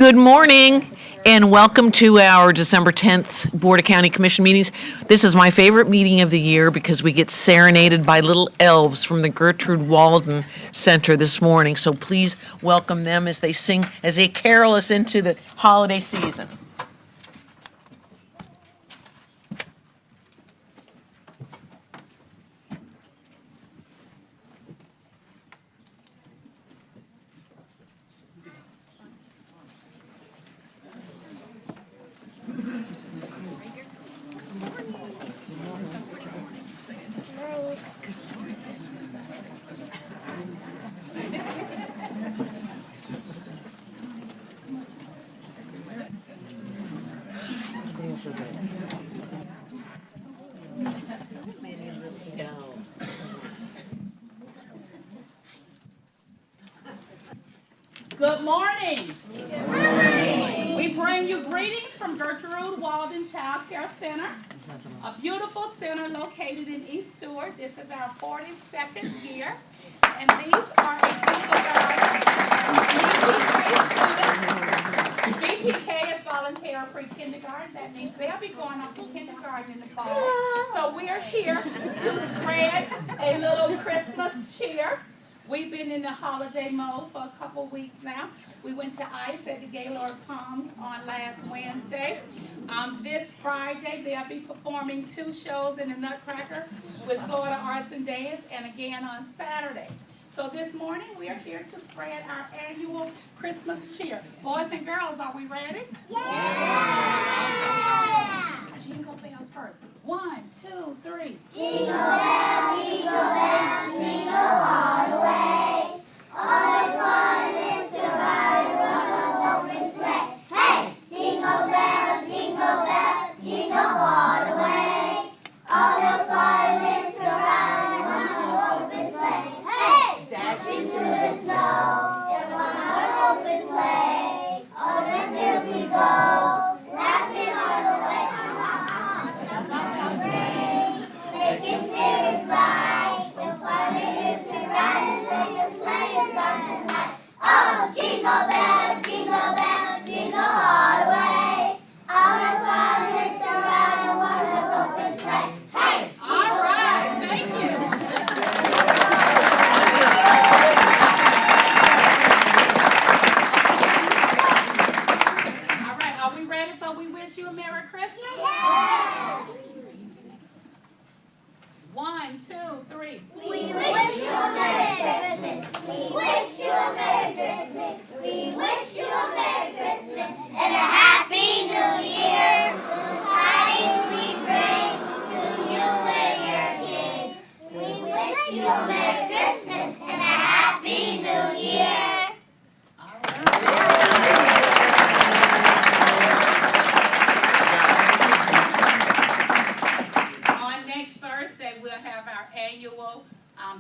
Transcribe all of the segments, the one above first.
Good morning and welcome to our December 10th Board of County Commission meetings. This is my favorite meeting of the year because we get serenaded by little elves from the Gertrude Walden Center this morning. So please welcome them as they sing, as they carol us into the holiday season. Good morning. Good morning. We bring you greetings from Gertrude Walden Child Care Center, a beautiful center located in East Stewart. This is our 42nd year, and these are a kindergarten BPK is volunteer pre-kindergarten. That means they'll be going off to kindergarten in the fall. So we are here to spread a little Christmas cheer. We've been in the holiday mode for a couple weeks now. We went to ICE at the Gaylord Palms on last Wednesday. This Friday, they'll be performing 2 shows in the Nutcracker with Florida Arts and Dance, and again on Saturday. So this morning, we are here to spread our annual Christmas cheer. Boys and girls, are we ready? Yeah! Jingle bells first. 1, 2, 3. Jingle bell, jingle all the way. All the fun is to ride on those open sleigh. Hey! Jingle bell, jingle all the way. All the fun is to ride on those open sleigh. Hey! Dashing through the snow in one open sleigh. Over fields we go, laughing all the way. Making spirits bright, the fun it is to ride and sing a sleigh song tonight. Oh, jingle bells, jingle all the way. All the fun is to ride in one open sleigh. Hey! All right, thank you. All right, are we ready for We Wish You a Merry Christmas? Yes! 1, 2, 3. We wish you a Merry Christmas. We wish you a Merry Christmas. We wish you a Merry Christmas and a Happy New Year. The tidings we bring to you and your kids. We wish you a Merry Christmas and a Happy New Year. On next Thursday, we'll have our annual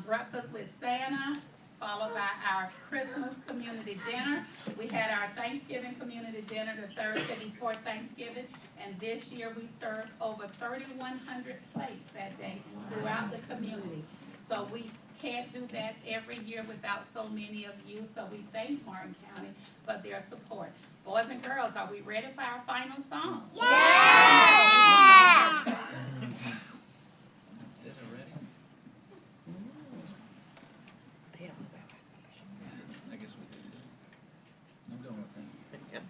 breakfast with Santa, followed by our Christmas community dinner. We had our Thanksgiving community dinner the Thursday before Thanksgiving, and this year we served over 3,100 plates that day throughout the community. So we can't do that every year without so many of you, so we thank Martin County for their support. Boys and girls, are we ready for our final song? Yeah! I guess we do. I'm going with that.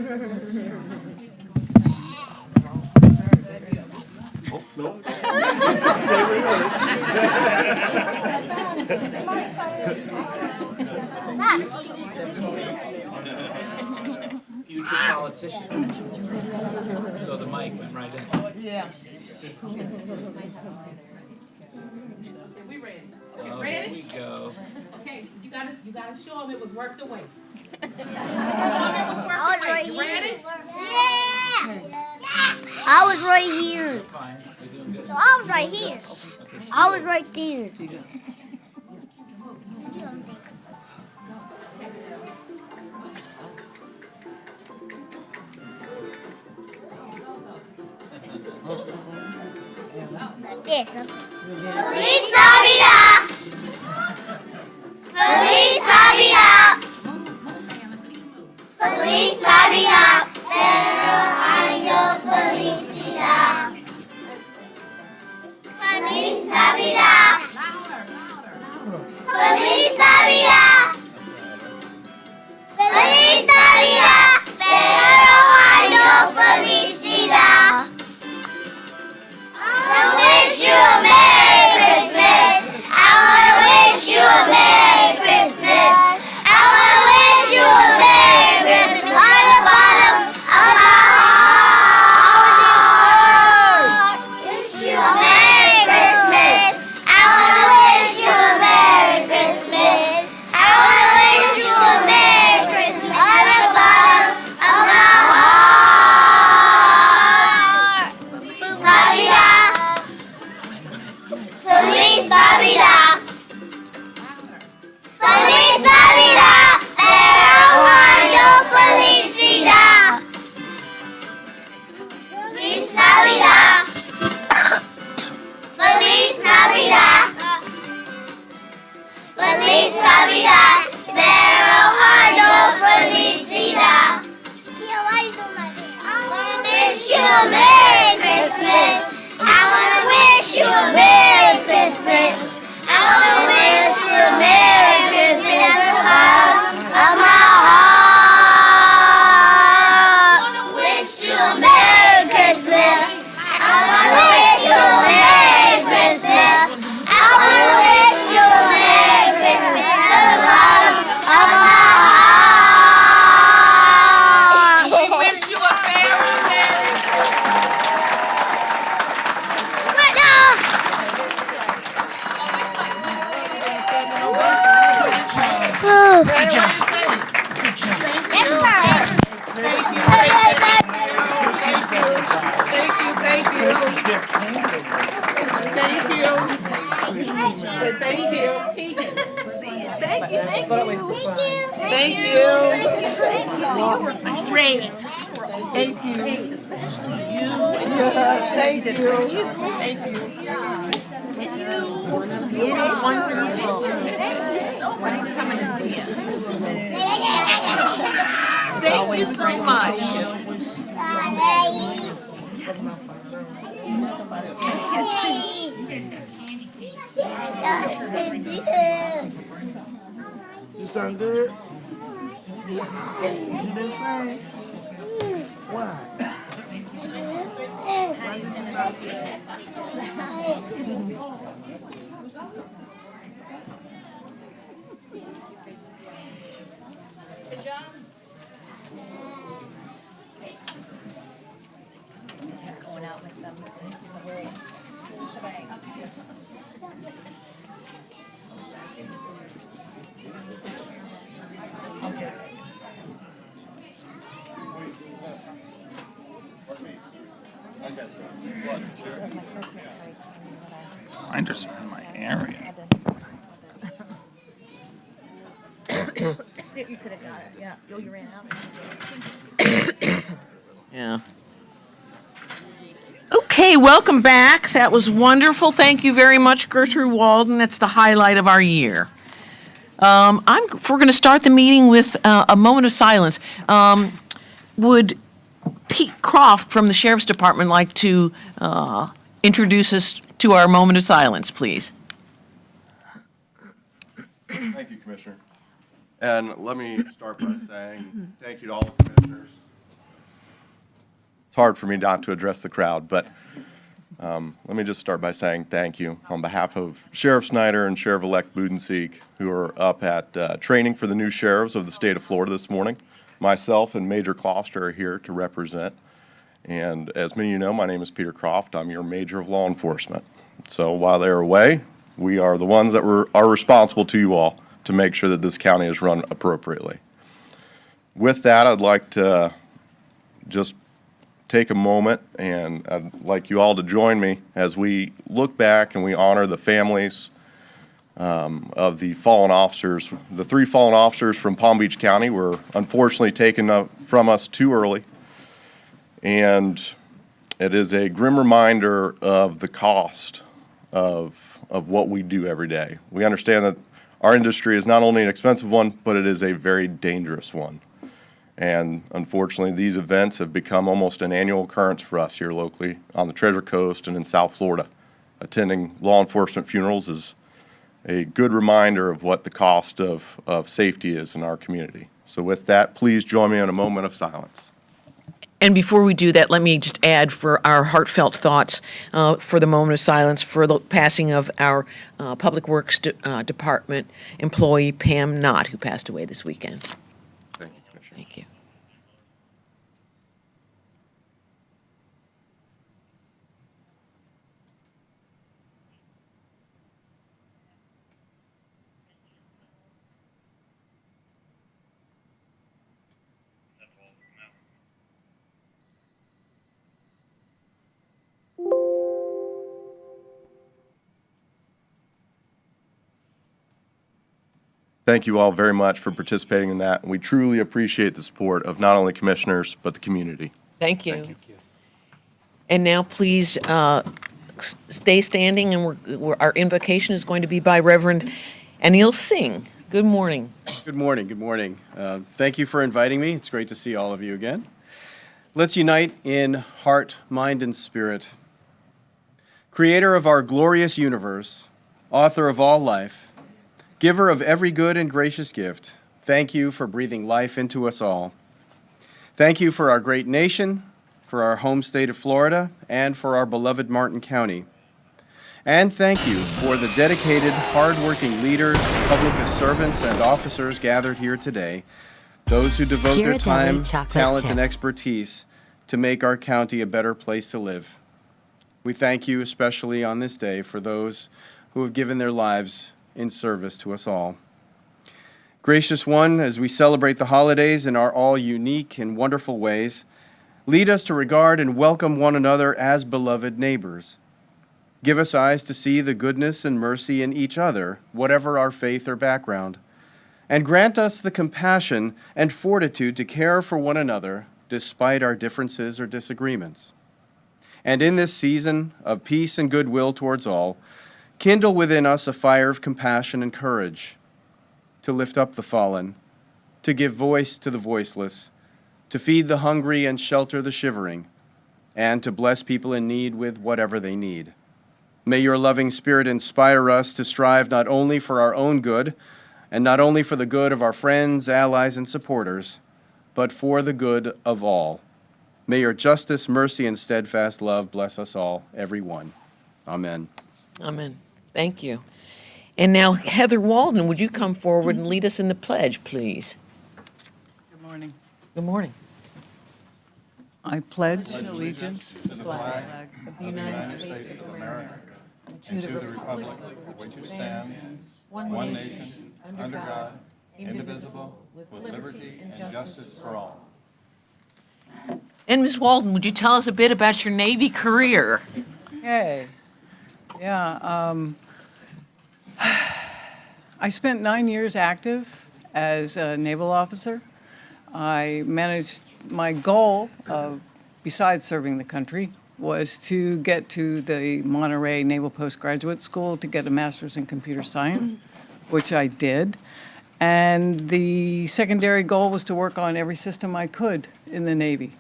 Future politicians. So the mic went right in. We ready? Oh, here Ready? we go. Okay, you gotta show them it was worth the wait. Show them it was worth the wait. You ready? Yeah! I was right here. You're fine. You're doing good. So I was right here. I was right there. Like this. Feliz Navidad! Feliz Navidad! Feliz Navidad! Pero año felicidad! Feliz Navidad! Feliz Navidad! Feliz Navidad! Pero año felicidad! I wish you a Merry Christmas. I wanna wish you a Merry Christmas. I wanna wish you a Merry Christmas on the bottom of my heart. Wish you a Merry Christmas. I wanna wish you a Merry Christmas. I wanna wish you a Merry Christmas on the bottom of my heart. Feliz Navidad. Feliz Navidad. Feliz Navidad. Pero año felicidad. Feliz Navidad. Feliz Navidad. Feliz Navidad. Pero año felicidad. I wanna wish you a Merry Christmas. I wanna wish you a Merry Christmas. I wanna wish you a Merry Christmas at the bottom of my heart. I wanna wish you a Merry Christmas. I wanna wish you a Merry Christmas. I wanna wish you a Merry Christmas at the bottom of my heart. We wish you a very, very Good job. Yes, sir. Thank you so much. You sound good? You didn't sing? Why? Blinders are in my area. You could have got it, yeah. Oh, you ran out. Yeah. Okay, welcome back. That was wonderful. Thank you very much, Gertrude Walden. That's the highlight of our year. We're going to start the meeting with a moment of silence. Would Pete Croft from the Sheriff's Department like to introduce us to our moment of silence, please? Thank you, Commissioner. And let me start by saying thank you to all the commissioners it's hard for me not to address the crowd, but let me just start by saying thank you on behalf of Sheriff Snyder and Sheriff-elect Budenseek, who are up at training for the new sheriffs of the state of Florida this morning. Myself and Major Closter are here to represent. And as many of you know, my name is Peter Croft. I'm your Major of Law Enforcement. So while they're away, we are the ones that are responsible to you all to make sure that this county is run appropriately. With that, I'd like to just take a moment, and I'd like you all to join me as we look back and we honor the families of the fallen officers. The 3 fallen officers from Palm Beach County were unfortunately taken from us too early. And it is a grim reminder of the cost of what we do every day. We understand that our industry is not only an expensive one, but it is a very dangerous one. And unfortunately, these events have become almost an annual occurrence for us here locally on the Treasure Coast and in South Florida. Attending law enforcement funerals is a good reminder of what the cost of safety is in our community. So with that, please join me in a moment of silence. And before we do that, let me just add for our heartfelt thoughts for the moment of silence for the passing of our Public Works Department employee, Pam Knott, who passed away this weekend. Thank you, Commissioner. Thank you. Thank you all very much for participating in that. And we truly appreciate the support of not only commissioners, but the community. Thank you. And now please stay standing, and our invocation is going to be by Reverend Anil Singh. Good morning. Good morning. Good morning. Thank you for inviting me. It's great to see all of you again. Let's unite in heart, mind, and spirit. Creator of our glorious universe, author of all life, giver of every good and gracious gift, thank you for breathing life into us all. Thank you for our great nation, for our home state of Florida, and for our beloved Martin County. And thank you for the dedicated, hardworking leaders, public servants, and officers gathered here today, those who devote their time, talent, and expertise to make our county a better place to live. We thank you especially on this day for those who have given their lives in service to us all. Gracious One, as we celebrate the holidays in our all unique and wonderful ways, lead us to regard and welcome one another as beloved neighbors. Give us eyes to see the goodness and mercy in each other, whatever our faith or background, and grant us the compassion and fortitude to care for one another despite our differences or disagreements. And in this season of peace and goodwill towards all, kindle within us a fire of compassion and courage to lift up the fallen, to give voice to the voiceless, to feed the hungry and shelter the shivering, and to bless people in need with whatever they need. May your loving Spirit inspire us to strive not only for our own good, and not only for the good of our friends, allies, and supporters, but for the good of all. May your justice, mercy, and steadfast love bless us all, every one. Amen. Amen. Thank you. And now, Heather Walden, would you come forward and lead us in the pledge, please? Good morning. Good morning. I pledge allegiance To the flag of the United States of America and to the republic for which it stands, one nation, under God, indivisible, with liberty and justice for all. And Ms. Walden, would you tell us a bit about your Navy career? Okay. Yeah. I spent 9 years active as a naval officer. I managed, my goal, besides serving the country, was to get to the Monterey Naval Postgraduate School to get a master's in computer science, which I did. And the secondary goal was to work on every system I could in the Navy.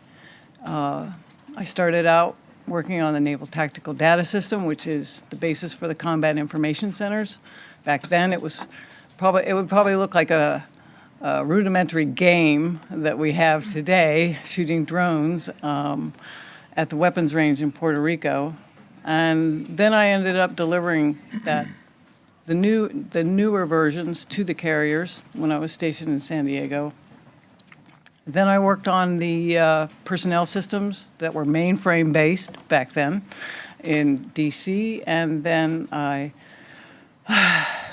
I started out working on the Naval Tactical Data System, which is the basis for the combat information centers. Back then, it would probably look like a rudimentary game that we have today, shooting drones at the weapons range in Puerto Rico. And then I ended up delivering the newer versions to the carriers when I was stationed in San Diego. Then I worked on the personnel systems that were mainframe based back then in DC, and then I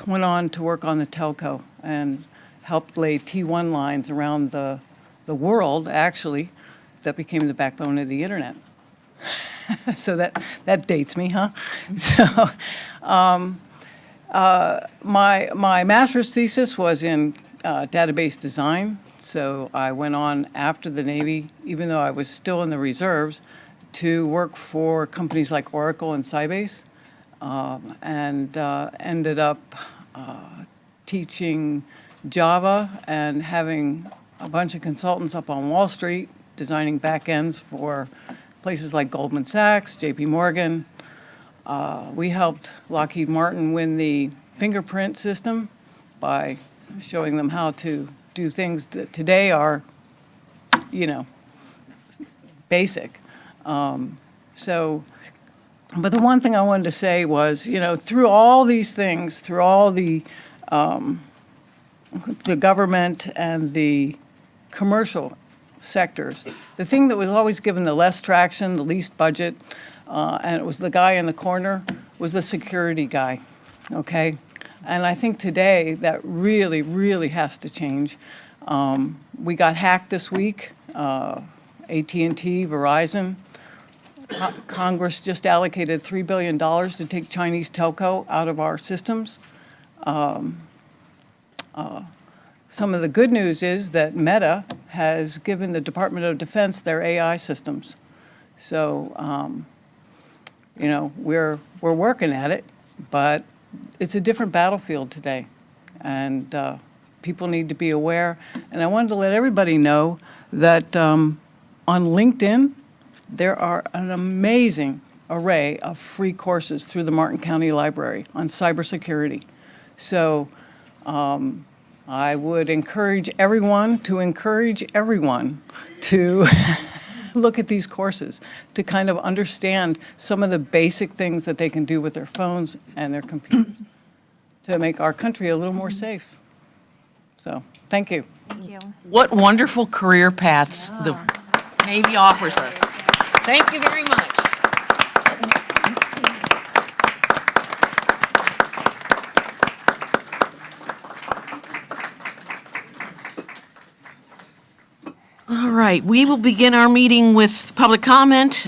went on to work on the telco and helped lay T1 lines around the world, actually, that became the backbone of the internet. So that dates me, huh? So my master's thesis was in database design. So I went on after the Navy, even though I was still in the reserves, to work for companies like Oracle and Sybase, and ended up teaching Java and having a bunch of consultants up on Wall Street designing back ends for places like Goldman Sachs, JP Morgan. We helped Lockheed Martin win the fingerprint system by showing them how to do things that today are, basic. But the one thing I wanted to say was, through all these things, through all the government and the commercial sectors, the thing that was always given the less traction, the least budget, and it was the guy in the corner, was the security guy, okay? And I think today that really, really has to change. We got hacked this week, AT&T, Verizon. Congress just allocated $3 billion to take Chinese telco out of our systems. Some of the good news is that Meta has given the Department of Defense their AI systems. So, we're working at it, but it's a different battlefield today, and people need to be aware. And I wanted to let everybody know that on LinkedIn, there are an amazing array of free courses through the Martin County Library on cybersecurity. So I would encourage everyone to look at these courses, to kind of understand some of the basic things that they can do with their phones and their computers to make our country a little more safe. So, thank you. Thank you. What wonderful career paths the Navy offers us. Thank you very much. All right, we will begin our meeting with public comment.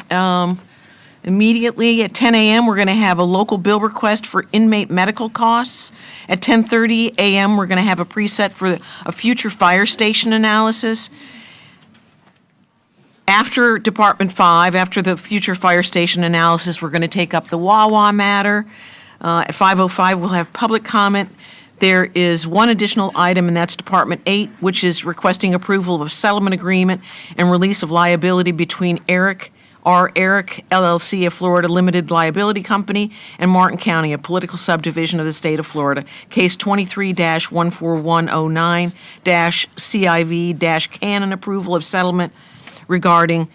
Immediately at 10 a.m., we're going to have a local bill request for inmate medical costs. At 10:30 a.m., we're going to have a preset for a future fire station analysis. After Department 5, after the future fire station analysis, we're going to take up the Wawa matter. At 5:05, we'll have public comment. There is one additional item, and that's Department 8, which is requesting approval of a settlement agreement and release of liability between Eric LLC, a Florida limited liability company, and Martin County, a political subdivision of the state of Florida. Case 23-14109-CIV-Canon approval of settlement regarding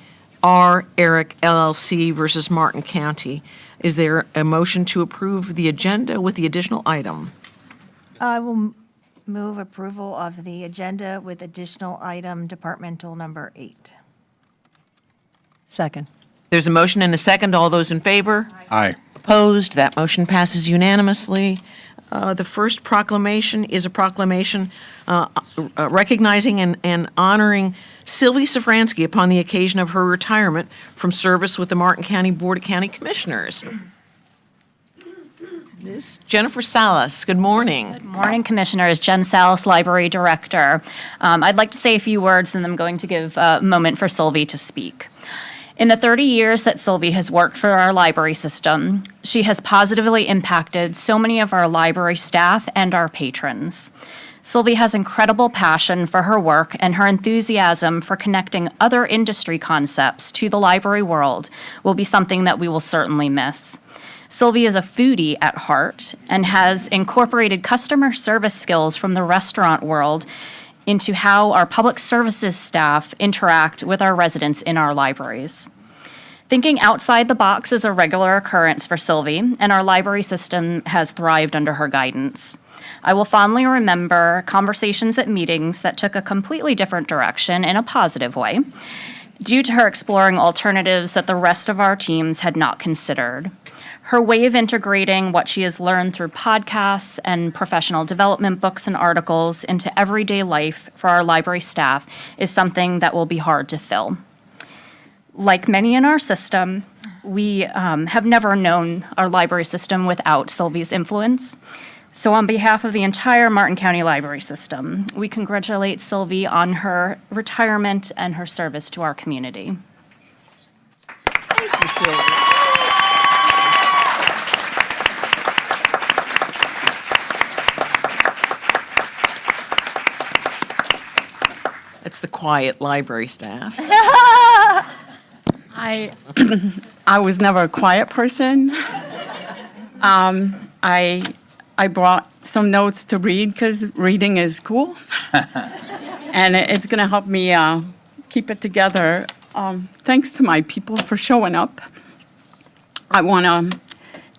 Eric LLC versus Martin County. Is there a motion to approve the agenda with the additional item? I will move approval of the agenda with additional item departmental number 8. Second. There's a motion and a second. All those in favor? Aye. Opposed? That motion passes unanimously. The first proclamation is a proclamation recognizing and honoring Sylvie Safransky upon the occasion of her retirement from service with the Martin County Board of County Commissioners. Ms. Jennifer Salas, good morning. Good morning, Commissioners. Jen Salas, Library Director. I'd like to say a few words, and I'm going to give a moment for Sylvie to speak. In the 30 years that Sylvie has worked for our library system, she has positively impacted so many of our library staff and our patrons. Sylvie has incredible passion for her work, and her enthusiasm for connecting other industry concepts to the library world will be something that we will certainly miss. Sylvie is a foodie at heart and has incorporated customer service skills from the restaurant world into how our public services staff interact with our residents in our libraries. Thinking outside the box is a regular occurrence for Sylvie, and our library system has thrived under her guidance. I will fondly remember conversations at meetings that took a completely different direction in a positive way, due to her exploring alternatives that the rest of our teams had not considered. Her way of integrating what she has learned through podcasts and professional development books and articles into everyday life for our library staff is something that will be hard to fill. Like many in our system, we have never known our library system without Sylvie's influence. So on behalf of the entire Martin County Library System, we congratulate Sylvie on her retirement and her service to our community. Thank you, Sylvia. That's the quiet library staff. I was never a quiet person. I brought some notes to read because reading is cool. And it's going to help me keep it together. Thanks to my people for showing up. I want to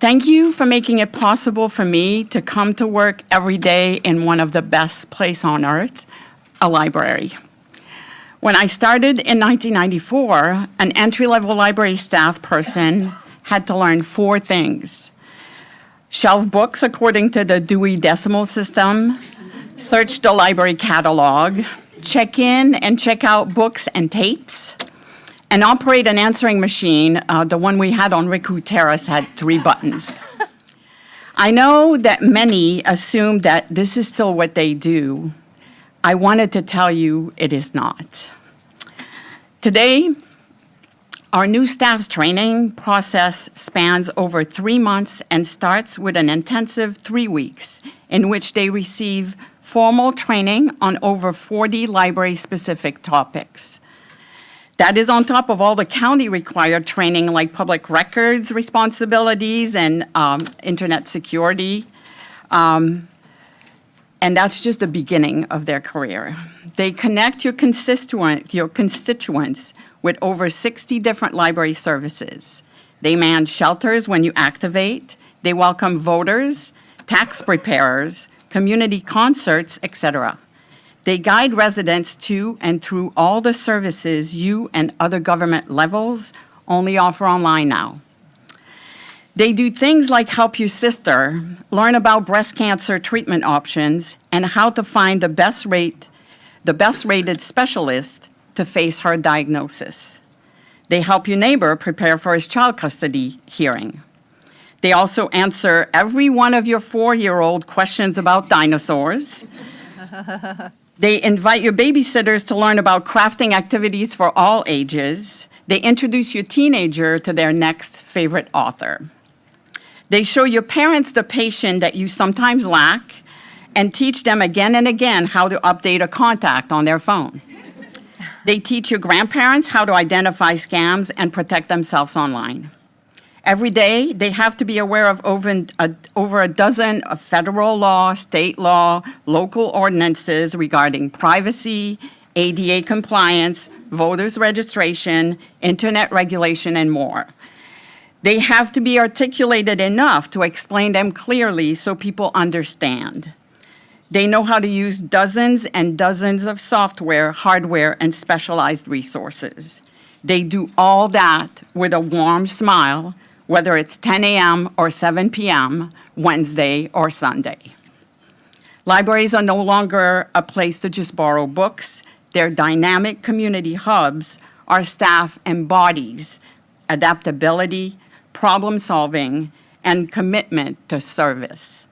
thank you for making it possible for me to come to work every day in one of the best places on earth, a library. When I started in 1994, an entry-level library staff person had to learn 4 things: shelve books according to the Dewey Decimal System, search the library catalog, check in and check out books and tapes, and operate an answering machine. The one we had on Rickwood Terrace had 3 buttons. I know that many assume that this is still what they do. I wanted to tell you it is not. Today, our new staff's training process spans over 3 months and starts with an intensive 3 weeks in which they receive formal training on over 40 library-specific topics. That is on top of all the county-required training like public records responsibilities and internet security. And that's just the beginning of their career. They connect your constituents with over 60 different library services. They man shelters when you activate. They welcome voters, tax preparers, community concerts, etc. They guide residents to and through all the services you and other government levels only offer online now. They do things like help your sister learn about breast cancer treatment options and how to find the best rated specialist to face her diagnosis. They help your neighbor prepare for his child custody hearing. They also answer every one of your 4-year-old questions about dinosaurs. They invite your babysitters to learn about crafting activities for all ages. They introduce your teenager to their next favorite author. They show your parents the patience that you sometimes lack and teach them again and again how to update a contact on their phone. They teach your grandparents how to identify scams and protect themselves online. Every day, they have to be aware of over a dozen of federal law, state law, local ordinances regarding privacy, ADA compliance, voters registration, internet regulation, and more. They have to be articulated enough to explain them clearly so people understand. They know how to use dozens and dozens of software, hardware, and specialized resources. They do all that with a warm smile, whether it's 10 a.m. or 7 p.m., Wednesday or Sunday. Libraries are no longer a place to just borrow books. They're dynamic community hubs. Our staff embodies adaptability, problem solving, and commitment to service.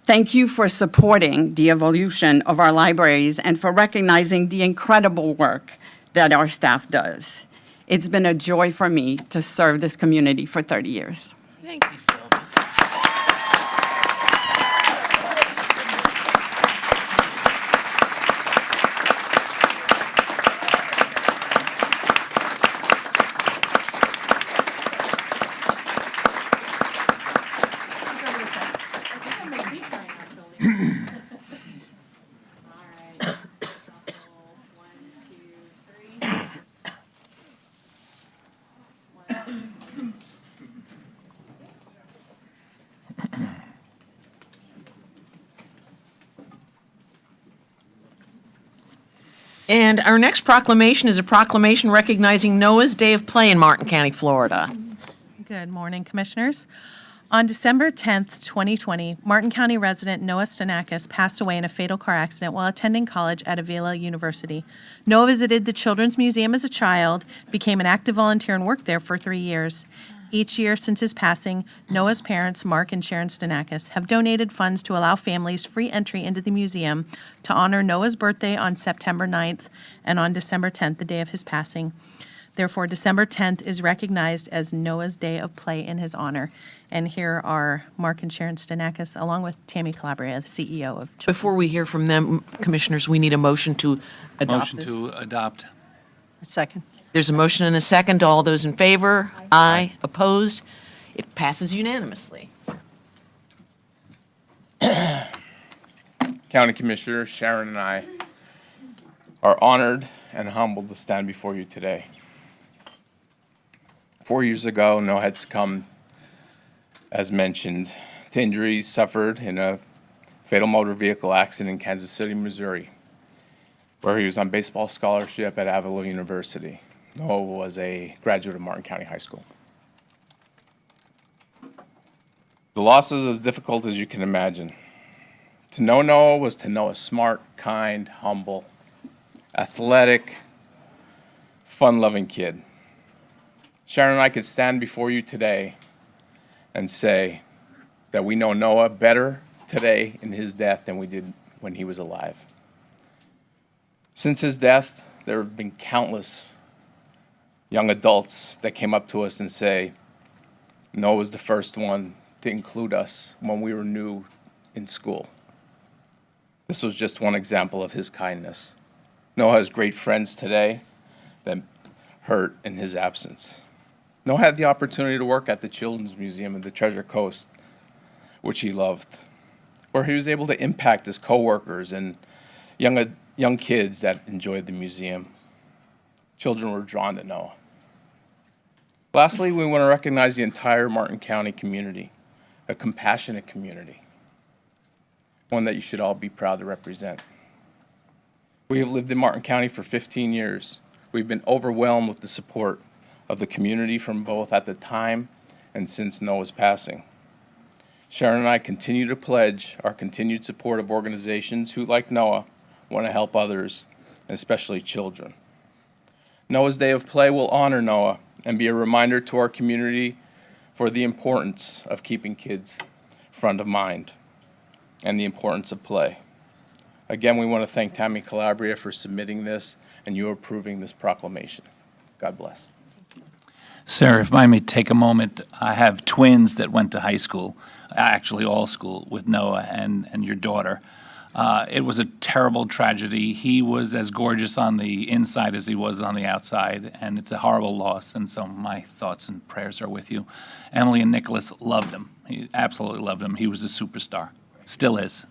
Thank you for supporting the evolution of our libraries and for recognizing the incredible work that our staff does. It's been a joy for me to serve this community for 30 years. Thank you, Sylvia. And our next proclamation is a proclamation recognizing Noah's Day of Play in Martin County, Florida. Good morning, Commissioners. On December 10th, 2020, Martin County resident Noah Stanakis passed away in a fatal car accident while attending college at Avila University. Noah visited the Children's Museum as a child, became an active volunteer, and worked there for 3 years. Each year since his passing, Noah's parents, Mark and Sharon Stanakis, have donated funds to allow families free entry into the museum to honor Noah's birthday on September 9th and on December 10th, the day of his passing. Therefore, December 10th is recognized as Noah's Day of Play in his honor. And here are Mark and Sharon Stanakis, along with Tammy Calabria, the CEO of Children's. Before we hear from them, Commissioners, we need a motion to adopt Motion this. to adopt. Second. There's a motion and a second. All those in favor? Aye. Opposed? It passes unanimously. County Commissioner Sharon and I are honored and humbled to stand before you today. 4 years ago, Noah had succumbed, as mentioned, to injuries suffered in a fatal motor vehicle accident in Kansas City, Missouri, where he was on baseball scholarship at Avila University. Noah was a graduate of Martin County High School. The loss is as difficult as you can imagine. To know Noah was to know a smart, kind, humble, athletic, fun-loving kid. Sharon and I could stand before you today and say that we know Noah better today in his death than we did when he was alive. Since his death, there have been countless young adults that came up to us and say, Noah was the first one to include us when we were new in school. This was just one example of his kindness. Noah has great friends today that hurt in his absence. Noah had the opportunity to work at the Children's Museum of the Treasure Coast, which he loved, where he was able to impact his coworkers and young kids that enjoyed the museum. Children were drawn to Noah. Lastly, we want to recognize the entire Martin County community, a compassionate community, one that you should all be proud to represent. We have lived in Martin County for 15 years. We've been overwhelmed with the support of the community from both at the time and since Noah's passing. Sharon and I continue to pledge our continued support of organizations who, like Noah, want to help others, especially children. Noah's Day of Play will honor Noah and be a reminder to our community for the importance of keeping kids front of mind and the importance of play. Again, we want to thank Tammy Calabria for submitting this and you approving this proclamation. God bless. Sarah, if I may take a moment, I have twins that went to high school, actually all school, with Noah and your daughter. It was a terrible tragedy. He was as gorgeous on the inside as he was on the outside, and it's a horrible loss, and so my thoughts and prayers are with you. Emily and Nicholas loved him. He absolutely loved him. He was a superstar. Still is.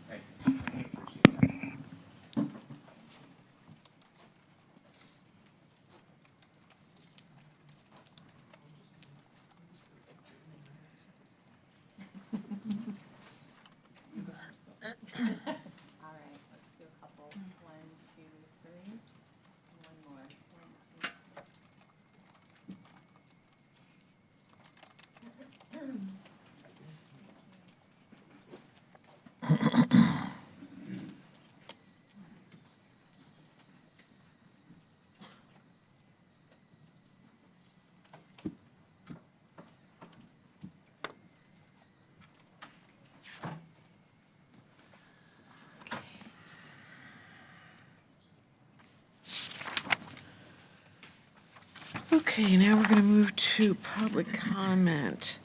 Okay, now we're going to move to public comment.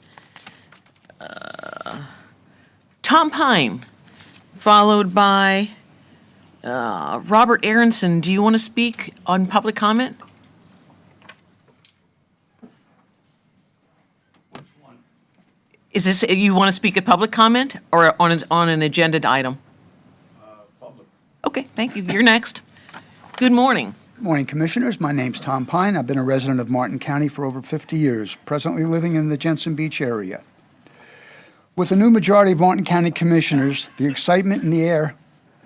Tom Pine, followed by Robert Aronson. Do you want to speak on public comment? Which one? Is this, you want to speak at public comment or on an agenda item? Public. Okay, thank you. You're next. Good morning. Good morning, Commissioners. My name's Tom Pine. I've been a resident of Martin County for over 50 years, presently living in the Jensen Beach area. With a new majority of Martin County Commissioners, the excitement in the air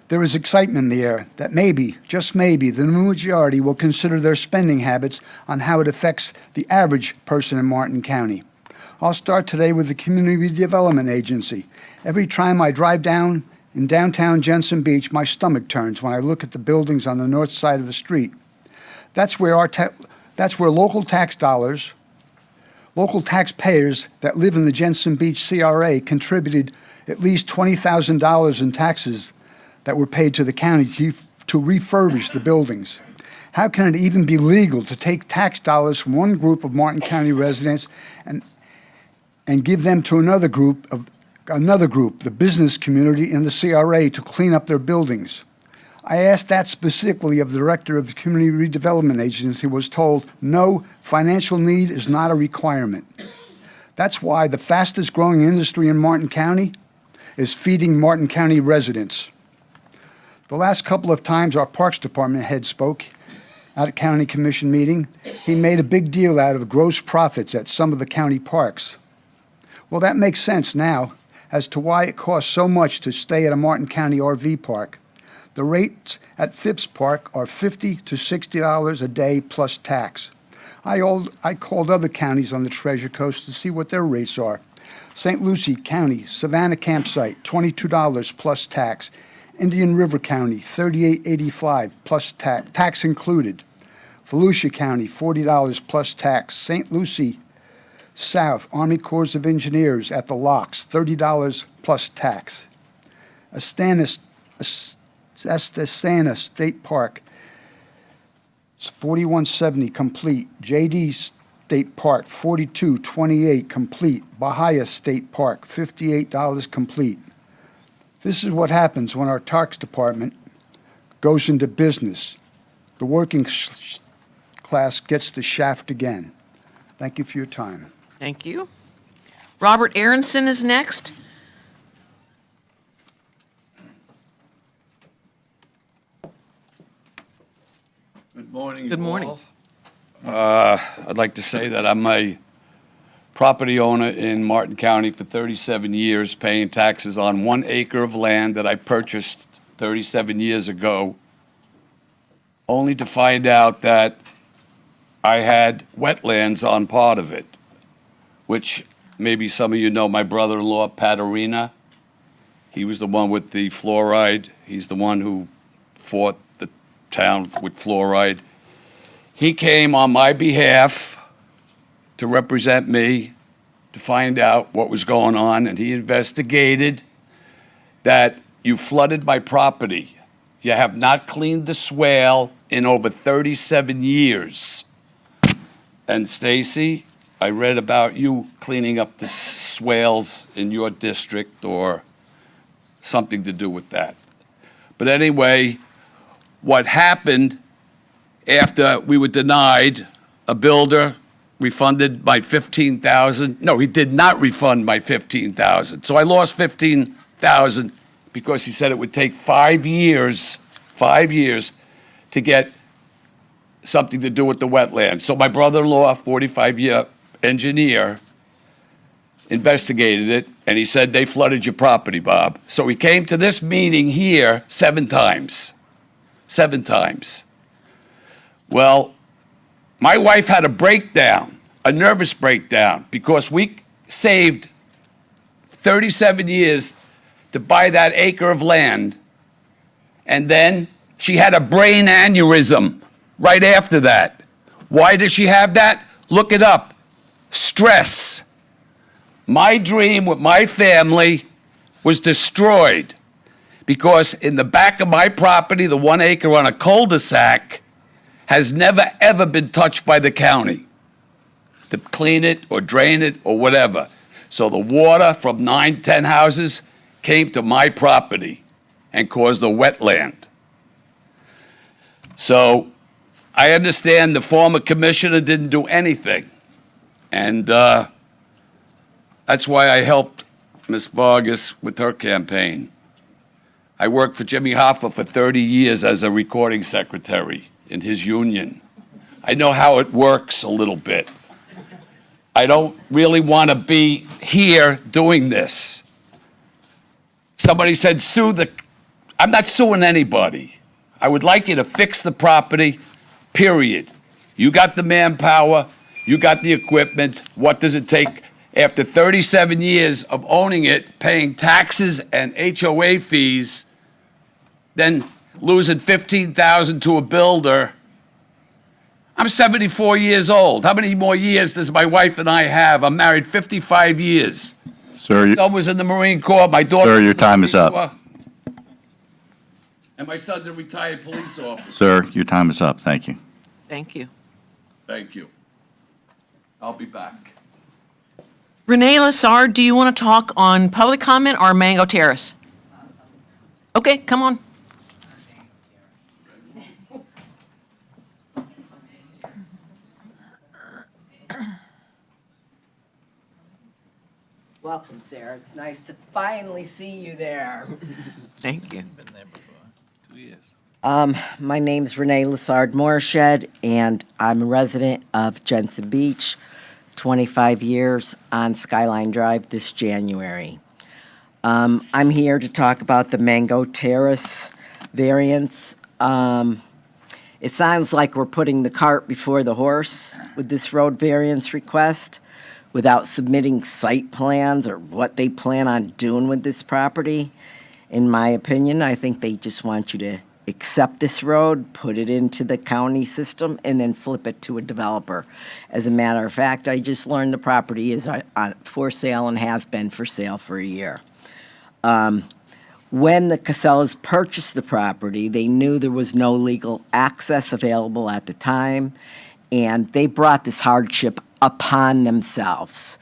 There is excitement in the air that maybe, just maybe, the new majority will consider their spending habits on how it affects the average person in Martin County. I'll start today with the Community Development Agency. Every time I drive down in downtown Jensen Beach, my stomach turns when I look at the buildings on the north side of the street. That's where local tax dollars, local taxpayers that live in the Jensen Beach CRA contributed at least $20,000 in taxes that were paid to the county to refurbish the buildings. How can it even be legal to take tax dollars from one group of Martin County residents and give them to another group, the business community in the CRA, to clean up their buildings? I asked that specifically of the director of the Community Redevelopment Agency, who was told, no, financial need is not a requirement. That's why the fastest growing industry in Martin County is feeding Martin County residents. The last couple of times our Parks Department head spoke at a county commission meeting, he made a big deal out of gross profits at some of the county parks. Well, that makes sense now as to why it costs so much to stay at a Martin County RV park. The rates at Phipps Park are $50 to $60 a day plus tax. I called other counties on the Treasure Coast to see what their rates are. St. Lucie County, Savannah Campsite, $22 plus tax. Indian River County, $38.85 plus tax included. Volusia County, $40 plus tax. St. Lucie South, Army Corps of Engineers at the Locks, $30 plus tax. Estana State Park, it's $41.70 complete. JD State Park, $42.28 complete. Bahia State Park, $58 complete. This is what happens when our tax department goes into business. The working class gets the shaft again. Thank you for your time. Thank you. Robert Aronson is next. Good morning. Good morning. I'd like to say that I'm a property owner in Martin County for 37 years, paying taxes on 1 acre of land that I purchased 37 years ago, only to find out that I had wetlands on part of it, which maybe some of you know my brother-in-law, Pat Arena. He was the one with the fluoride. He's the one who fought the town with fluoride. He came on my behalf to represent me, to find out what was going on, and he investigated that you flooded my property. You have not cleaned the swale in over 37 years. And Stacy, I read about you cleaning up the swales in your district or something to do with that. But anyway, what happened after we were denied, a builder refunded my $15,000. No, he did not refund my $15,000. So I lost $15,000 because he said it would take 5 years to get something to do with the wetlands. So my brother-in-law, 45-year engineer, investigated it, and he said, they flooded your property, Bob. So he came to this meeting here 7 times. 7 times. Well, my wife had a breakdown, a nervous breakdown, because we saved 37 years to buy that acre of land, and then she had a brain aneurysm right after that. Why did she have that? Look it up. Stress. My dream with my family was destroyed because in the back of my property, the 1 acre on a cul-de-sac, has never, ever been touched by the county to clean it or drain it or whatever. So the water from 9, 10 houses came to my property and caused a wetland. So I understand the former commissioner didn't do anything. And that's why I helped Ms. Vargas with her campaign. I worked for Jimmy Hoffa for 30 years as a recording secretary in his union. I know how it works a little bit. I don't really want to be here doing this. Somebody said, sue the I'm not suing anybody. I would like you to fix the property, period. You got the manpower, you got the equipment. What does it take? After 37 years of owning it, paying taxes and HOA fees, then losing $15,000 to a builder. I'm 74 years old. How many more years does my wife and I have? I'm married 55 years. Sir, My son was in the Marine Corps, my daughter. Sir, your time is up. And my son's a retired police officer. Sir, your time is up. Thank you. Thank you. Thank you. I'll be back. Renee Lassard, do you want to talk on public comment or Mango Terrace? Okay, come on. Welcome, Sarah. It's nice to finally see you there. Thank you. Been there before, 2 years. My name's Renee Lassard Morshed, and I'm a resident of Jensen Beach, 25 years on Skyline Drive this January. I'm here to talk about the Mango Terrace variance. It sounds like we're putting the cart before the horse with this road variance request without submitting site plans or what they plan on doing with this property. In my opinion, I think they just want you to accept this road, put it into the county system, and then flip it to a developer. As a matter of fact, I just learned the property is for sale and has been for sale for a year. When the Casellas purchased the property, they knew there was no legal access available at the time, and they brought this hardship upon themselves.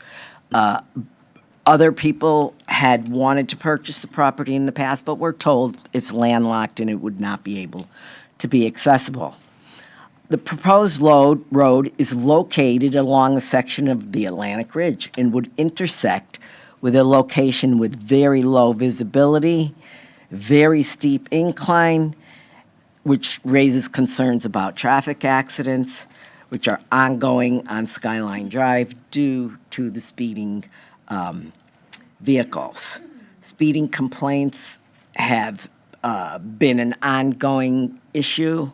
Other people had wanted to purchase the property in the past, but were told it's landlocked and it would not be able to be accessible. The proposed road is located along a section of the Atlantic Ridge and would intersect with a location with very low visibility, very steep incline, which raises concerns about traffic accidents, which are ongoing on Skyline Drive due to the speeding vehicles. Speeding complaints have been an ongoing issue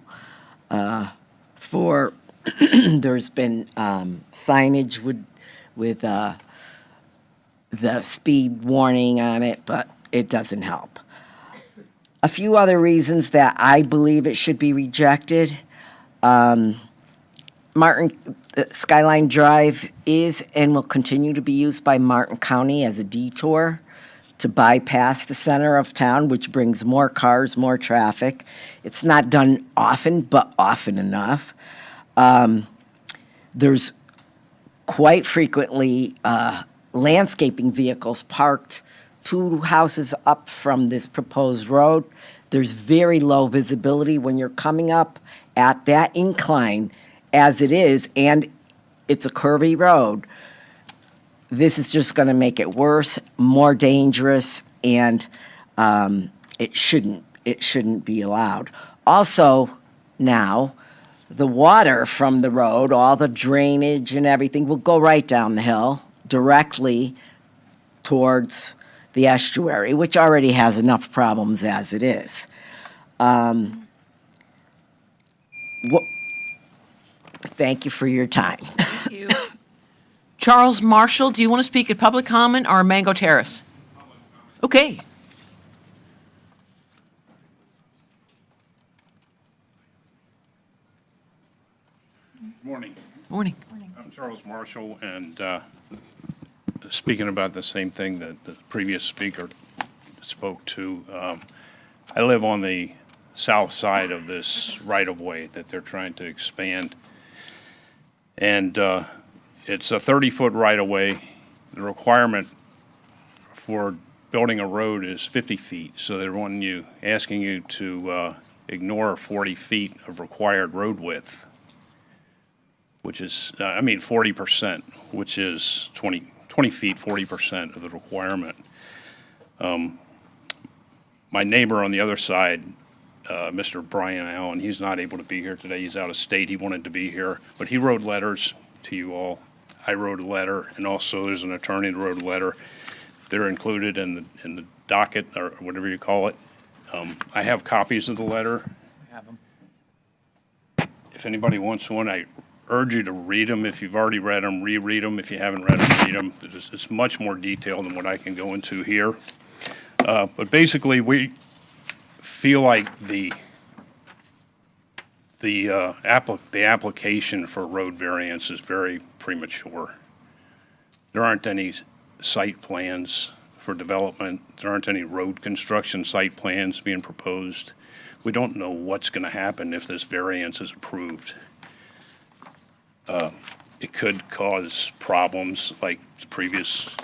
for, there's been signage with the speed warning on it, but it doesn't help. A few other reasons that I believe it should be rejected. Skyline Drive is and will continue to be used by Martin County as a detour to bypass the center of town, which brings more cars, more traffic. It's not done often, but often enough. There's quite frequently landscaping vehicles parked 2 houses up from this proposed road. There's very low visibility when you're coming up at that incline as it is, and it's a curvy road. This is just going to make it worse, more dangerous, and it shouldn't be allowed. Also, now, the water from the road, all the drainage and everything, will go right down the hill directly towards the estuary, which already has enough problems as it is. Thank you for your time. Thank you. Charles Marshall, do you want to speak at public comment or Mango Terrace? Okay. Morning. Morning. I'm Charles Marshall, and speaking about the same thing that the previous speaker spoke to, I live on the south side of this right-of-way that they're trying to expand. And it's a 30-foot right-of-way. The requirement for building a road is 50 feet, so they're asking you to ignore 40 feet of required road width, which is, 40%, which is 20 feet, 40% of the requirement. My neighbor on the other side, Mr. Brian Allen, he's not able to be here today. He's out of state. He wanted to be here, but he wrote letters to you all. I wrote a letter, and also there's an attorney that wrote a letter. They're included in the docket, or whatever you call it. I have copies of the letter. If anybody wants one, I urge you to read them. If you've already read them, reread them. If you haven't read them, read them. It's much more detailed than what I can go into here. But basically, we feel like the application for road variance is very premature. There aren't any site plans for development. There aren't any road construction site plans being proposed. We don't know what's going to happen if this variance is approved. It could cause problems like the previous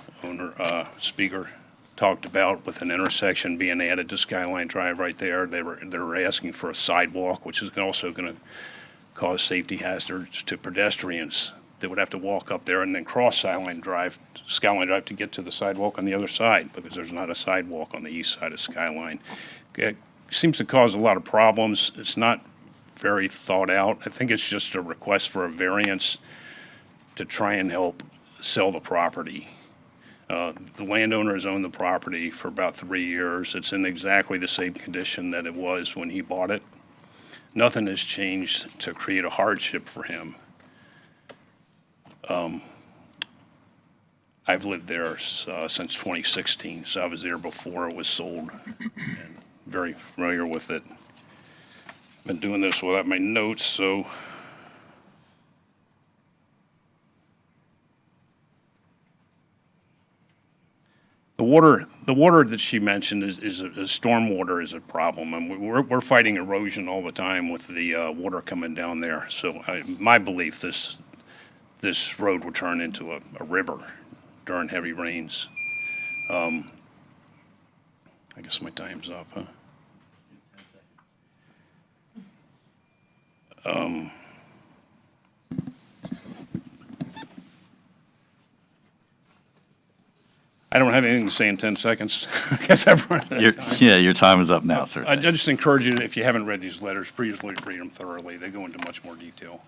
speaker talked about, with an intersection being added to Skyline Drive right there. They're asking for a sidewalk, which is also going to cause safety hazards to pedestrians. They would have to walk up there and then cross Skyline Drive to get to the sidewalk on the other side, because there's not a sidewalk on the east side of Skyline. It seems to cause a lot of problems. It's not very thought out. I think it's just a request for a variance to try and help sell the property. The landowner has owned the property for about 3 years. It's in exactly the same condition that it was when he bought it. Nothing has changed to create a hardship for him. I've lived there since 2016, so I was there before it was sold, and very familiar with it. Been doing this without my notes, so. The water that she mentioned is stormwater is a problem, and we're fighting erosion all the time with the water coming down there. So my belief, this road will turn into a river during heavy rains. I guess my time's up, huh? I don't have anything to say in 10 seconds. I guess I've run out of time. Yeah, your time is up now, sir. I just encourage you, if you haven't read these letters, please read them thoroughly. They go into much more detail.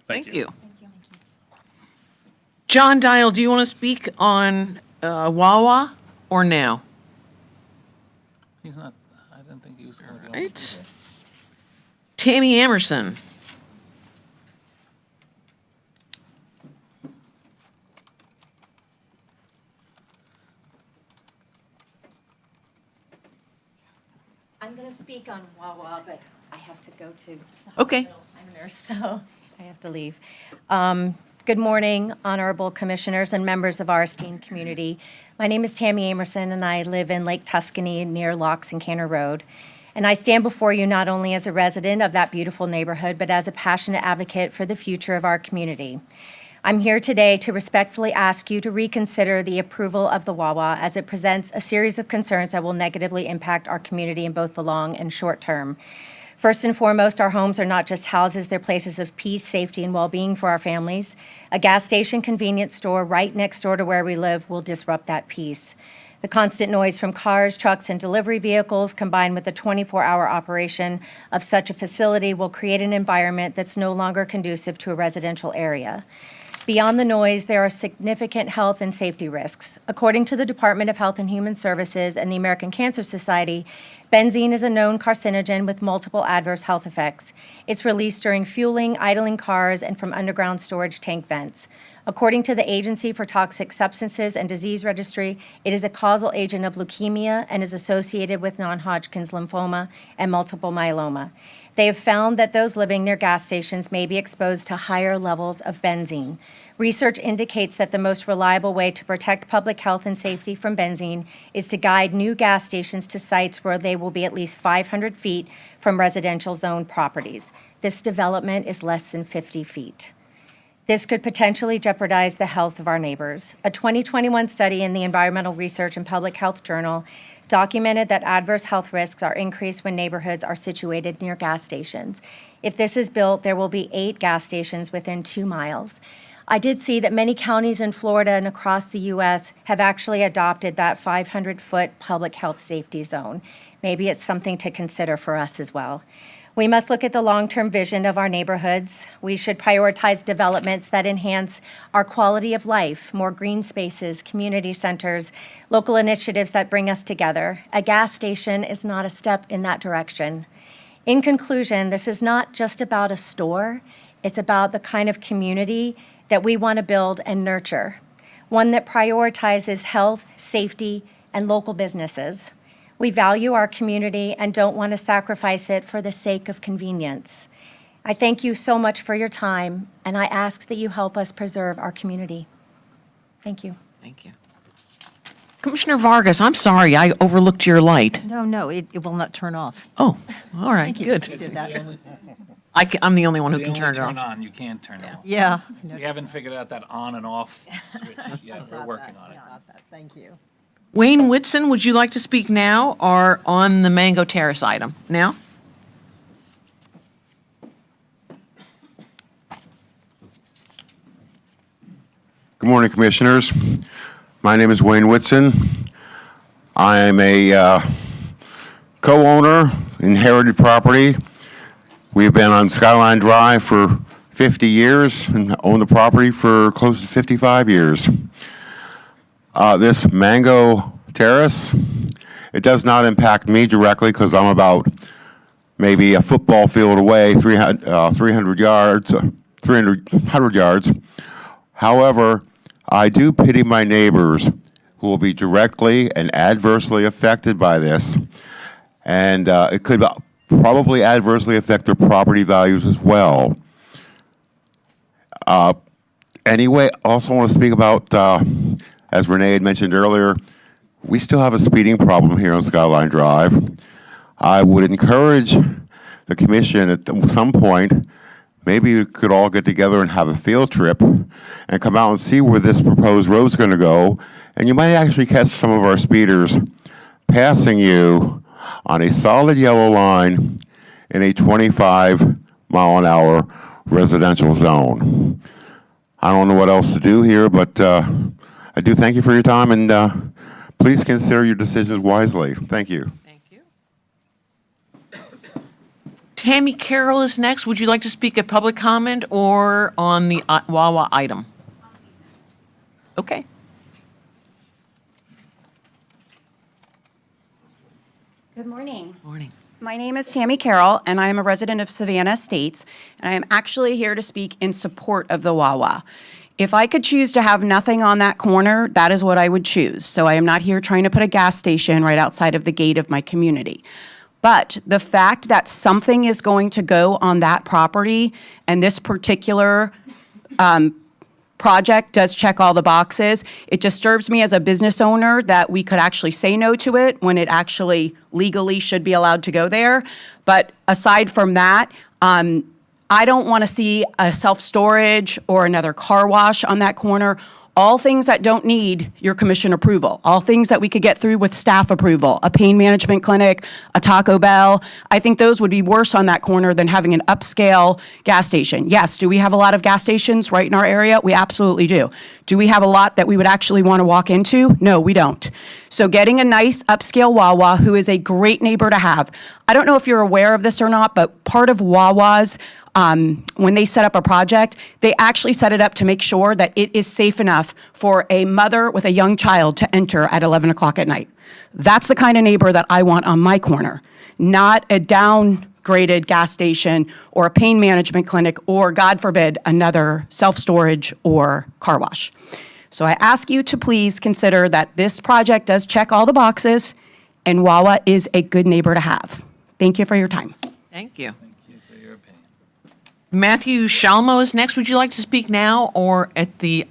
Thank you. John Dial, do you want to speak on Wawa or now? He's not, I didn't think he was going to be on. Right. Tammy Emerson. I'm going to speak on Wawa, but I have to go to the Okay. hospital. I'm a nurse, so I have to leave. Good morning, honorable commissioners and members of our esteemed community. My name is Tammy Amerson, and I live in Lake Tuscany near Locks and Canner Road. And I stand before you not only as a resident of that beautiful neighborhood, but as a passionate advocate for the future of our community. I'm here today to respectfully ask you to reconsider the approval of the Wawa, as it presents a series of concerns that will negatively impact our community in both the long and short term. First and foremost, our homes are not just houses, they're places of peace, safety, and well-being for our families. A gas station convenience store right next door to where we live will disrupt that peace. The constant noise from cars, trucks, and delivery vehicles, combined with the 24-hour operation of such a facility, will create an environment that's no longer conducive to a residential area. Beyond the noise, there are significant health and safety risks. According to the Department of Health and Human Services and the American Cancer Society, benzene is a known carcinogen with multiple adverse health effects. It's released during fueling, idling cars, and from underground storage tank vents. According to the Agency for Toxic Substances and Disease Registry, it is a causal agent of leukemia and is associated with non-Hodgkin's lymphoma and multiple myeloma. They have found that those living near gas stations may be exposed to higher levels of benzene. Research indicates that the most reliable way to protect public health and safety from benzene is to guide new gas stations to sites where they will be at least 500 feet from residential zone properties. This development is less than 50 feet. This could potentially jeopardize the health of our neighbors. A 2021 study in the Environmental Research and Public Health Journal documented that adverse health risks are increased when neighborhoods are situated near gas stations. If this is built, there will be 8 gas stations within 2 miles. I did see that many counties in Florida and across the U.S. have actually adopted that 500-foot public health safety zone. Maybe it's something to consider for us as well. We must look at the long-term vision of our neighborhoods. We should prioritize developments that enhance our quality of life, more green spaces, community centers, local initiatives that bring us together. A gas station is not a step in that direction. In conclusion, this is not just about a store. It's about the kind of community that we want to build and nurture, one that prioritizes health, safety, and local businesses. We value our community and don't want to sacrifice it for the sake of convenience. I thank you so much for your time, and I ask that you help us preserve our community. Thank you. Thank you. Commissioner Vargas, I'm sorry, I overlooked your light. No, it will not turn off. Oh, all right, Thank you. good. You did that. I'm the only one who They can only turn it turn off. on, you can't turn it off. Yeah. We haven't figured out that on and off switch yet. We're working on it. Thank you. Wayne Whitson, would you like to speak now or on the Mango Terrace item? Now? Good morning, Commissioners. My name is Wayne Whitson. I am a co-owner, inherited property. We've been on Skyline Drive for 50 years and owned the property for close to 55 years. This Mango Terrace, it does not impact me directly because I'm about maybe a football field away, 300 yards, 100 yards. However, I do pity my neighbors who will be directly and adversely affected by this, and it could probably adversely affect their property values as well. Anyway, also want to speak about, as Renee had mentioned earlier, we still have a speeding problem here on Skyline Drive. I would encourage the commission at some point, maybe we could all get together and have a field trip and come out and see where this proposed road's going to go. And you might actually catch some of our speeders passing you on a solid yellow line in a 25-mile-an-hour residential zone. I don't know what else to do here, but I do thank you for your time, and please consider your decisions wisely. Thank you. Tammy Carroll is next. Would you like to speak at public comment or on the Wawa item? Okay. Good morning. Morning. My name is Tammy Carroll, and I am a resident of Savannah Estates, and I am actually here to speak in support of the Wawa. If I could choose to have nothing on that corner, that is what I would choose. So I am not here trying to put a gas station right outside of the gate of my community. But the fact that something is going to go on that property and this particular project does check all the boxes, it disturbs me as a business owner that we could actually say no to it when it actually legally should be allowed to go there. But aside from that, I don't want to see a self-storage or another car wash on that corner. All things that don't need your commission approval, all things that we could get through with staff approval, a pain management clinic, a Taco Bell. I think those would be worse on that corner than having an upscale gas station. Yes, do we have a lot of gas stations right in our area? We absolutely do. Do we have a lot that we would actually want to walk into? No, we don't. So getting a nice upscale Wawa, who is a great neighbor to have. I don't know if you're aware of this or not, but part of Wawa's when they set up a project, they actually set it up to make sure that it is safe enough for a mother with a young child to enter at 11 o'clock at night. That's the kind of neighbor that I want on my corner, not a downgraded gas station or a pain management clinic or, God forbid, another self-storage or car wash. So I ask you to please consider that this project does check all the boxes and Wawa is a good neighbor to have. Thank you for your time. Thank you. Matthew Shalmo is next. Would you like to speak now or at the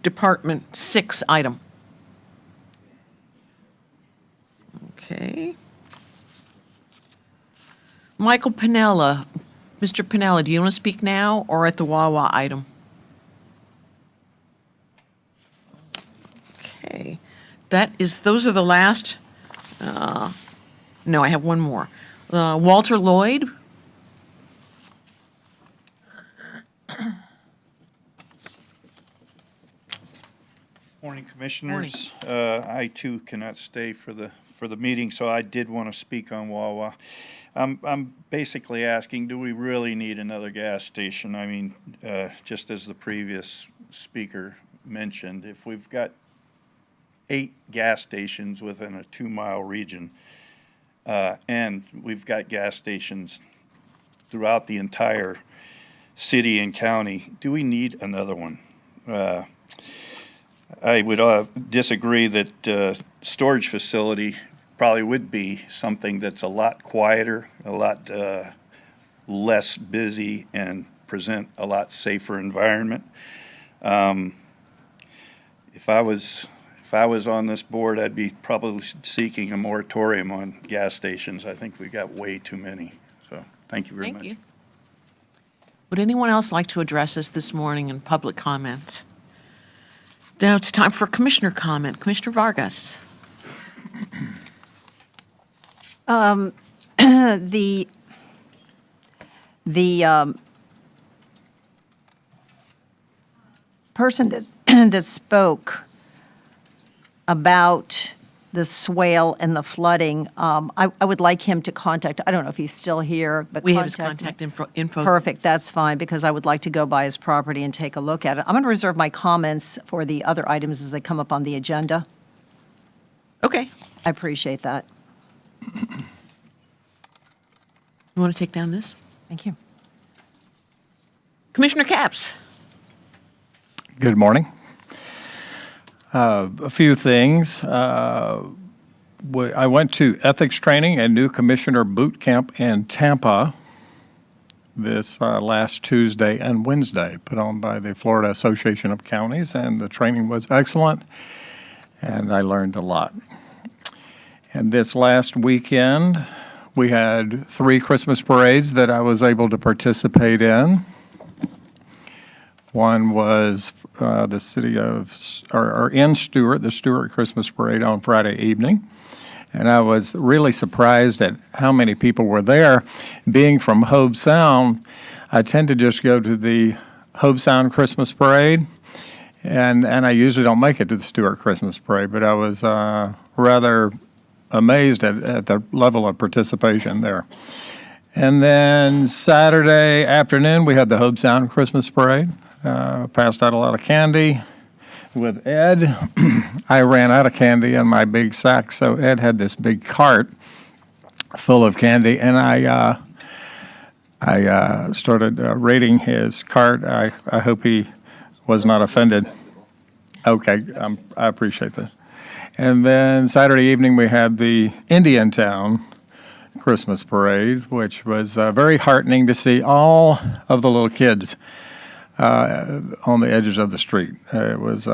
Department 6 item? Okay. Michael Pinella. Mr. Pinella, do you want to speak now or at the Wawa item? Okay. Those are the last. No, I have one more. Walter Lloyd. Morning, Commissioners. I too cannot stay for the for the meeting, so I did want to speak on Wawa. I'm basically asking, do we really need another gas station? I mean, just as the previous speaker mentioned, if we've got 8 gas stations within a 2-mile region, and we've got gas stations throughout the entire city and county, do we need another one? I would disagree that storage facility probably would be something that's a lot quieter, a lot less busy, and present a lot safer environment. If I was on this board, I'd be probably seeking a moratorium on gas stations. I think we got way too many. So thank you very much. Thank you. Would anyone else like to address us this morning in public comment? Now it's time for commissioner comment. Commissioner Vargas. The person that spoke about the swale and the flooding, I would like him to contact, I don't know if he's still here, but We have his contact contact info. Perfect, that's fine, because I would like to go by his property and take a look at it. I'm going to reserve my comments for the other items as they come up on the agenda. Okay. I appreciate that. You want to take down this? Thank you. Commissioner Capps. Good morning. A few things. I went to ethics training and new commissioner boot camp in Tampa this last Tuesday and Wednesday, put on by the Florida Association of Counties, and the training was excellent, and I learned a lot. And this last weekend, we had 3 Christmas parades that I was able to participate in. One was the city of, or in Stewart, the Stewart Christmas Parade on Friday evening. And I was really surprised at how many people were there. Being from Hobe Sound, I tend to just go to the Hobe Sound Christmas Parade. And I usually don't make it to the Stewart Christmas Parade, but I was rather amazed at the level of participation there. And then Saturday afternoon, we had the Hobe Sound Christmas Parade. Passed out a lot of candy with Ed. I ran out of candy in my big sack, so Ed had this big cart full of candy, and I started rating his cart. I hope he was not offended. Okay, I appreciate that. And then Saturday evening, we had the Indiantown Christmas Parade, which was very heartening to see all of the little kids on the edges of the street. It was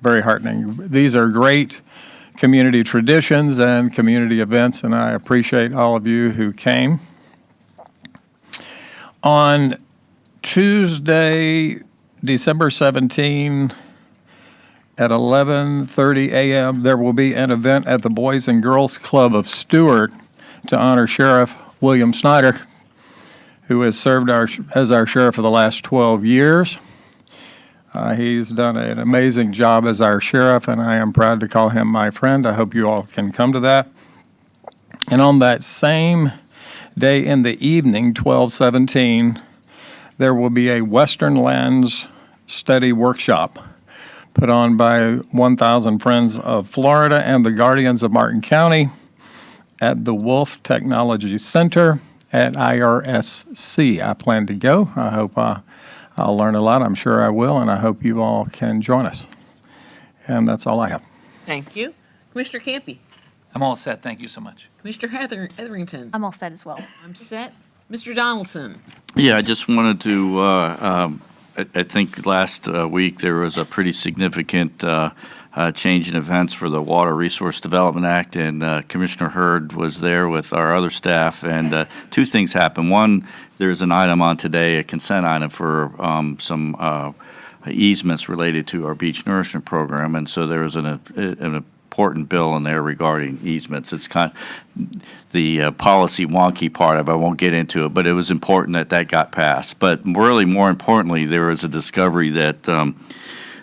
very heartening. These are great community traditions and community events, and I appreciate all of you who came. On Tuesday, December 17, at 11:30 a.m., there will be an event at the Boys and Girls Club of Stewart to honor Sheriff William Snyder, who has served as our sheriff for the last 12 years. He's done an amazing job as our sheriff, and I am proud to call him my friend. I hope you all can come to that. And on that same day in the evening, 12/17, there will be a Western Lands Study Workshop put on by 1,000 Friends of Florida and the Guardians of Martin County at the Wolf Technology Center at IRSC. I plan to go. I hope I'll learn a lot. I'm sure I will, and I hope you all can join us. And that's all I have. Thank you. Commissioner Campy. I'm all set. Thank you so much. Commissioner Hetherington. I'm all set as well. I'm set. Mr. Donaldson. Yeah, I just wanted to, I think last week there was a pretty significant change in events for the Water Resource Development Act, and Commissioner Hurd was there with our other staff, and 2 things happened. One, there's an item on today, a consent item for some easements related to our beach nourishment program, and so there was an important bill in there regarding easements. It's kind of the policy wonky part of it. I won't get into it, but it was important that that got passed. But really, more importantly, there was a discovery that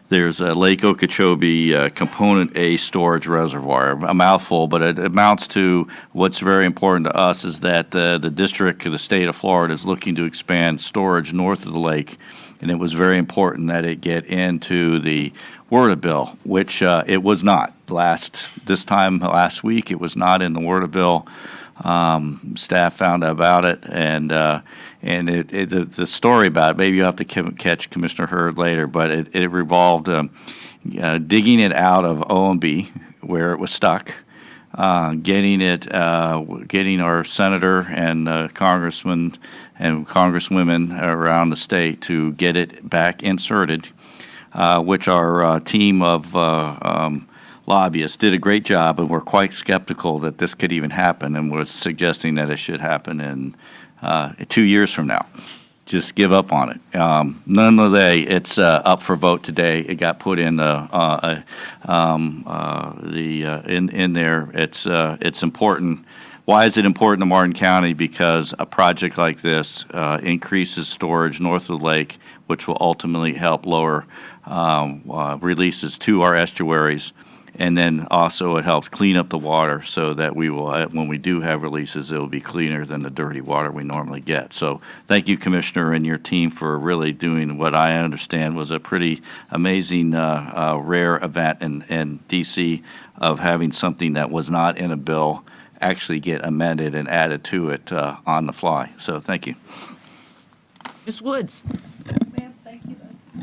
there's a Lake Okeechobee Component A storage reservoir, a mouthful, but it amounts to what's very important to us is that the district of the state of Florida is looking to expand storage north of the lake, and it was very important that it get into the WRDA bill, which it was not. This time last week, it was not in the WRDA bill. Staff found out about it, and the story about it, maybe you'll have to catch Commissioner Hurd later, but it revolved digging it out of OMB where it was stuck, getting our senator and congressmen and congresswomen around the state to get it back inserted, which our team of lobbyists did a great job, and we're quite skeptical that this could even happen, and was suggesting that it should happen in 2 years from now. Just give up on it. Nonetheless, it's up for vote today. It got put in in there. It's important. Why is it important to Martin County? Because a project like this increases storage north of the lake, which will ultimately help lower releases to our estuaries. And then also it helps clean up the water so that we will, when we do have releases, it will be cleaner than the dirty water we normally get. So thank you, Commissioner, and your team for really doing what I understand was a pretty amazing, rare event in D.C. of having something that was not in a bill actually get amended and added to it on the fly. So thank you. Ms. Woods?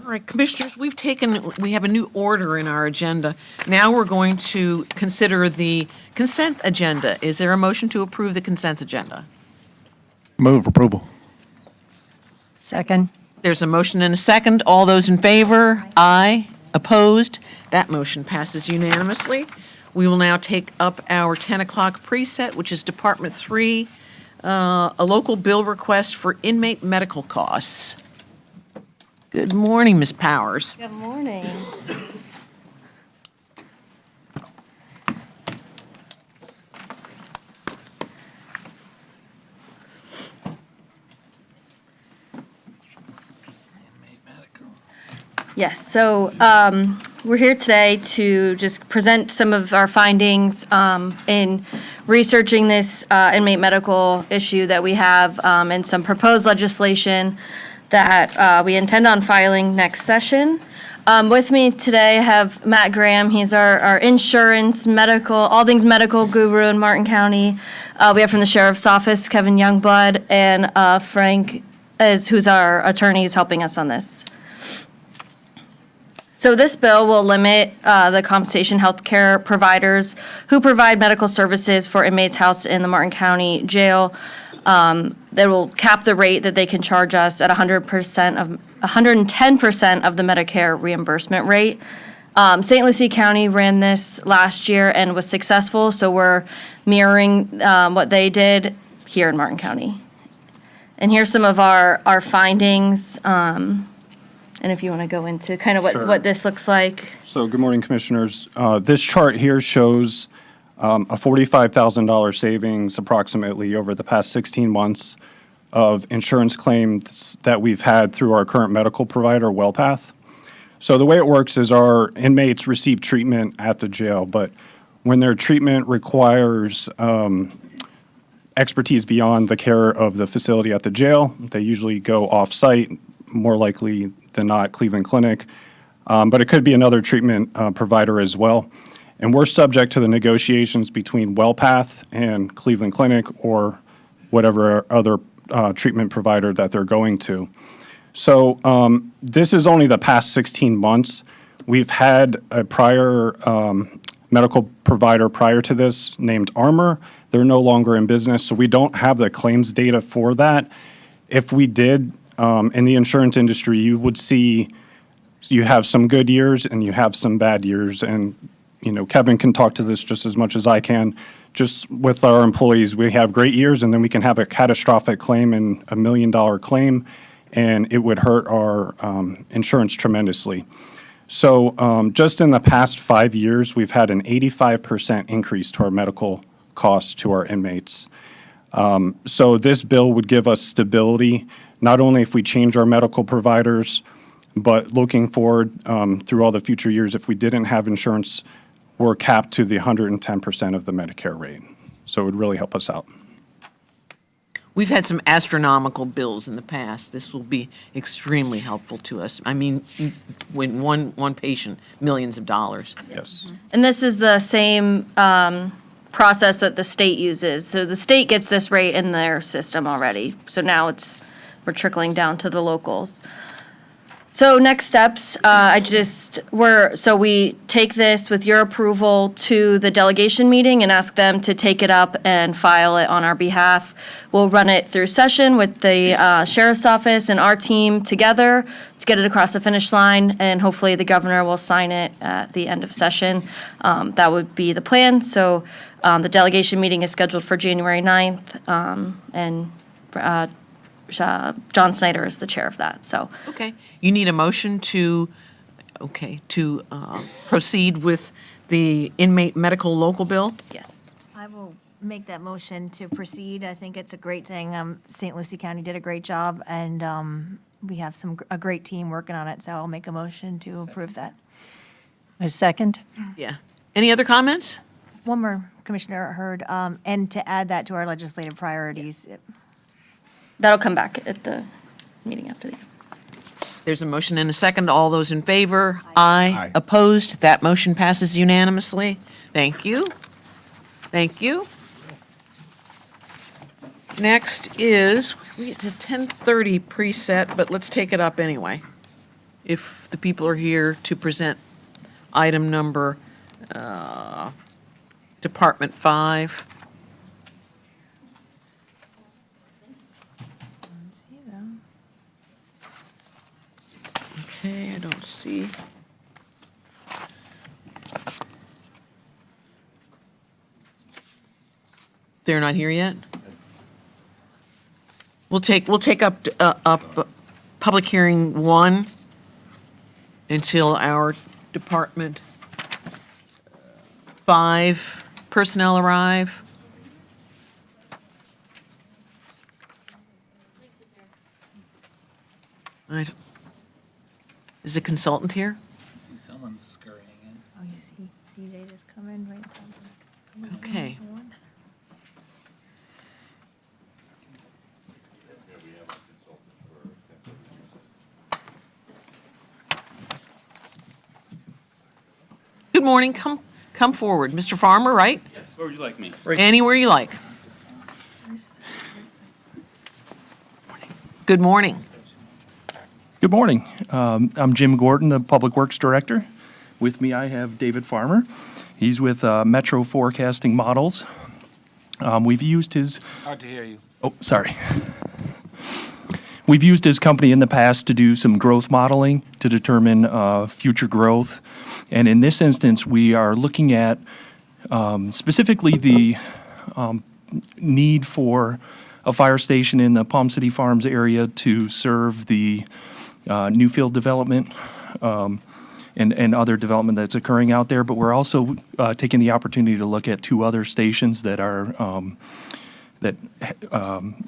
All right, Commissioners, we have a new order in our agenda. Now we're going to consider the consent agenda. Is there a motion to approve the consent agenda? Move approval. Second. There's a motion and a second. All those in favor? Aye. Opposed? That motion passes unanimously. We will now take up our 10 o'clock preset, which is Department 3, a local bill request for inmate medical costs. Good morning, Ms. Powers. Good morning. Yes, so we're here today to just present some of our findings in researching this inmate medical issue that we have and some proposed legislation that we intend on filing next session. With me today I have Matt Graham. He's our insurance, medical, all things medical guru in Martin County. We have from the Sheriff's Office, Kevin Youngblood, and Frank, who's our attorney who's helping us on this. So this bill will limit the compensation healthcare providers who provide medical services for inmates housed in the Martin County Jail. That will cap the rate that they can charge us at 110% of the Medicare reimbursement rate. St. Lucie County ran this last year and was successful, so we're mirroring what they did here in Martin County. And here's some of our findings, and if you want to go into kind of what this looks like. So good morning, Commissioners. This chart here shows a $45,000 savings approximately over the past 16 months of insurance claims that we've had through our current medical provider, WellPath. So the way it works is our inmates receive treatment at the jail, but when their treatment requires expertise beyond the care of the facility at the jail, they usually go off-site, more likely than not Cleveland Clinic, but it could be another treatment provider as well. And we're subject to the negotiations between WellPath and Cleveland Clinic or whatever other treatment provider that they're going to. So this is only the past 16 months. We've had a prior medical provider prior to this named Armor. They're no longer in business, so we don't have the claims data for that. If we did, in the insurance industry, you would see you have some good years and you have some bad years. And Kevin can talk to this just as much as I can. Just with our employees, we have great years, and then we can have a catastrophic claim and $1 million claim, and it would hurt our insurance tremendously. So just in the past 5 years, we've had an 85% increase to our medical costs to our inmates. So this bill would give us stability, not only if we change our medical providers, But looking forward through all the future years, if we didn't have insurance, we're capped to the 110% of the Medicare rate. So it would really help us out. We've had some astronomical bills in the past. This will be extremely helpful to us. I mean, when one patient, millions of dollars. Yes. And this is the same process that the state uses. So the state gets this rate in their system already. So now we're trickling down to the locals. So next steps, we take this with your approval to the delegation meeting and ask them to take it up and file it on our behalf. We'll run it through session with the sheriff's office and our team together to get it across the finish line, and hopefully the governor will sign it at the end of session. That would be the plan. So the delegation meeting is scheduled for January 9th, and John Snyder is the chair of that, so. Okay. You need a motion to proceed with the inmate medical local bill? Yes. I will make that motion to proceed. I think it's a great thing. St. Lucie County did a great job, and we have a great team working on it, so I'll make a motion to approve that. A second? Yeah. Any other comments? One more, Commissioner Hurd, and to add that to our legislative priorities. That'll come back at the meeting after the. There's a motion and a second. All those in favor? Aye. Opposed? That motion passes unanimously. Thank you. Thank you. Next is, it's a 10:30 preset, but let's take it up anyway. If the people are here to present item number Department 5. Okay, I don't see. They're not here yet? We'll take up public hearing 1 until our Department 5 personnel arrive. Is the consultant here? See someone scurrying in. Oh, you see, DJ just come in right. Okay. Good morning. Come forward. Mr. Farmer, right? Yes, where would you like me? Anywhere you like. Good morning. Good morning. I'm Jim Gordon, the Public Works Director. With me, I have David Farmer. He's with Metro Forecasting Models. We've used his... Hard to hear you. Oh, sorry. We've used his company in the past to do some growth modeling to determine future growth. And in this instance, we are looking at specifically the need for a fire station in the Palm City Farms area to serve the new field development and other development that's occurring out there. But we're also taking the opportunity to look at 2 other stations that are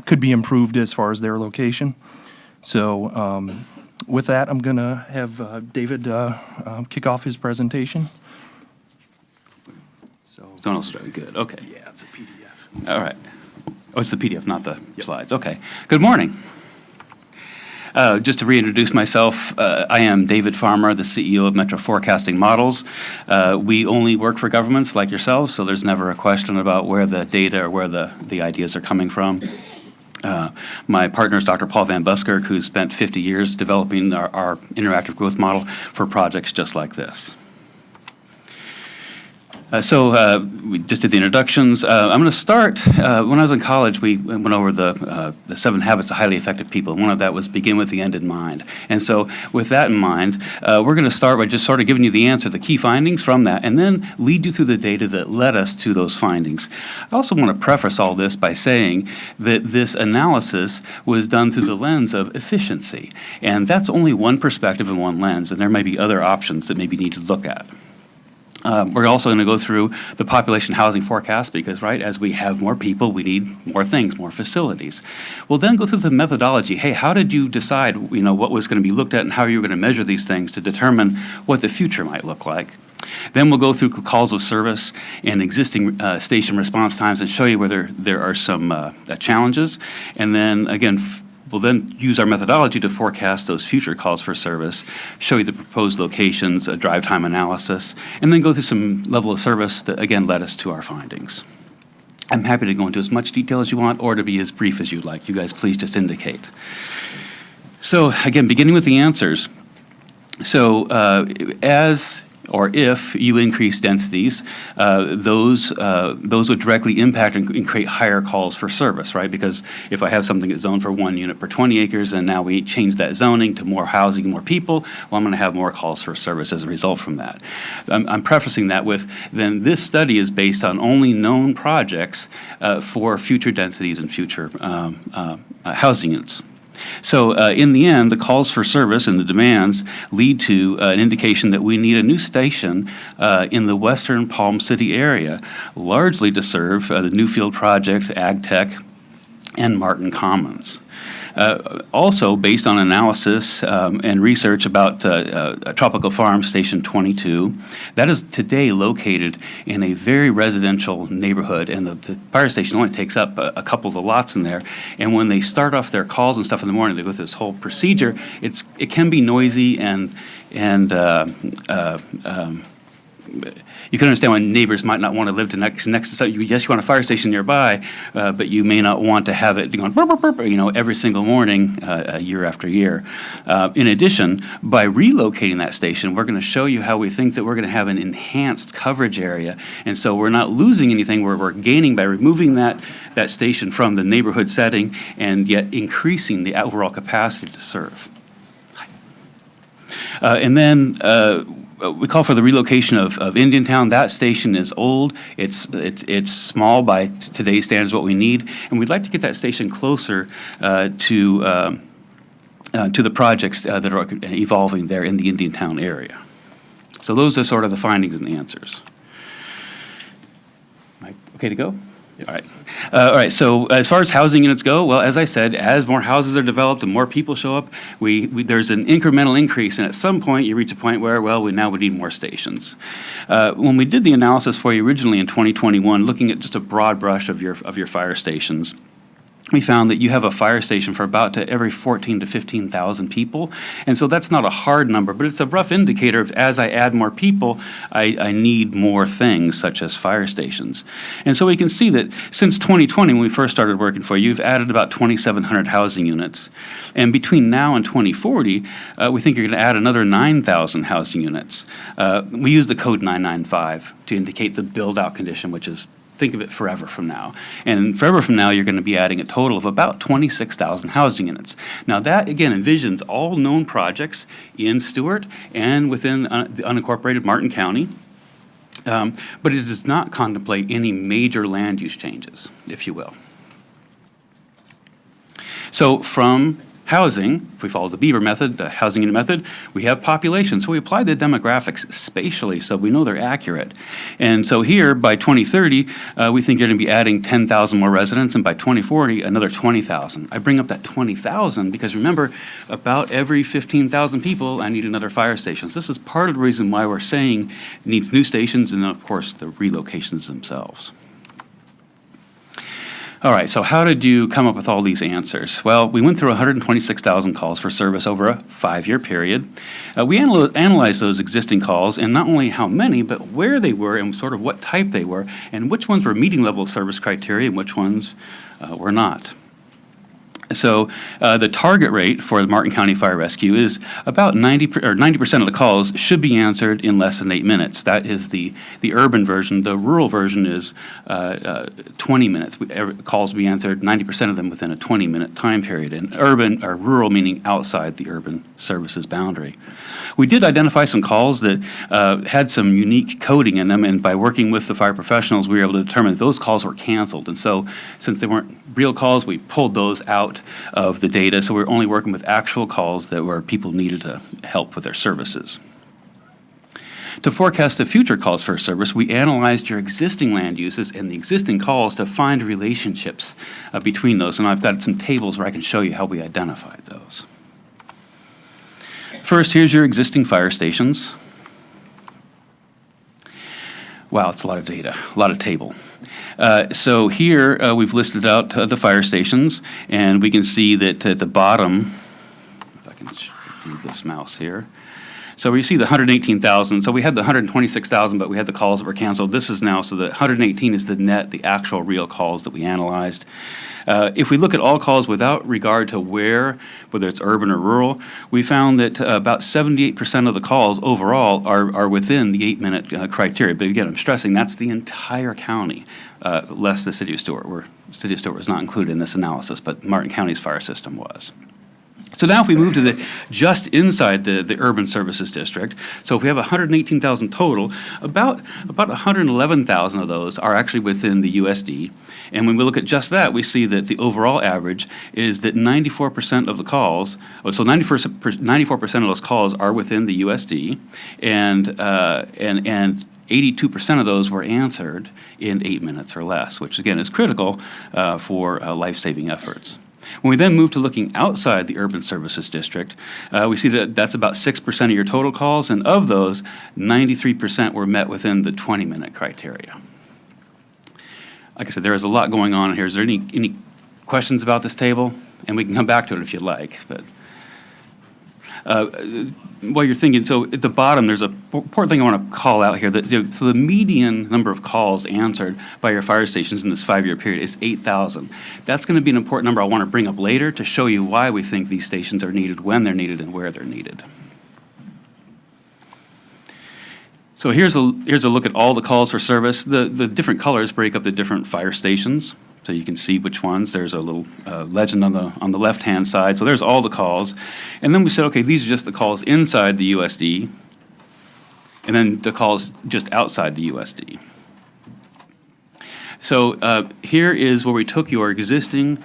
could be improved as far as their location. So with that, I'm going to have David kick off his presentation. Someone else is good. Okay. Yeah, it's a PDF. All right. Oh, it's the PDF, not the slides. Okay. Good morning. Just to reintroduce myself, I am David Farmer, the CEO of Metro Forecasting Models. We only work for governments like yourselves, so there's never a question about where the data or where the ideas are coming from. My partner is Dr. Paul Van Buskirk, who's spent 50 years developing our interactive growth model for projects just like this. So we just did the introductions. I'm going to start, when I was in college, we went over the 7 habits of highly effective people. One of that was begin with the end in mind. And so with that in mind, we're going to start by just sort of giving you the answer, the key findings from that, and then lead you through the data that led us to those findings. I also want to preface all this by saying that this analysis was done through the lens of efficiency. And that's only one perspective and one lens, and there may be other options that maybe you need to look at. We're also going to go through the population housing forecast because, right, as we have more people, we need more things, more facilities. We'll then go through the methodology. Hey, how did you decide, what was going to be looked at and how you were going to measure these things to determine what the future might look like? Then we'll go through calls of service and existing station response times and show you whether there are some challenges. And then, again, we'll then use our methodology to forecast those future calls for service, show you the proposed locations, a drive time analysis, and then go through some level of service that, again, led us to our findings. I'm happy to go into as much detail as you want or to be as brief as you'd like. You guys please just indicate. So, again, beginning with the answers. So, if you increase densities, those would directly impact and create higher calls for service, right? Because if I have something that's zoned for 1 unit per 20 acres and now we change that zoning to more housing, more people, well, I'm going to have more calls for service as a result from that. I'm prefacing that with, then this study is based on only known projects for future densities and future housing units. So in the end, the calls for service and the demands lead to an indication that we need a new station in the western Palm City area, largely to serve the Newfield Project, Ag Tech, and Martin Commons. Also, based on analysis and research about Tropical Farm Station 22, that is today located in a very residential neighborhood, and the fire station only takes up a couple of the lots in there. And when they start off their calls and stuff in the morning, they go through this whole procedure. It can be noisy and you can understand why neighbors might not want to live next to something. Yes, you want a fire station nearby, but you may not want to have it going burp, burp, burp, every single morning, year after year. In addition, by relocating that station, we're going to show you how we think that we're going to have an enhanced coverage area. And so we're not losing anything, we're gaining by removing that station from the neighborhood setting and yet increasing the overall capacity to serve. And then we call for the relocation of Indiantown. That station is old. It's small by today's standards, what we need, and we'd like to get that station closer to the projects that are evolving there in the Indiantown area. So those are sort of the findings and the answers. Am I okay to go? All right. All right. So as far as housing units go, well, as I said, as more houses are developed and more people show up, there's an incremental increase, and at some point you reach a point where, well, we need more stations. When we did the analysis for you originally in 2021, looking at just a broad brush of your fire stations, we found that you have a fire station for about every 14,000 to 15,000 people. And so that's not a hard number, but it's a rough indicator of as I add more people, I need more things such as fire stations. And so we can see that since 2020, when we first started working for you, you've added about 2,700 housing units. And between now and 2040, we think you're going to add another 9,000 housing units. We use the code 995 to indicate the build-out condition, which is think of it forever from now. And forever from now, you're going to be adding a total of about 26,000 housing units. Now that, again, envisions all known projects in Stewart and within the unincorporated Martin County, but it does not contemplate any major land use changes, if you will. So from housing, if we follow the Beaver method, the housing unit method, we have population. So we apply the demographics spatially so we know they're accurate. And so here, by 2030, we think you're going to be adding 10,000 more residents, and by 2040, another 20,000. I bring up that 20,000 because remember, about every 15,000 people, I need another fire station. So this is part of the reason why we're saying it needs new stations and, of course, the relocations themselves. All right, so how did you come up with all these answers? Well, we went through 126,000 calls for service over a 5-year period. We analyzed those existing calls and not only how many, but where they were and sort of what type they were, and which ones were meeting level of service criteria and which ones were not. So the target rate for the Martin County Fire Rescue is about 90% of the calls should be answered in less than 8 minutes. That is the urban version. The rural version is 20 minutes. Calls will be answered, 90% of them within a 20-minute time period. And urban or rural meaning outside the urban services boundary. We did identify some calls that had some unique coding in them, and by working with the fire professionals, we were able to determine that those calls were canceled. And so since they weren't real calls, we pulled those out of the data, so we're only working with actual calls that where people needed help with their services. To forecast the future calls for service, we analyzed your existing land uses and the existing calls to find relationships between those. And I've got some tables where I can show you how we identified those. First, here's your existing fire stations. Wow, it's a lot of data, a lot of table. So here we've listed out the fire stations, and we can see that at the bottom, if I can move this mouse here. So we see the 118,000. So we had the 126,000, but we had the calls that were canceled. This is now, so the 118 is the net, the actual real calls that we analyzed. If we look at all calls without regard to where, whether it's urban or rural, we found that about 78% of the calls overall are within the 8-minute criteria. But again, I'm stressing that's the entire county, less the city of Stewart, where city of Stewart was not included in this analysis, but Martin County's fire system was. So now if we move to the just inside the urban services district, so if we have 118,000 total, about 111,000 of those are actually within the USD. And when we look at just that, we see that the overall average is that 94% of the calls, so 94% of those calls are within the USD, and 82% of those were answered in 8 minutes or less, which again is critical for life-saving efforts. When we then move to looking outside the urban services district, we see that that's about 6% of your total calls, and of those, 93% were met within the 20-minute criteria. Like I said, there is a lot going on here. Is there any questions about this table? And we can come back to it if you'd like. But while you're thinking, so at the bottom, there's a important thing I want to call out here. So the median number of calls answered by your fire stations in this 5-year period is 8,000. That's going to be an important number I want to bring up later to show you why we think these stations are needed, when they're needed, and where they're needed. So here's a look at all the calls for service. The different colors break up the different fire stations, so you can see which ones. There's a little legend on the left-hand side. So there's all the calls. And then we said, okay, these are just the calls inside the USD, and then the calls just outside the USD. So here is where we took your existing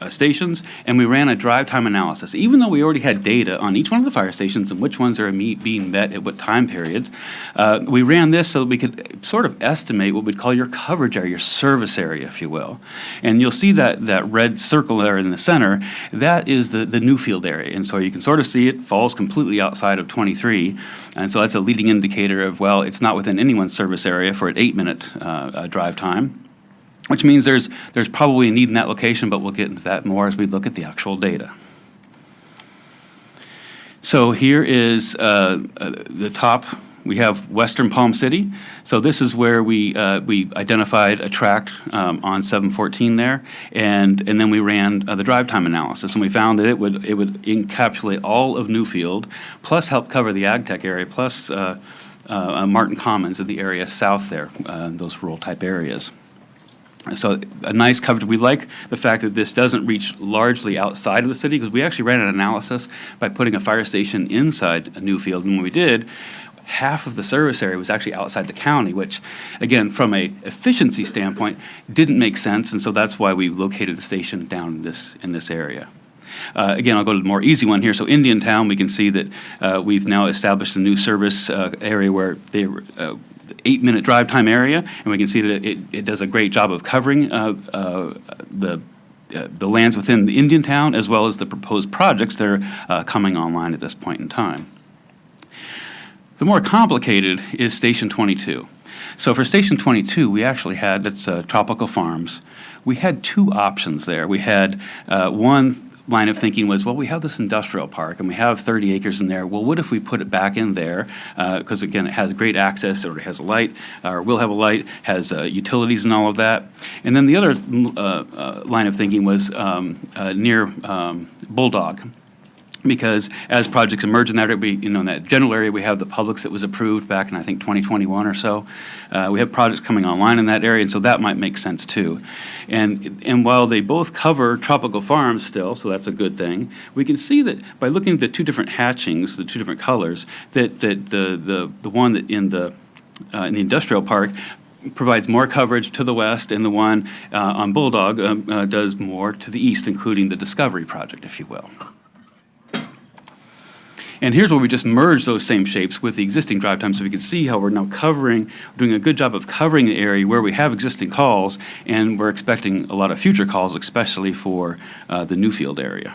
stations and we ran a drive time analysis. Even though we already had data on each one of the fire stations and which ones are being met at what time periods, we ran this so that we could sort of estimate what we'd call your coverage area, your service area, if you will. And you'll see that red circle there in the center, that is the Newfield area. And so you can sort of see it falls completely outside of 23. And so that's a leading indicator of, well, it's not within anyone's service area for an 8-minute drive time, which means there's probably a need in that location, but we'll get into that more as we look at the actual data. So here is the top. We have Western Palm City. So this is where we identified a tract on 714 there, and then we ran the drive time analysis, and we found that it would encapsulate all of Newfield, plus help cover the ag tech area, plus Martin Commons in the area south there, those rural type areas. So a nice coverage. We like the fact that this doesn't reach largely outside of the city, because we actually ran an analysis by putting a fire station inside Newfield, and when we did, half of the service area was actually outside the county, which, again, from a efficiency standpoint, didn't make sense, and so that's why we located the station down in this area. Again, I'll go to the more easy one here. So Indiantown, we can see that we've now established a new service area where they were 8-minute drive time area, and we can see that it does a great job of covering the lands within the Indiantown, as well as the proposed projects that are coming online at this point in time. The more complicated is Station 22. So for Station 22, we actually had, it's Tropical Farms, we had two options there. We had one line of thinking was, well, we have this industrial park and we have 30 acres in there. Well, what if we put it back in there? Because again, it has great access, or it has a light, or will have a light, has utilities and all of that. And then the other line of thinking was near Bulldog. Because as projects emerge in that area, in that general area, we have the Publix that was approved back in, I think, 2021 or so. We have projects coming online in that area, and so that might make sense too. And while they both cover tropical farms still, so that's a good thing, we can see that by looking at the two different hatchings, the two different colors, that the one that in the industrial park provides more coverage to the west, and the one on Bulldog does more to the east, including the Discovery project, if you will. And here's where we just merge those same shapes with the existing drive time, so we can see how we're now doing a good job of covering the area where we have existing calls, and we're expecting a lot of future calls, especially for the Newfield area.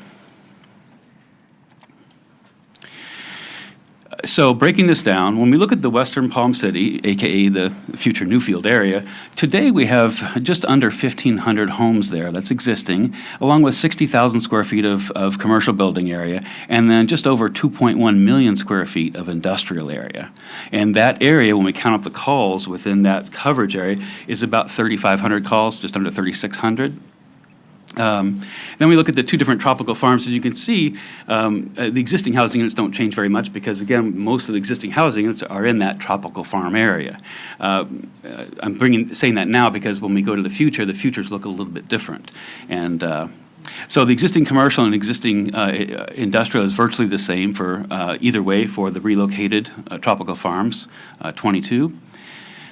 So breaking this down, when we look at the Western Palm City, AKA the future Newfield area, today we have just under 1,500 homes there that's existing, along with 60,000 square feet of commercial building area, and then just over 2.1 million square feet of industrial area. And that area, when we count up the calls within that coverage area, is about 3,500 calls, just under 3,600. Then we look at the two different tropical farms, and you can see the existing housing units don't change very much because, again, most of the existing housing units are in that tropical farm area. I'm saying that now because when we go to the futures look a little bit different. And so the existing commercial and existing industrial is virtually the same for either way for the relocated tropical farms, 22.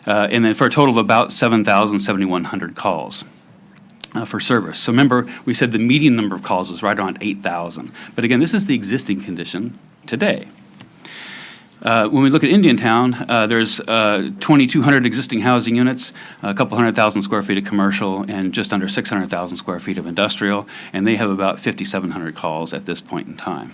And then for a total of about 7,100 calls. For service. So remember, we said the median number of calls was right around 8,000. But again, this is the existing condition today. When we look at Indiantown, there's 2,200 existing housing units, a couple 100,000 square feet of commercial, and just under 600,000 square feet of industrial, and they have about 5,700 calls at this point in time.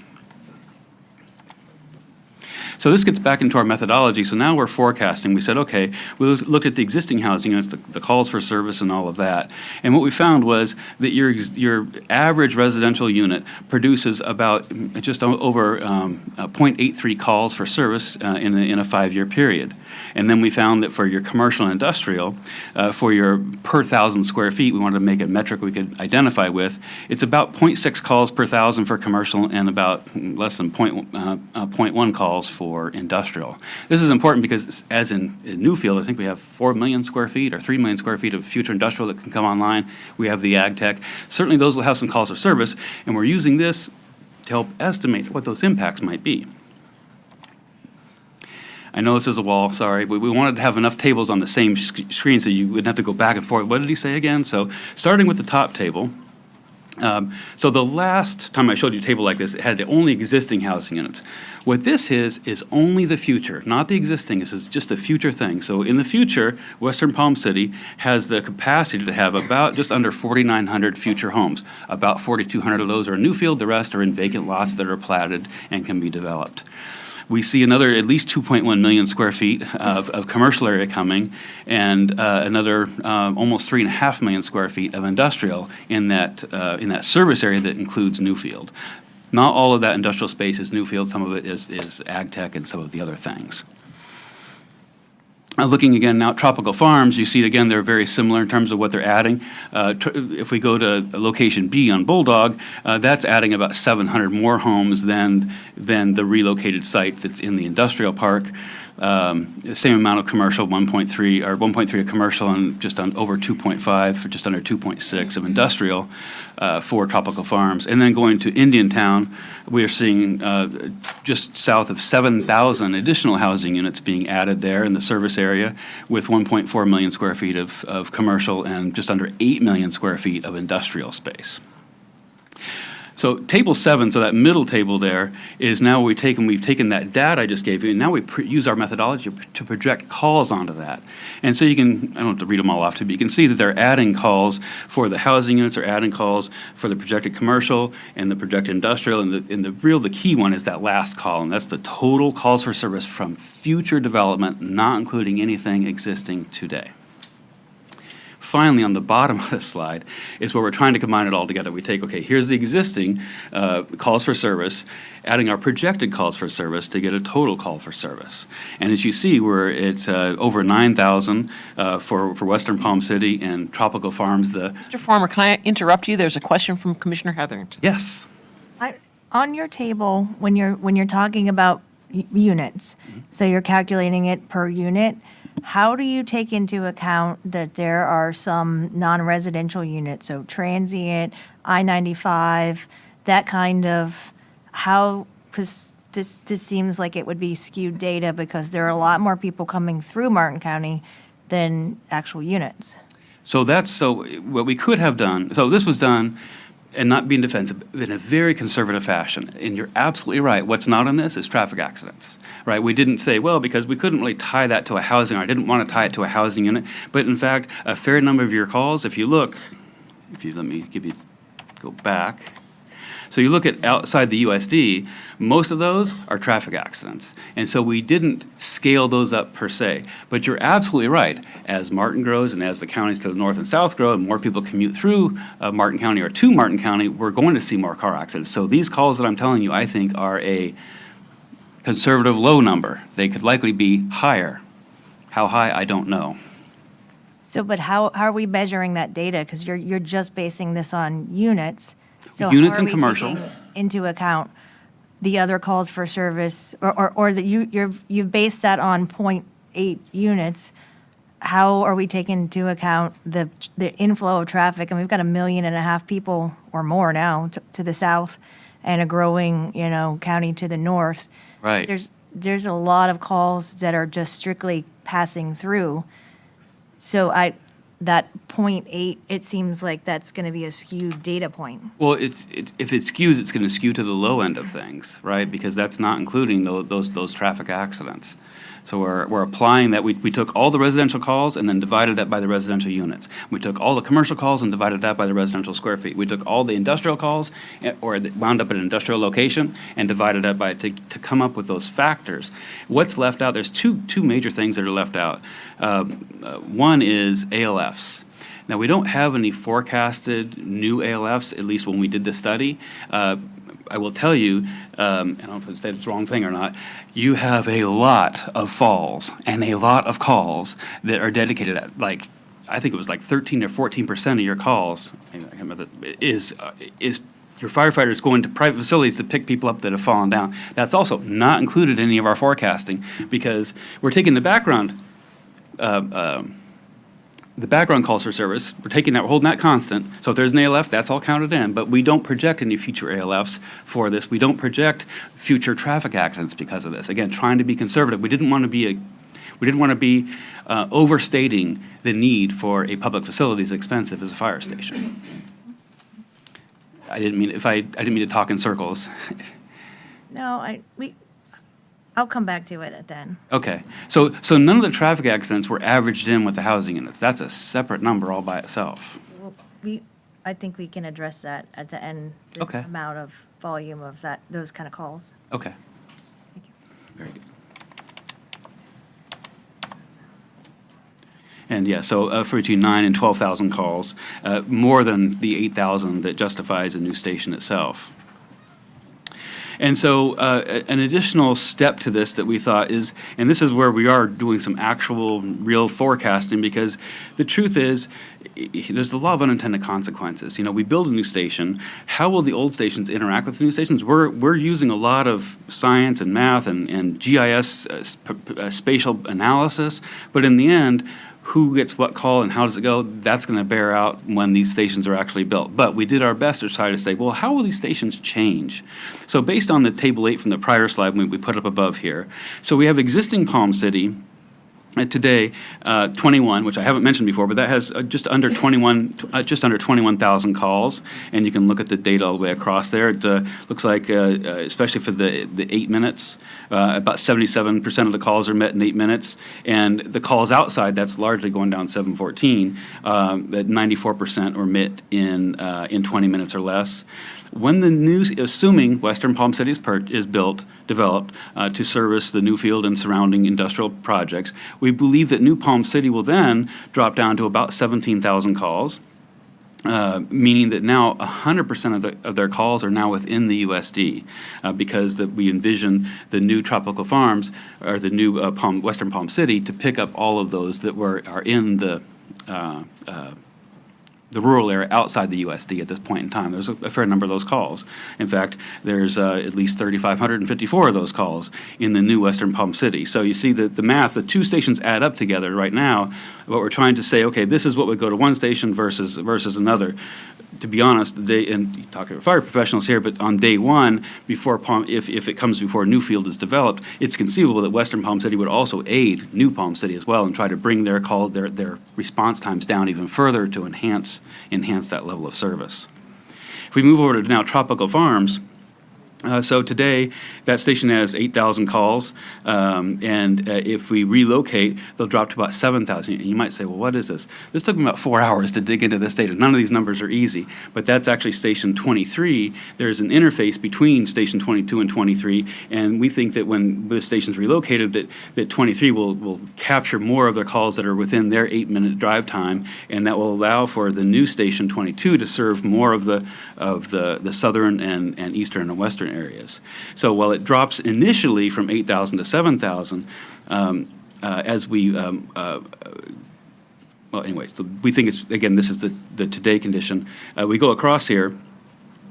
So this gets back into our methodology. So now we're forecasting. We said, okay, we looked at the existing housing units, the calls for service and all of that. And what we found was that your average residential unit produces about just over 0.83 calls for service in a 5-year period. And then we found that for your commercial and industrial, for your per 1,000 square feet, we wanted to make a metric we could identify with. It's about 0.6 calls per 1,000 for commercial and about less than 0.1 calls for industrial. This is important because, as in Newfield, I think we have 4 million square feet or 3 million square feet of future industrial that can come online. We have the ag tech. Certainly those will have some calls of service, and we're using this to help estimate what those impacts might be. I know this is a wall, sorry, but we wanted to have enough tables on the same screen so you wouldn't have to go back and forth. What did he say again? So starting with the top table. So the last time I showed you a table like this, it had the only existing housing units. What this is only the future, not the existing. This is just a future thing. So in the future, Western Palm City has the capacity to have about just under 4,900 future homes. About 4,200 of those are in Newfield. The rest are in vacant lots that are platted and can be developed. We see another at least 2.1 million square feet of commercial area coming, and another almost 3.5 million square feet of industrial in that service area that includes Newfield. Not all of that industrial space is Newfield. Some of it is ag tech and some of the other things. Looking again now at tropical farms, you see again they're very similar in terms of what they're adding. If we go to location B on Bulldog, that's adding about 700 more homes than the relocated site that's in the industrial park. Same amount of commercial, 1.3 of commercial and just on over 2.5, just under 2.6 of industrial for tropical farms. And then going to Indiantown, we are seeing just south of 7,000 additional housing units being added there in the service area, with 1.4 million square feet of commercial and just under 8 million square feet of industrial space. So table 7, so that middle table there, is now we've taken that data I just gave you, and now we use our methodology to project calls onto that. And so you can, I don't have to read them all off to you, but you can see that they're adding calls for the housing units, they're adding calls for the projected commercial and the projected industrial, and the key one is that last column. That's the total calls for service from future development, not including anything existing today. Finally, on the bottom of the slide is where we're trying to combine it all together. We take, okay, here's the existing calls for service, adding our projected calls for service to get a total call for service. And as you see, we're at over 9,000 for Western Palm City and Tropical Farms. Mr. Farmer, can I interrupt you? There's a question from Commissioner Hetherington. Yes. On your table, when you're talking about units, so you're calculating it per unit, how do you take into account that there are some non-residential units, so transient, I-95, that kind of, because this seems like it would be skewed data because there are a lot more people coming through Martin County than actual units. So what we could have done, so this was done and not being defensive, in a very conservative fashion. And you're absolutely right. What's not on this is traffic accidents, right? We didn't say, well, because we couldn't really tie that to a housing, or I didn't want to tie it to a housing unit. But in fact, a fair number of your calls, if you look, let me go back. So you look at outside the USD, most of those are traffic accidents. And so we didn't scale those up per se. But you're absolutely right. As Martin grows and as the counties to the north and south grow and more people commute through Martin County or to Martin County, we're going to see more car accidents. So these calls that I'm telling you, I think, are a conservative low number. They could likely be higher. How high, I don't know. So, but how are we measuring that data? Because you're just basing this on units. So Units how are and we commercial. taking into account the other calls for service, or that you've based that on 0.8 units? How are we taking into account the inflow of traffic? And we've got 1.5 million people or more now to the south, and a growing, county to the north. Right. There's a lot of calls that are just strictly passing through. So that 0.8, it seems like that's going to be a skewed data point. Well, if it skews, it's going to skew to the low end of things, right? Because that's not including those traffic accidents. So we're applying that. We took all the residential calls and then divided that by the residential units. We took all the commercial calls and divided that by the residential square feet. We took all the industrial calls, or that wound up at an industrial location, and divided that by to come up with those factors. What's left out? There's two major things that are left out. One is ALFs. Now, we don't have any forecasted new ALFs, at least when we did the study. I will tell you, I don't know if I said the wrong thing or not, you have a lot of falls and a lot of calls that are dedicated at, like, I think it was like 13 or 14% of your calls, maybe I can't remember, is your firefighters going to private facilities to pick people up that have fallen down. That's also not included in any of our forecasting, because we're taking the background calls for service, we're taking that, we're holding that constant. So if there's an ALF, that's all counted in. But we don't project any future ALFs for this. We don't project future traffic accidents because of this. Again, trying to be conservative. We didn't want to be overstating the need for a public facility as expensive as a fire station. I didn't mean to talk in circles. No, I'll come back to it then. Okay, so none of the traffic accidents were averaged in with the housing units. That's a separate number all by itself. Well, I think we can address that at the end, the Okay. amount of volume of those kind of calls. Okay. Very good. And yeah, so for between 9,000 and 12,000 calls, more than the 8,000 that justifies a new station itself. And so an additional step to this that we thought is, and this is where we are doing some actual real forecasting, because the truth is, there's a lot of unintended consequences. We build a new station. How will the old stations interact with the new stations? We're using a lot of science and math and GIS spatial analysis, but in the end, who gets what call and how does it go, that's going to bear out when these stations are actually built. But we did our best to try to say, well, how will these stations change? So based on the table 8 from the prior slide we put up above here, so we have existing Palm City today, 21, which I haven't mentioned before, but that has just under 21,000 calls, and you can look at the data all the way across there. It looks like, especially for the 8 minutes, about 77% of the calls are met in 8 minutes, and the calls outside, that's largely going down 714, that 94% were met in 20 minutes or less. When the new, assuming Western Palm City is developed to service the Newfield and surrounding industrial projects, we believe that New Palm City will then drop down to about 17,000 calls, meaning that now 100% of their calls are now within the USD, because we envision the new tropical farms, or the new Western Palm City, to pick up all of those that are in the rural area outside the USD at this point in time. There's a fair number of those calls. In fact, there's at least 3,554 of those calls in the new Western Palm City. So you see the math, the two stations add up together right now. What we're trying to say, okay, this is what would go to one station versus another. To be honest, and you talk to fire professionals here, but on day one, if it comes before Newfield is developed, it's conceivable that Western Palm City would also aid New Palm City as well and try to bring their response times down even further to enhance that level of service. If we move over to now Tropical Farms, so today, that station has 8,000 calls, and if we relocate, they'll drop to about 7,000. And you might say, well, what is this? This took me about 4 hours to dig into this data. None of these numbers are easy, but that's actually station 23. There's an interface between station 22 and 23, and we think that when the station's relocated, that 23 will capture more of their calls that are within their 8-minute drive time, and that will allow for the new station 22 to serve more of the southern and eastern and western areas. So while it drops initially from 8,000 to 7,000, as we, well, anyway, so we think it's, again, this is the today condition. We go across here,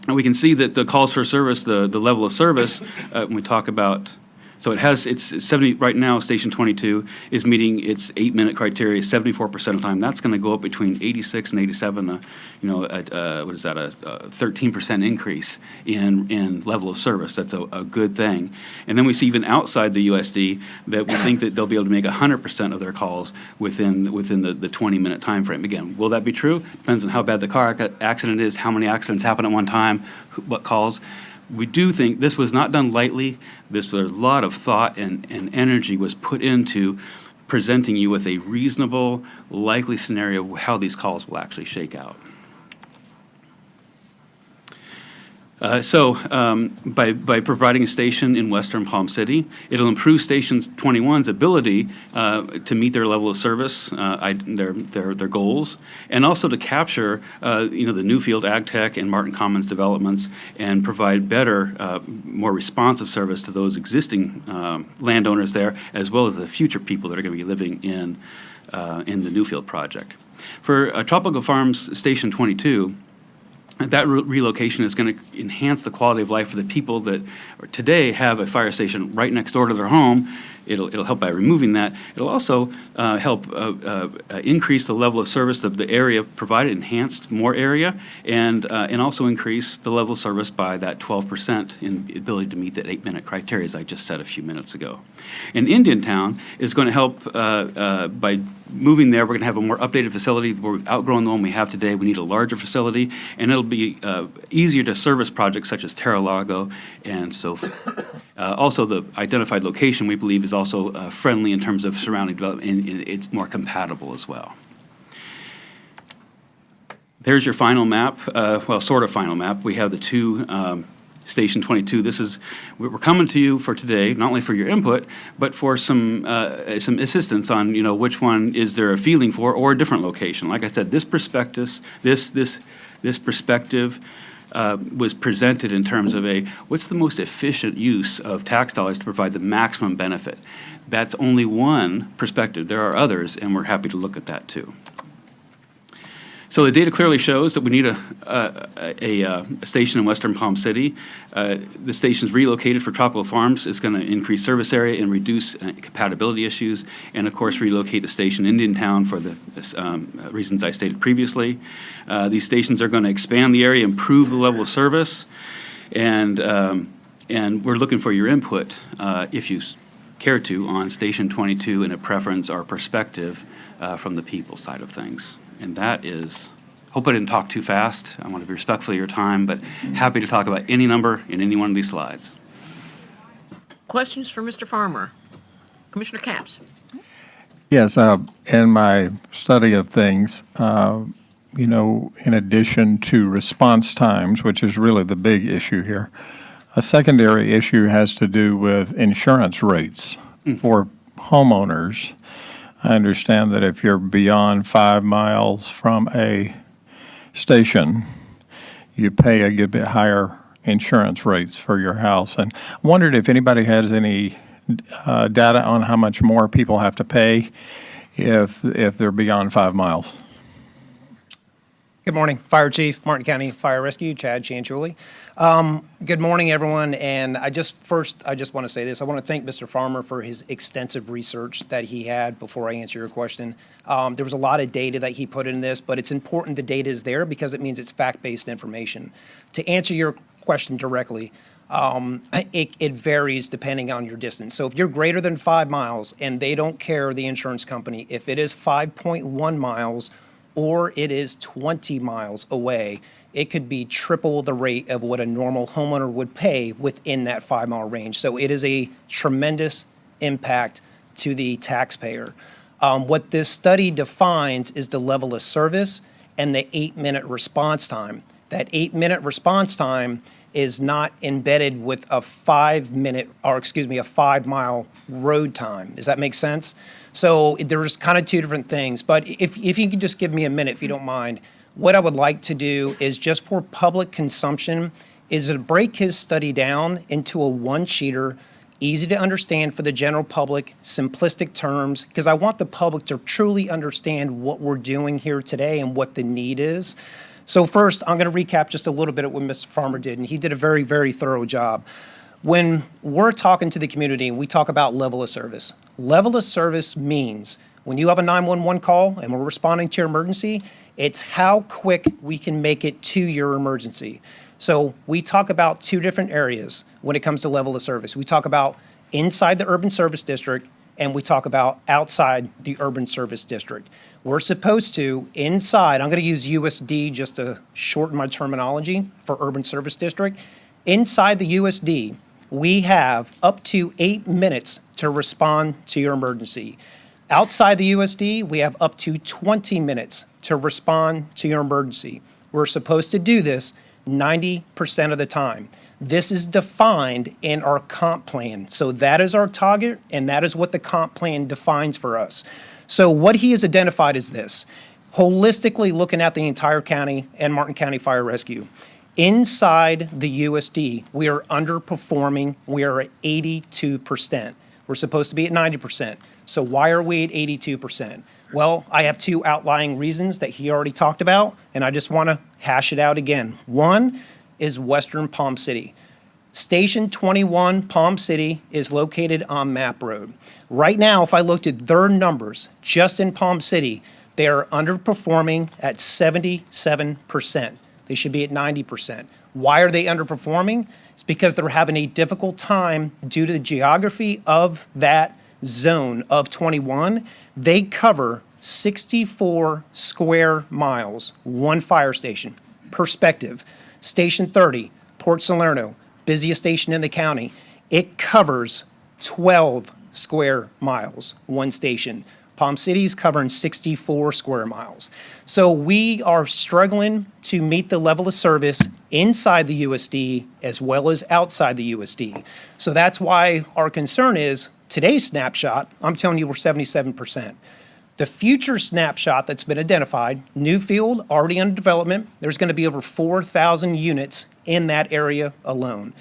and we can see that the calls for service, the level of service, when we talk about, so it's 70, right now, station 22 is meeting its 8-minute criteria 74% of the time. That's going to go up between 86 and 87, what is that, a 13% increase in level of service. That's a good thing. And then we see even outside the USD that we think that they'll be able to make 100% of their calls within the 20-minute time frame. Again, will that be true? Depends on how bad the car accident is, how many accidents happen at one time, what calls. We do think this was not done lightly. This was a lot of thought and energy was put into presenting you with a reasonable, likely scenario of how these calls will actually shake out. By providing a station in Western Palm City, it'll improve Station 21's ability to meet their level of service, their goals, and also to capture, the Newfield Ag Tech and Martin Commons developments and provide better, more responsive service to those existing landowners there, as well as the future people that are going to be living in the Newfield project. For Tropical Farms Station 22, that relocation is going to enhance the quality of life for the people that today have a fire station right next door to their home. It'll help by removing that. It'll also help increase the level of service of the area provided, enhanced more area, and also increase the level of service by that 12% in ability to meet that 8-minute criteria, as I just said a few minutes ago. And Indiantown is going to help by moving there. We're going to have a more updated facility where we've outgrown the one we have today. We need a larger facility, and it'll be easier to service projects such as Terra Lago and so forth. Also, the identified location, we believe, is also friendly in terms of surrounding development, and it's more compatible as well. There's your final map, well, sort of final map. We have the two Station 22. We're coming to you for today, not only for your input, but for some assistance on, which one is there a feeling for, or a different location. Like I said, this prospectus, this perspective was presented in terms of what's the most efficient use of tax dollars to provide the maximum benefit. That's only one perspective. There are others, and we're happy to look at that too. So the data clearly shows that we need a station in Western Palm City. The station's relocated for Tropical Farms is going to increase service area and reduce compatibility issues, and of course relocate the station in Indiantown for the reasons I stated previously. These stations are going to expand the area, improve the level of service, and we're looking for your input, if you care to, on Station 22 and a preference or perspective from the people side of things. And that is, hope I didn't talk too fast. I want to be respectful of your time, but happy to talk about any number in any one of these slides. Questions for Mr. Farmer? Commissioner Capps. Yes, in my study of things, in addition to response times, which is really the big issue here, a secondary issue has to do with insurance rates for homeowners. I understand that if you're beyond 5 miles from a station, you pay a good bit higher insurance rates for your house. And I wondered if anybody has any data on how much more people have to pay if they're beyond 5 miles. Good morning, Fire Chief, Martin County Fire Rescue, Chad Chanchuli. Good morning, everyone, and I just want to say this. I want to thank Mr. Farmer for his extensive research that he had before I answer your question. There was a lot of data that he put in this, but it's important the data is there because it means it's fact-based information. To answer your question directly, it varies depending on your distance. So if you're greater than 5 miles and they don't care, the insurance company, if it is 5.1 miles or it is 20 miles away, it could be triple the rate of what a normal homeowner would pay within that 5-mile range. So it is a tremendous impact to the taxpayer. What this study defines is the level of service and the 8-minute response time. That 8-minute response time is not embedded with a 5-mile road time. Does that make sense? So there's kind of two different things. But if you could just give me a minute, if you don't mind, what I would like to do is just for public consumption is to break his study down into a one-sheeter, easy to understand for the general public, simplistic terms, because I want the public to truly understand what we're doing here today and what the need is. So first, I'm going to recap just a little bit of what Mr. Farmer did, and he did a very, very thorough job. When we're talking to the community and we talk about level of service means when you have a 911 call and we're responding to your emergency, it's how quick we can make it to your emergency. So we talk about two different areas when it comes to level of service. We talk about inside the urban service district and we talk about outside the urban service district. We're supposed to, inside, I'm going to use USD just to shorten my terminology for urban service district. Inside the USD, we have up to 8 minutes to respond to your emergency. Outside the USD, we have up to 20 minutes to respond to your emergency. We're supposed to do this 90% of the time. This is defined in our comp plan. So that is our target, and that is what the comp plan defines for us. So what he has identified is this: holistically looking at the entire county and Martin County Fire Rescue. Inside the USD, we are underperforming. We are at 82%. We're supposed to be at 90%. So why are we at 82%? Well, I have two outlying reasons that he already talked about, and I just want to hash it out again. One is Western Palm City. Station 21, Palm City, is located on Map Road. Right now, if I looked at their numbers just in Palm City, they are underperforming at 77%. They should be at 90%. Why are they underperforming? It's because they're having a difficult time due to the geography of that zone of 21. They cover 64 square miles, one fire station. Perspective, Station 30, Port Salerno, busiest station in the county. It covers 12 square miles, one station. Palm City's covering 64 square miles. So we are struggling to meet the level of service inside the USD as well as outside the USD. So that's why our concern is today's snapshot, I'm telling you we're 77%. The future snapshot that's been identified, Newfield, already under development, there's going to be over 4,000 units in that area alone.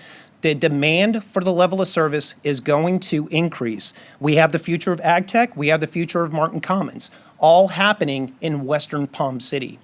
The demand for the level of service is going to increase. We have the future of ag tech, we have the future of Martin Commons, all happening in Western Palm City.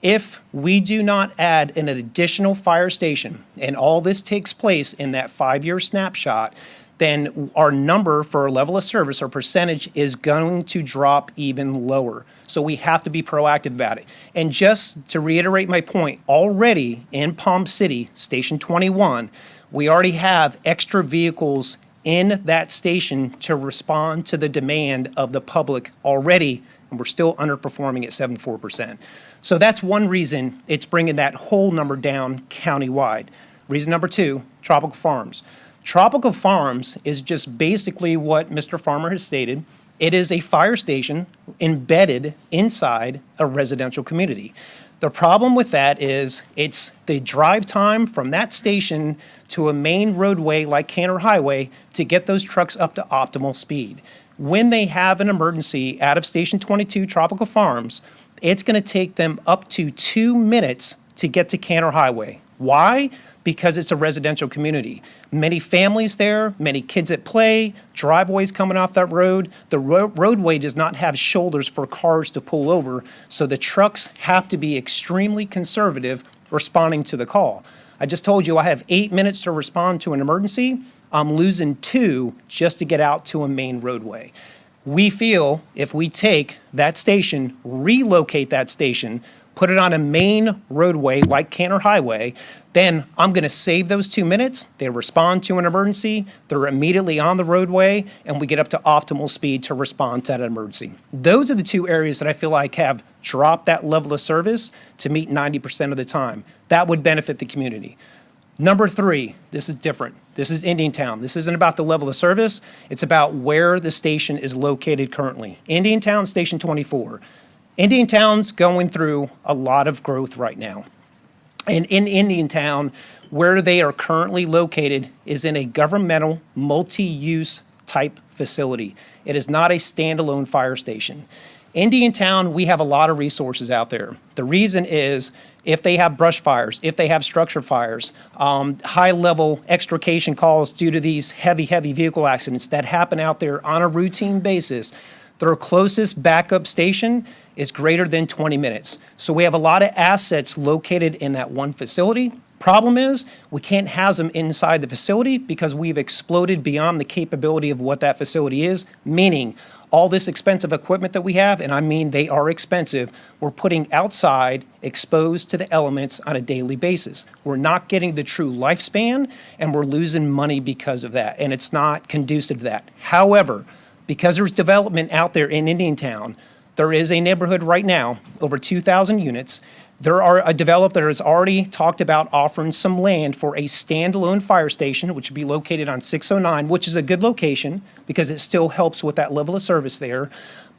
If we do not add an additional fire station, and all this takes place in that 5-year snapshot, then our number for our level of service, our percentage, is going to drop even lower. So we have to be proactive about it. And just to reiterate my point, already in Palm City, Station 21, we already have extra vehicles in that station to respond to the demand of the public already, and we're still underperforming at 74%. So that's one reason it's bringing that whole number down countywide. Reason number two, Tropical Farms. Tropical Farms is just basically what Mr. Farmer has stated. It is a fire station embedded inside a residential community. The problem with that is it's the drive time from that station to a main roadway like Cantor Highway to get those trucks up to optimal speed. When they have an emergency out of Station 22 Tropical Farms, it's going to take them up to 2 minutes to get to Cantor Highway. Why? Because it's a residential community. Many families there, many kids at play, driveways coming off that road. The roadway does not have shoulders for cars to pull over, so the trucks have to be extremely conservative responding to the call. I just told you I have 8 minutes to respond to an emergency. I'm losing 2 just to get out to a main roadway. We feel if we take that station, relocate that station, put it on a main roadway like Cantor Highway, then I'm going to save those 2 minutes. They respond to an emergency. They're immediately on the roadway, and we get up to optimal speed to respond to that emergency. Those are the two areas that I feel like have dropped that level of service to meet 90% of the time. That would benefit the community. Number 3, this is different. This is Indiantown. This isn't about the level of service. It's about where the station is located currently. Indiantown, Station 24. Indiantown's going through a lot of growth right now. And in Indiantown, where they are currently located is in a governmental multi-use type facility. It is not a standalone fire station. Indiantown, we have a lot of resources out there. The reason is if they have brush fires, if they have structure fires, high-level extrication calls due to these heavy vehicle accidents that happen out there on a routine basis, their closest backup station is greater than 20 minutes. So we have a lot of assets located in that one facility. Problem is, we can't house them inside the facility because we've exploded beyond the capability of what that facility is, meaning all this expensive equipment that we have, and I mean they are expensive, we're putting outside, exposed to the elements on a daily basis. We're not getting the true lifespan, and we're losing money because of that, and it's not conducive to that. However, because there's development out there in Indiantown, there is a neighborhood right now, over 2,000 units. There are a developer that has already talked about offering some land for a standalone fire station, which would be located on 609, which is a good location because it still helps with that level of service there.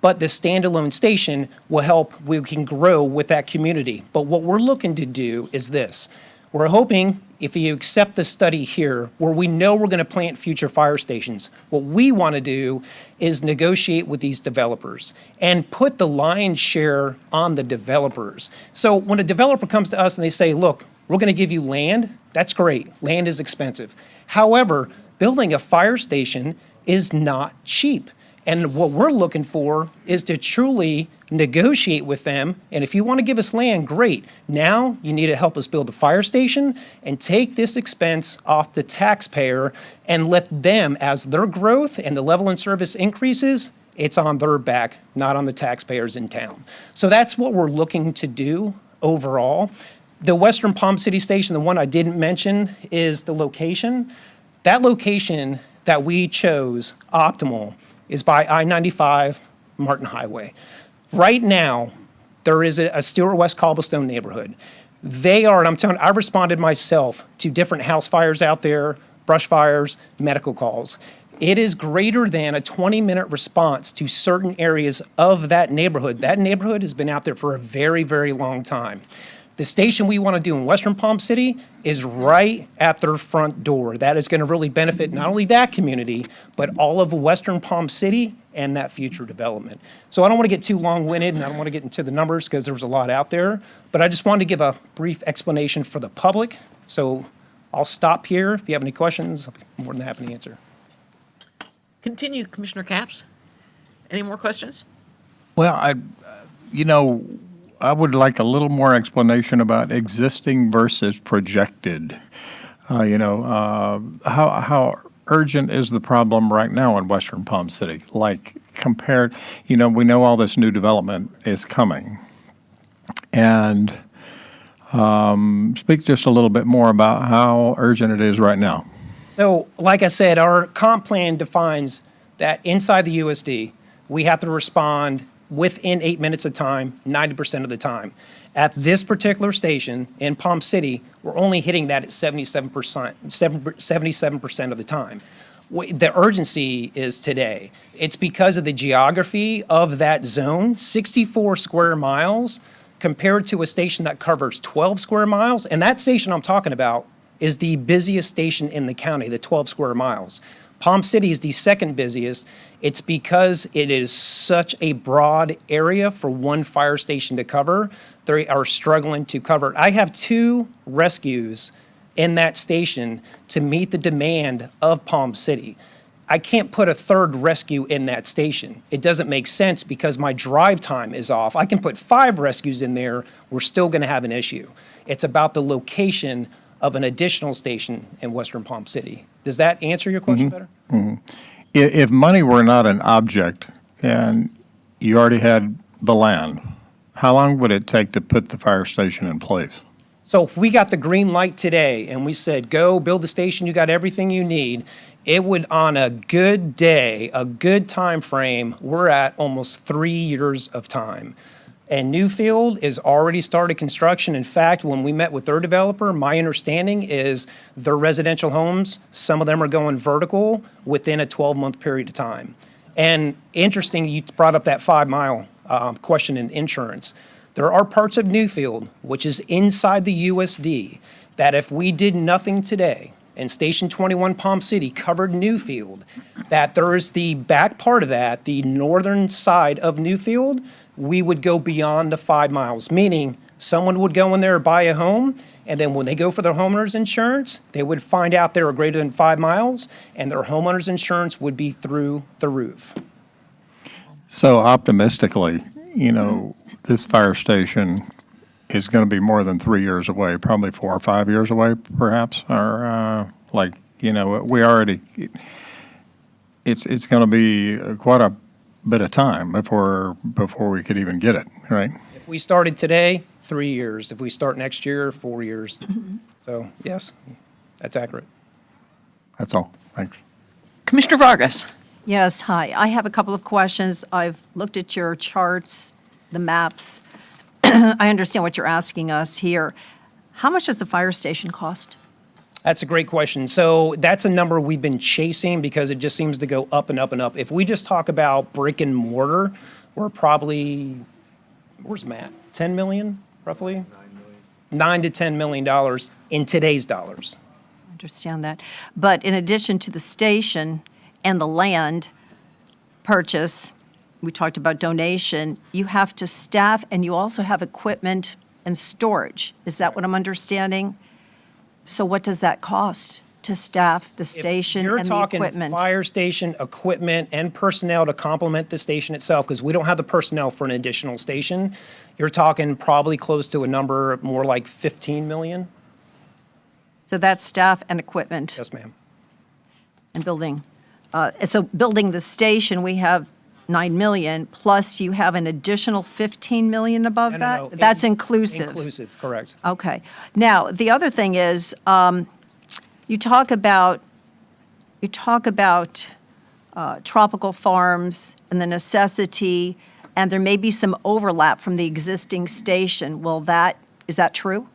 But the standalone station will help, we can grow with that community. But what we're looking to do is this. We're hoping, if you accept the study here, where we know we're going to plant future fire stations, what we want to do is negotiate with these developers and put the lion's share on the developers. So when a developer comes to us and they say, look, we're going to give you land, that's great. Land is expensive. However, building a fire station is not cheap. And what we're looking for is to truly negotiate with them. And if you want to give us land, great. Now you need to help us build a fire station and take this expense off the taxpayer and let them, as their growth and the level of service increases, it's on their back, not on the taxpayers in town. So that's what we're looking to do overall. The Western Palm City Station, the one I didn't mention, is the location. That location that we chose, optimal, is by I-95 Martin Highway. Right now, there is a Stewart West Cobblestone neighborhood. They are, and I'm telling you, I responded myself to different house fires out there, brush fires, medical calls. It is greater than a 20-minute response to certain areas of that neighborhood. That neighborhood has been out there for a very, very long time. The station we want to do in Western Palm City is right at their front door. That is going to really benefit not only that community, but all of Western Palm City and that future development. So I don't want to get too long-winded, and I don't want to get into the numbers because there's a lot out there, but I just wanted to give a brief explanation for the public. So I'll stop here. If you have any questions, I'll be more than happy to answer. Continue, Commissioner Capps. Any more questions? Well, I would like a little more explanation about existing versus projected. How urgent is the problem right now in Western Palm City? Like compared, we know all this new development is coming. And speak just a little bit more about how urgent it is right now. So, like I said, our comp plan defines that inside the USD, we have to respond within 8 minutes of time, 90% of the time. At this particular station in Palm City, we're only hitting that at 77% of the time. The urgency is today. It's because of the geography of that zone, 64 square miles compared to a station that covers 12 square miles. And that station I'm talking about is the busiest station in the county, the 12 square miles. Palm City is the second busiest. It's because it is such a broad area for one fire station to cover. They are struggling to cover it. I have 2 rescues in that station to meet the demand of Palm City. I can't put a 3rd rescue in that station. It doesn't make sense because my drive time is off. I can put 5 rescues in there. We're still going to have an issue. It's about the location of an additional station in Western Palm City. Does that answer your question better? Mm-hmm. If money were not an object and you already had the land, how long would it take to put the fire station in place? So if we got the green light today and we said, go build the station, you got everything you need, it would, on a good day, a good time frame, we're at almost 3 years of time. And Newfield is already started construction. In fact, when we met with their developer, my understanding is their residential homes, some of them are going vertical within a 12-month period of time. And interesting, you brought up that 5-mile question in insurance. There are parts of Newfield, which is inside the USD, that if we did nothing today, and Station 21 Palm City covered Newfield, that there is the back part of that, the northern side of Newfield, we would go beyond the 5 miles, meaning someone would go in there, buy a home, and then when they go for their homeowner's insurance, they would find out they were greater than 5 miles, and their homeowner's insurance would be through the roof. So optimistically, this fire station is going to be more than 3 years away, probably 4 or 5 years away, perhaps, or we already, it's going to be quite a bit of time before we could even get it, right? If we started today, 3 years. If we start next year, 4 years. So, yes, that's accurate. That's all. Thanks. Commissioner Vargas. Yes, hi. I have a couple of questions. I've looked at your charts, the maps. I understand what you're asking us here. How much does the fire station cost? That's a great question. So that's a number we've been chasing because it just seems to go up and up and up. If we just talk about brick and mortar, we're probably, where's Matt? 10 million, roughly? 9 to $10 million in today's dollars. I understand that. But in addition to the station and the land purchase, we talked about donation, you have to staff and you also have equipment and storage. Is that what I'm understanding? So what does that cost to staff the station and the You're equipment? talking fire station, equipment, and personnel to complement the station itself, because we don't have the personnel for an additional station. You're talking probably close to a number more like 15 million. So that's staff and equipment Yes, ma'am. and building. So building the station, we have 9 million, plus you have an additional 15 million above No, that? no, no. That's inclusive? Inclusive, correct. Okay. Now, the other thing is, you talk about tropical farms and the necessity, and there may be some overlap from the existing station. Is that true?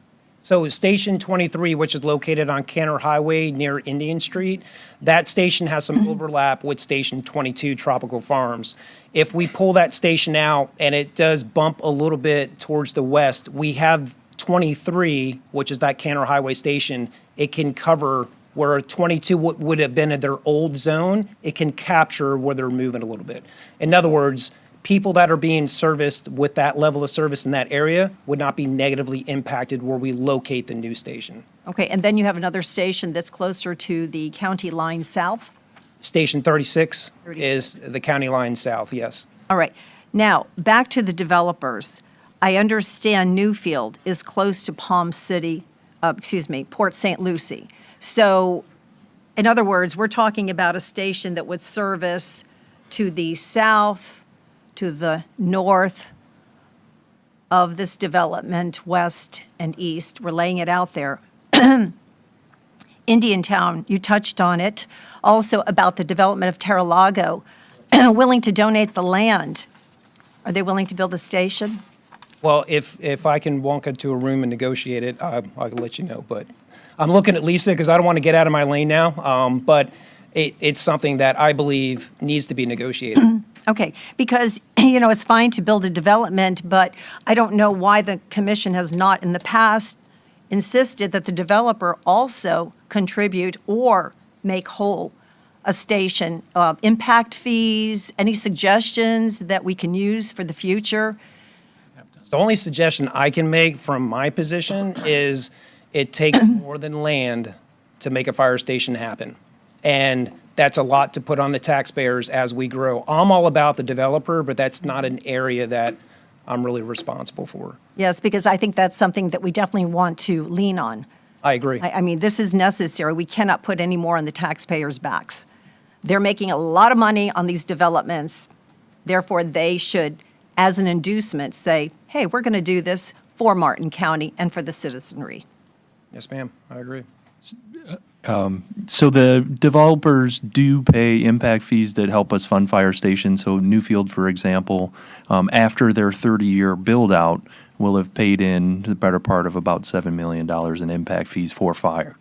So Station 23, which is located on Cantor Highway near Indian Street, that station has some overlap with Station 22 Tropical Farms. If we pull that station out and it does bump a little bit towards the west, we have 23, which is that Cantor Highway station. It can cover where 22 would have been in their old zone. It can capture where they're moving a little bit. In other words, people that are being serviced with that level of service in that area would not be negatively impacted where we locate the new station. Okay, and then you have another station that's closer to the county line south? Station 36 is the county line south, yes. All right. Now, back to the developers. I understand Newfield is close to Port St. Lucie. So, in other words, we're talking about a station that would service to the south, to the north of this development, west and east. We're laying it out there. Indiantown, you touched on it. Also about the development of Terralago, willing to donate the land. Are they willing to build a station? Well, if I can walk into a room and negotiate it, I can let you know. But I'm looking at Lisa because I don't want to get out of my lane now. But it's something that I believe needs to be negotiated. Okay, because, it's fine to build a development, but I don't know why the commission has not in the past insisted that the developer also contribute or make whole a station. Impact fees, any suggestions that we can use for the future? The only suggestion I can make from my position is it takes more than land to make a fire station happen. And that's a lot to put on the taxpayers as we grow. I'm all about the developer, but that's not an area that I'm really responsible for. Yes, because I think that's something that we definitely want to lean on. I agree. I mean, this is necessary. We cannot put any more on the taxpayers' backs. They're making a lot of money on these developments. Therefore, they should as an inducement, say, hey, we're going to do this for Martin County and for the citizenry. Yes, ma'am, I agree. So the developers do pay impact fees that help us fund fire stations. So Newfield, for example, after their 30-year build-out, will have paid in the better part of about $7 million in impact fees for fire.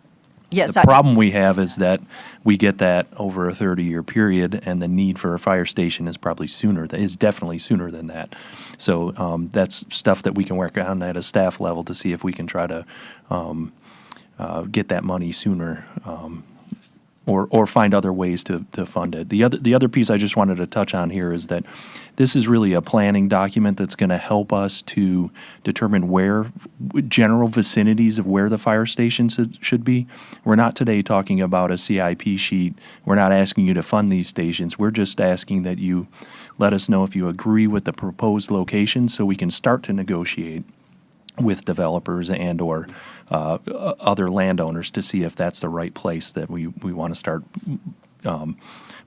Yes, The problem we have is that we get that over a 30-year period, and the need for a fire station is probably is definitely sooner than that. So that's stuff that we can work on at a staff level to see if we can try to get that money sooner, or find other ways to fund it. The other piece I just wanted to touch on here is that this is really a planning document that's going to help us to determine general vicinities of where the fire stations should be. We're not today talking about a CIP sheet. We're not asking you to fund these stations. We're just asking that you let us know if you agree with the proposed locations so we can start to negotiate with developers and or other landowners to see if that's the right place that we want to start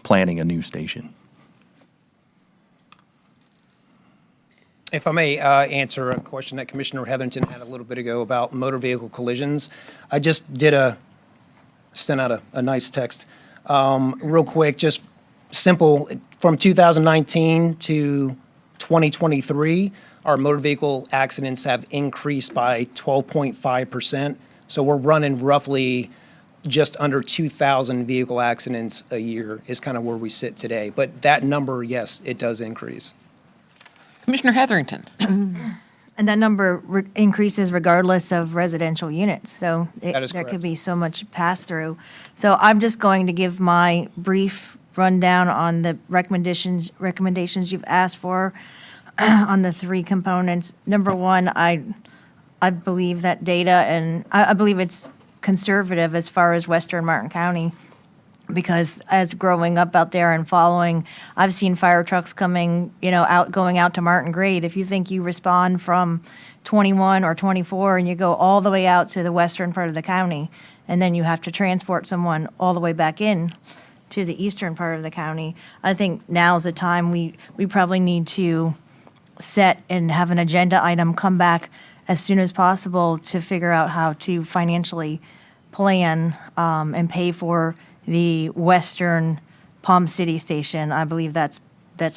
planning a new station. If I may answer a question that Commissioner Heatherington had a little bit ago about motor vehicle collisions. I just sent out a nice text. Real quick, just simple, from 2019 to 2023, our motor vehicle accidents have increased by 12.5%. So we're running roughly just under 2,000 vehicle accidents a year is kind of where we sit today. But that number, yes, it does increase. Commissioner Heatherington. And that number increases regardless of residential units, so That is there correct. could be so much pass-through. So I'm just going to give my brief rundown on the recommendations you've asked for on the three components. Number one, I believe that data, and I believe it's conservative as far as Western Martin County, because as growing up out there and following, I've seen fire trucks coming, going out to Martin Grade. If you think you respond from 21 or 24 and you go all the way out to the western part of the county, and then you have to transport someone all the way back in to the eastern part of the county, I think now's the time we probably need to set and have an agenda item come back as soon as possible to figure out how to financially plan and pay for the Western Palm City station. I believe that's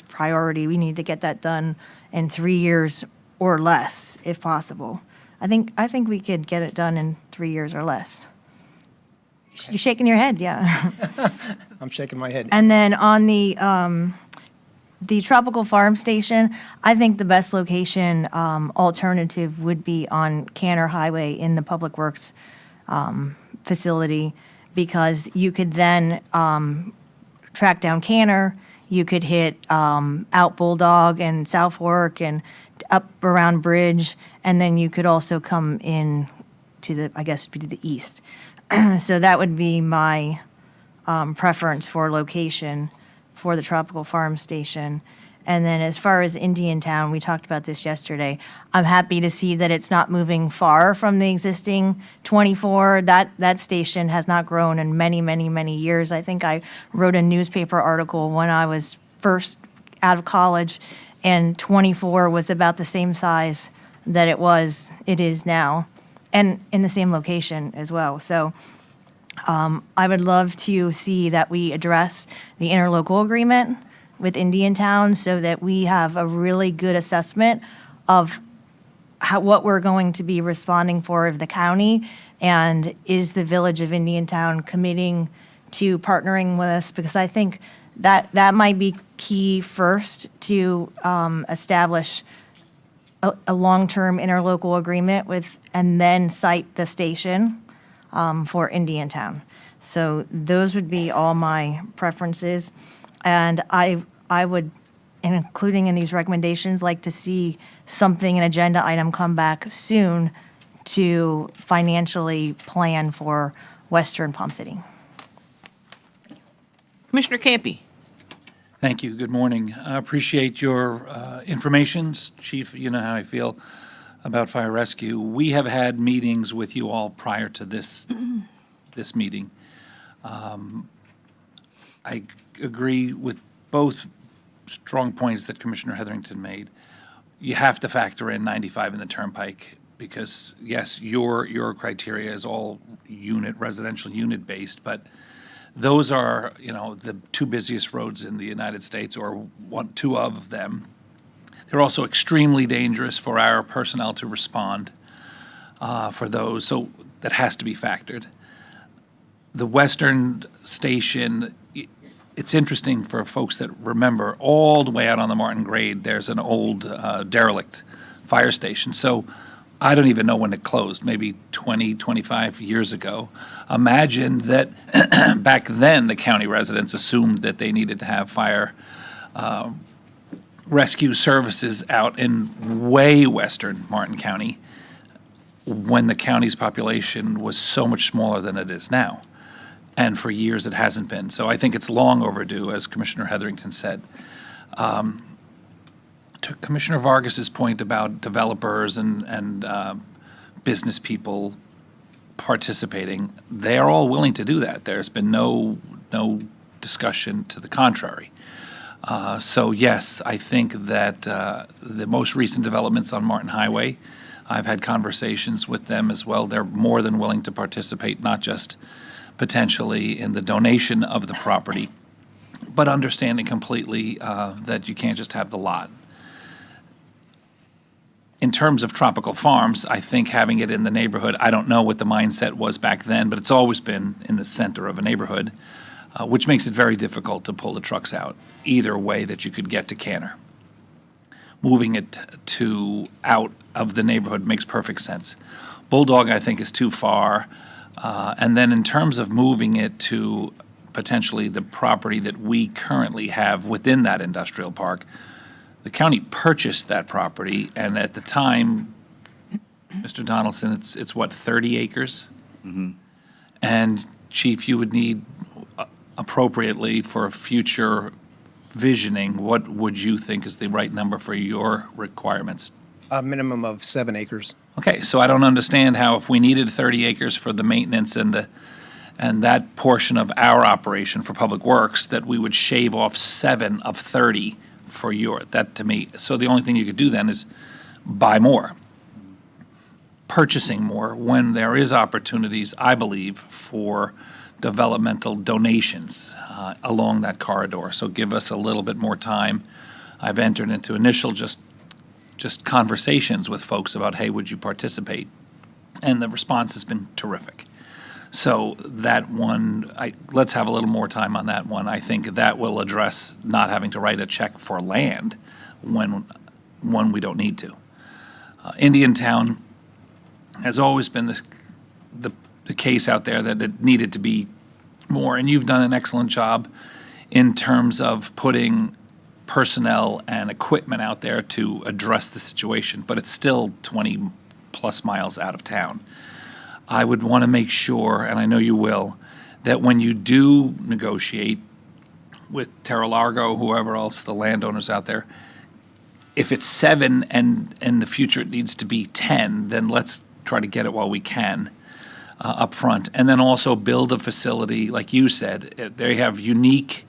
priority. We need to get that done in 3 years or less, if possible. I think we could get it done in 3 years or less. You're shaking your head, yeah. I'm shaking my head. And then on the tropical farm station, I think the best location alternative would be on Canner Highway in the Public Works facility, because you could then track down Canner, you could hit out Bulldog and South Fork and up around Bridge, and then you could also come in to the east. So that would be my preference for location for the tropical farm station. And then as far as Indiantown, we talked about this yesterday. I'm happy to see that it's not moving far from the existing 24. That station has not grown in many, many, many years. I think I wrote a newspaper article when I was first out of college, and 24 was about the same size that it is now, and in the same location as well. So I would love to see that we address the interlocal agreement with Indiantown so that we have a really good assessment of what we're going to be responding for of the county, and is the Village of Indiantown committing to partnering with us, because I think that might be key first to establish a long-term interlocal agreement with, and then cite the station for Indiantown. So those would be all my preferences. And I would, including in these recommendations, like to see something, an agenda item come back soon to financially plan for Western Palm City. Commissioner Campy. Thank you. Good morning. I appreciate your information. Chief, you know how I feel about fire rescue. We have had meetings with you all prior to this meeting. I agree with both strong points that Commissioner Heatherington made. you have to factor in 95 in the Turnpike because, yes, your criteria is all residential unit based, but those are, the two busiest roads in the United States, or two of them. They're also extremely dangerous for our personnel to respond for those, so that has to be factored. The Western Station, it's interesting for folks that remember, all the way out on the Martin Grade, there's an old derelict fire station. So I don't even know when it closed, maybe 20, 25 years ago. Imagine that back then the county residents assumed that they needed to have fire rescue services out in way western Martin County when the county's population was so much smaller than it is now. And for years it hasn't been. So I think it's long overdue, as Commissioner Hetherington said. To Commissioner Vargas's point about developers and business people participating, they are all willing to do that. There's been no discussion to the contrary. So yes, I think that the most recent developments on Martin Highway, I've had conversations with them as well. They're more than willing to participate, not just potentially in the donation of the property, but understanding completely that you can't just have the lot. In terms of tropical farms, I think having it in the neighborhood, I don't know what the mindset was back then, but it's always been in the center of a neighborhood, which makes it very difficult to pull the trucks out either way that you could get to Canner. Moving it out of the neighborhood makes perfect sense. Bulldog, I think, is too far. And then in terms of moving it to potentially the property that we currently have within that industrial park, the county purchased that property, and at the time, Mr. Donaldson, it's what, 30 acres? Mm-hmm. And Chief, you would need appropriately for future visioning, what would you think is the right number for your requirements? A minimum of 7 acres. Okay, so I don't understand how if we needed 30 acres for the maintenance and that portion of our operation for Public Works, that we would shave off 7 of 30 for that to me. So the only thing you could do then is buy more, purchasing more when there is opportunities, I believe, for developmental donations along that corridor. So give us a little bit more time. I've entered into initial just conversations with folks about, hey, would you participate? And the response has been terrific. So that one, let's have a little more time on that one. I think that will address not having to write a check for land when we don't need to. Indiantown has always been the case out there that it needed to be more, and you've done an excellent job in terms of putting personnel and equipment out there to address the situation, but it's still 20-plus miles out of town. I would want to make sure, and I know you will, that when you do negotiate with Terra Largo, whoever else, the landowners out there, if it's 7 and in the future it needs to be 10, then let's try to get it while we can up front. And then also build a facility, like you said, they have unique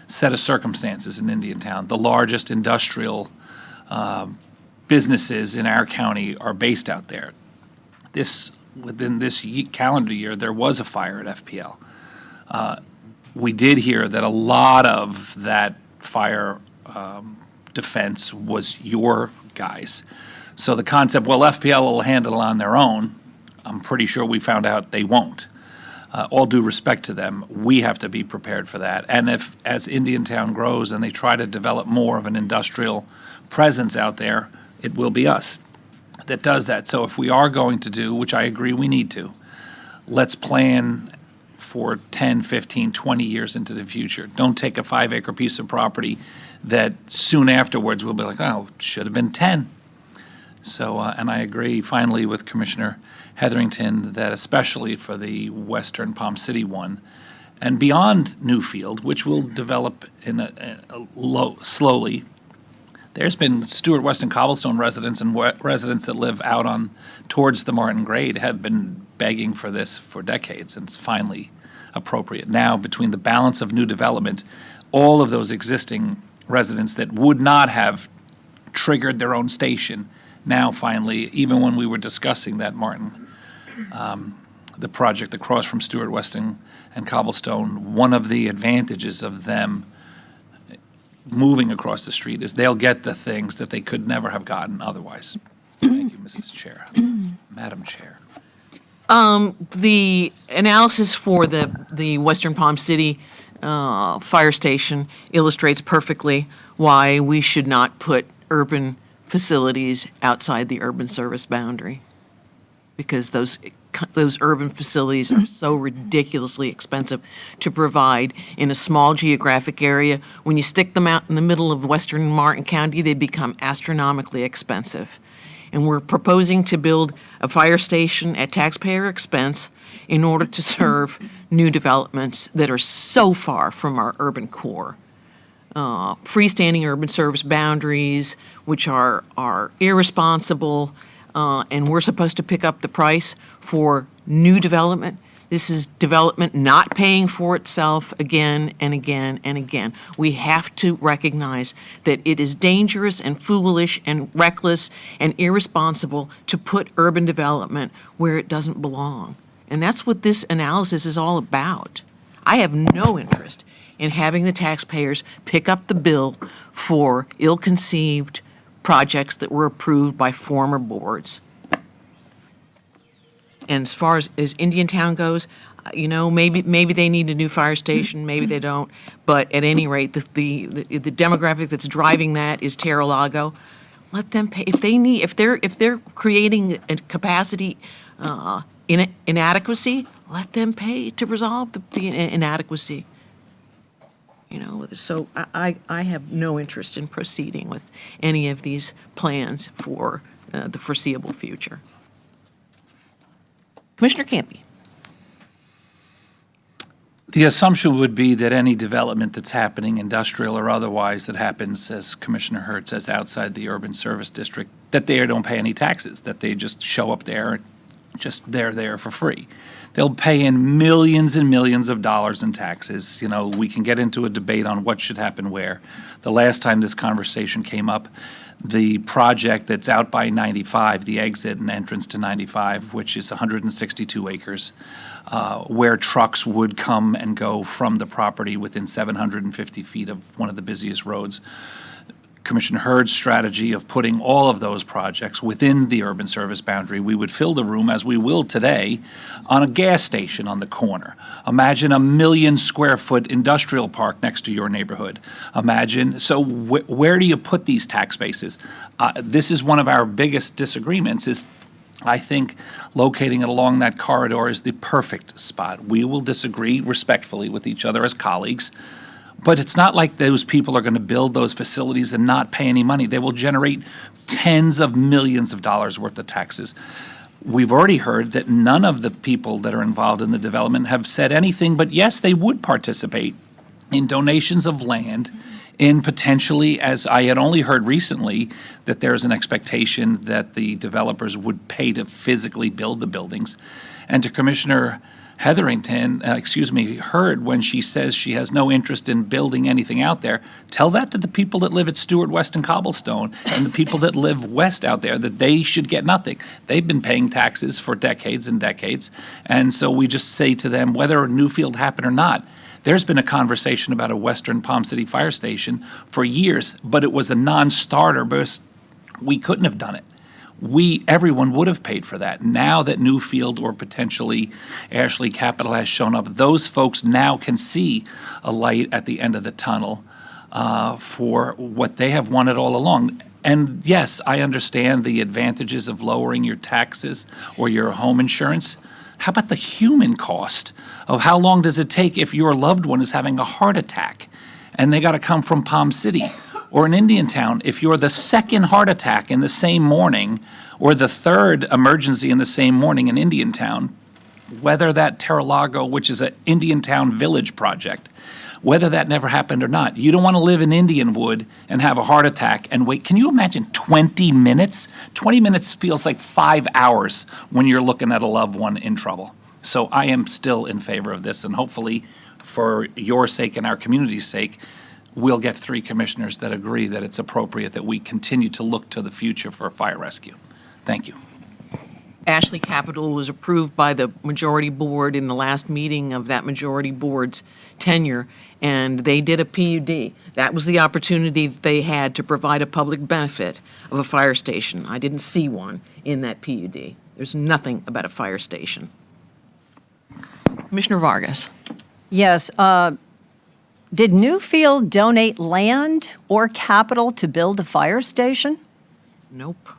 set of circumstances in Indiantown. The largest industrial businesses in our county are based out there. Within this calendar year, there was a fire at FPL. We did hear that a lot of that fire defense was your guys. So the concept, well, FPL will handle it on their own, I'm pretty sure we found out they won't. All due respect to them, we have to be prepared for that. And if, as Indiantown grows and they try to develop more of an industrial presence out there, it will be us that does that. So if we are going to do, which I agree we need to, let's plan for 10, 15, 20 years into the future. Don't take a 5-acre piece of property that soon afterwards we'll be like, oh, should have been 10. So, and I agree finally with Commissioner Hetherington that especially for the Western Palm City one, and beyond Newfield, which will develop slowly, there's been Stewart Weston Cobblestone residents and residents that live out on towards the Martin Grade have been begging for this for decades, and it's finally appropriate. Now, between the balance of new development, all of those existing residents that would not have triggered their own station. Now, finally, even when we were discussing that, Martin, the project across from Stewart Weston and Cobblestone, one of the advantages of them moving across the street is they'll get the things that they could never have gotten otherwise. Thank you, Mrs. Chair. Madam Chair. The analysis for the Western Palm City fire station illustrates perfectly why we should not put urban facilities outside the urban service boundary. Because those urban facilities are so ridiculously expensive to provide in a small geographic area. When you stick them out in the middle of western Martin County, they become astronomically expensive. And we're proposing to build a fire station at taxpayer expense in order to serve new developments that are so far from our urban core. Freestanding urban service boundaries, which are irresponsible, and we're supposed to pick up the price for new development. This is development not paying for itself again and again and again. We have to recognize that it is dangerous and foolish and reckless and irresponsible to put urban development where it doesn't belong. And that's what this analysis is all about. I have no interest in having the taxpayers pick up the bill for ill-conceived projects that were approved by former boards. And as far as Indiantown goes, maybe they need a new fire station, maybe they don't. But at any rate, the demographic that's driving that is Terra-Lago. Let them pay if they're creating a capacity inadequacy. Let them pay to resolve the inadequacy. So I have no interest in proceeding with any of these plans for the foreseeable future. Commissioner Campy. The assumption would be that any development that's happening, industrial or otherwise, that happens, as Commissioner Hurd says, outside the urban service district, that they don't pay any taxes, that they just show up there, they're there for free. They'll pay in millions and millions of dollars in taxes. We can get into a debate on what should happen where. The last time this conversation came up, the project that's out by 95, the exit and entrance to 95, which is 162 acres, where trucks would come and go from the property within 750 feet of one of the busiest roads. Commissioner Hurd's strategy of putting all of those projects within the urban service boundary, we would fill the room, as we will today, on a gas station on the corner. Imagine a 1 million square foot industrial park next to your neighborhood. So where do you put these tax bases? This is one of our biggest disagreements is I think locating it along that corridor is the perfect spot. We will disagree respectfully with each other as colleagues. But it's not like those people are going to build those facilities and not pay any money. They will generate tens of millions of dollars worth of taxes. We've already heard that none of the people that are involved in the development have said anything, but yes, they would participate in donations of land in potentially, as I had only heard recently, that there's an expectation that the developers would pay to physically build the buildings. And to Commissioner Hurd, when she says she has no interest in building anything out there, tell that to the people that live at Stewart West and Cobblestone and the people that live west out there that they should get nothing. They've been paying taxes for decades and decades, and so we just say to them, whether Newfield happened or not, there's been a conversation about a Western Palm City fire station for years, but it was a non-starter because we couldn't have done it. Everyone would have paid for that. Now that Newfield or potentially Ashley Capital has shown up, those folks now can see a light at the end of the tunnel for what they have wanted all along. And yes, I understand the advantages of lowering your taxes or your home insurance. How about the human cost of how long does it take if your loved one is having a heart attack and they got to come from Palm City? Or in Indiantown, if you're the second heart attack in the same morning or the third emergency in the same morning in Indiantown, whether that Terra-Lago, which is an Indiantown village project, whether that never happened or not, you don't want to live in Indianwood and have a heart attack and wait. Can you imagine 20 minutes? 20 minutes feels like 5 hours when you're looking at a loved one in trouble. So I am still in favor of this, and hopefully for your sake and our community's sake, we'll get 3 commissioners that agree that it's appropriate that we continue to look to the future for fire rescue. Thank you. Ashley Capital was approved by the majority board in the last meeting of that majority board's tenure, and they did a PUD. That was the opportunity that they had to provide a public benefit of a fire station. I didn't see one in that PUD. There's nothing about a fire station. Commissioner Vargas. Yes. Did Newfield donate land or capital to build a fire station? Nope.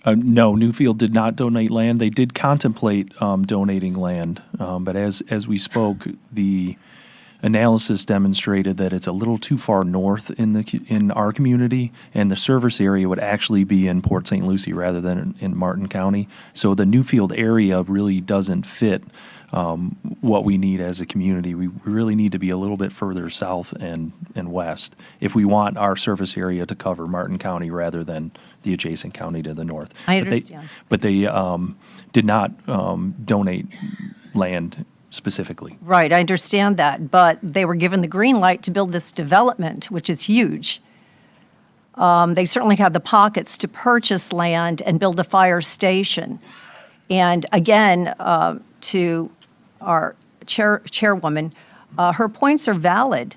No, Newfield did not donate land. They did contemplate donating land, but as we spoke, the analysis demonstrated that it's a little too far north in our community, and the service area would actually be in Port St. Lucie rather than in Martin County. So the Newfield area really doesn't fit what we need as a community. We really need to be a little bit further south and west if we want our service area to cover Martin County rather than the adjacent county to the north. I understand. But they did not donate land specifically. Right, I understand that, but they were given the green light to build this development, which is huge. They certainly had the pockets to purchase land and build a fire station. And again, to our chairwoman, her points are valid.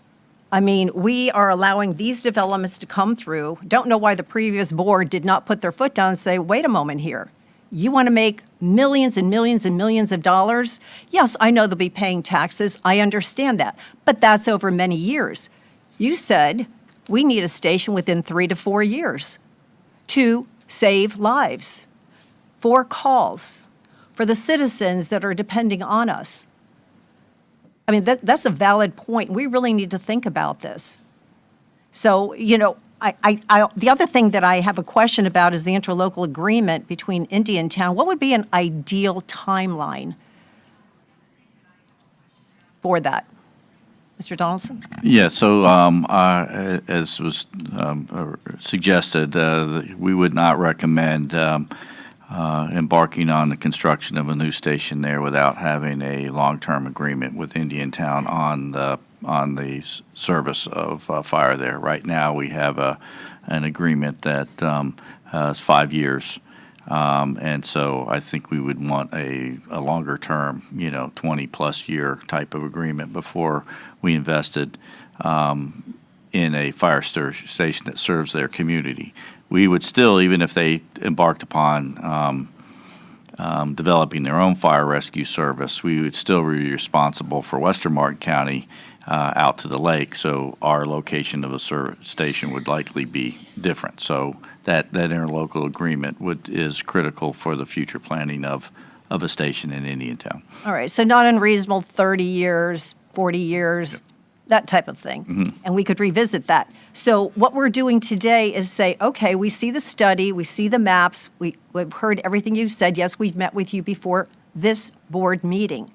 I mean, we are allowing these developments to come through. Don't know why the previous board did not put their foot down and say, wait a moment here. You want to make millions and millions and millions of dollars? Yes, I know they'll be paying taxes. I understand that. But that's over many years. You said we need a station within 3 to 4 years to save lives, for calls, for the citizens that are depending on us. I mean, that's a valid point. We really need to think about this. So, you know, the other thing that I have a question about is the interlocal agreement between Indiantown. What would be an ideal timeline for that? Mr. Donaldson? Yeah, so as was suggested, we would not recommend embarking on the construction of a new station there without having a long-term agreement with Indiantown on the service of fire there. Right now, we have an agreement that is 5 years. And so I think we would want a longer term, 20-plus year type of agreement before we invested in a fire station that serves their community. We would still, even if they embarked upon developing their own fire rescue service, we would still be responsible for Western Martin County out to the lake. So our location of a service station would likely be different. So that interlocal agreement is critical for the future planning of a station in Indiantown. All right, so not unreasonable 30 years, 40 years, that type of thing. Mm-hmm. And we could revisit that. So what we're doing today is say, okay, we see the study, we see the maps, we've heard everything you've said. Yes, we've met with you before this board meeting.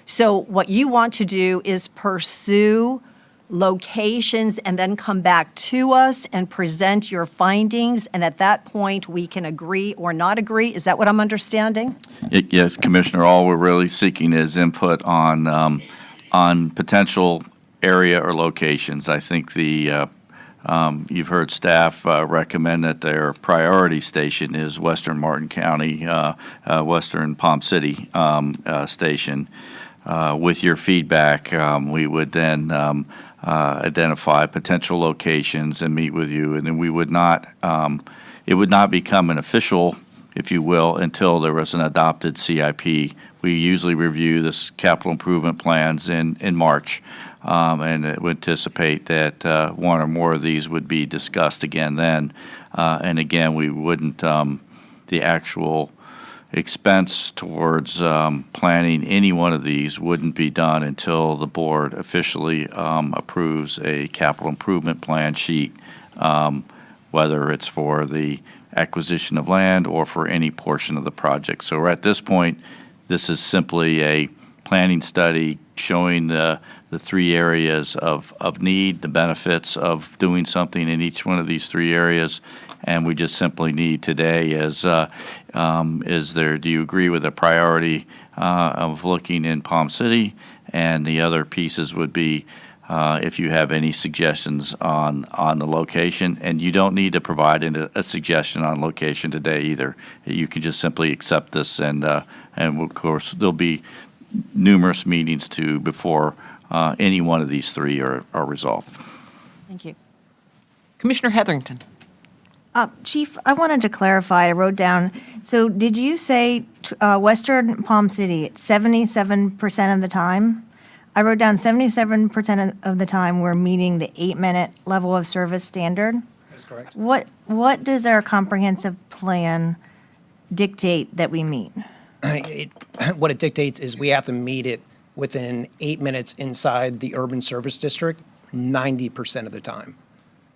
So what you want to do is pursue locations and then come back to us and present your findings, and at that point, we can agree or not agree. Is that what I'm understanding? Yes, Commissioner, all we're really seeking is input on potential area or locations. I think you've heard staff recommend that their priority station is Western Martin County, Western Palm City station. With your feedback, we would then identify potential locations and meet with you, and then we would not, it would not become an official, if you will, until there was an adopted CIP. We usually review this capital improvement plans in March, and it would anticipate that one or more of these would be discussed again then. And again, we wouldn't, the actual expense towards planning any one of these wouldn't be done until the board officially approves a capital improvement plan sheet, whether it's for the acquisition of land or for any portion of the project. So at this point, this is simply a planning study showing the 3 areas of need, the benefits of doing something in each one of these 3 areas. And we just simply need today do you agree with the priority of looking in Palm City? And the other pieces would be if you have any suggestions on the location. And you don't need to provide a suggestion on location today either. You can just simply accept this, and of course, there'll be numerous meetings before any one of these three are resolved. Thank you. Commissioner Heatherington. Chief, I wanted to clarify, I wrote down, so did you say Western Palm City, 77% of the time? I wrote down 77% of the time we're meeting the 8-minute level of service standard. That's correct. What does our comprehensive plan dictate that we meet? What it dictates is we have to meet it within 8 minutes inside the urban service district 90% of the time.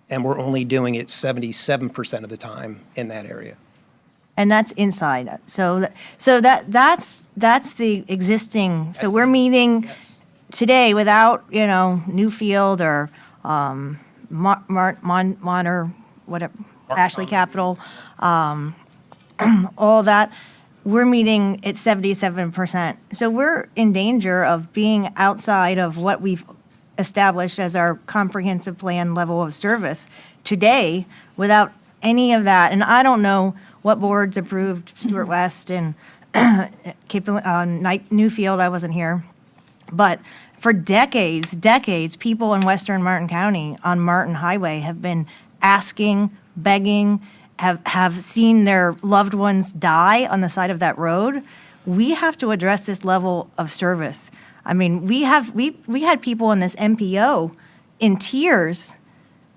And we're only doing it 77% of the time in that area. And that's inside. So that's the existing, so we're meeting today without, Newfield or Monter, whatever, Ashley Capital, all that. We're meeting at 77%. So we're in danger of being outside of what we've established as our comprehensive plan level of service today without any of that. And I don't know what boards approved Stewart West and Newfield, I wasn't here. But for decades, people in Western Martin County on Martin Highway have been asking, begging, have seen their loved ones die on the side of that road. We have to address this level of service. I mean, we had people in this MPO in tears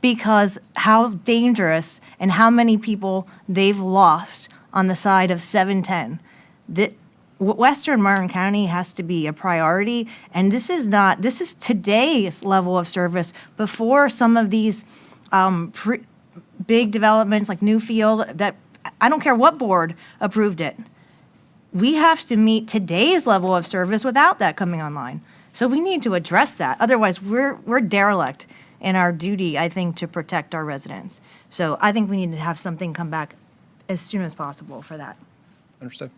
because how dangerous and how many people they've lost on the side of 710. Western Martin County has to be a priority, and this is today's level of service before some of these big developments like Newfield that I don't care what board approved it. We have to meet today's level of service without that coming online. So we need to address that. Otherwise, we're derelict in our duty, I think, to protect our residents. So I think we need to have something come back as soon as possible for that. Understood.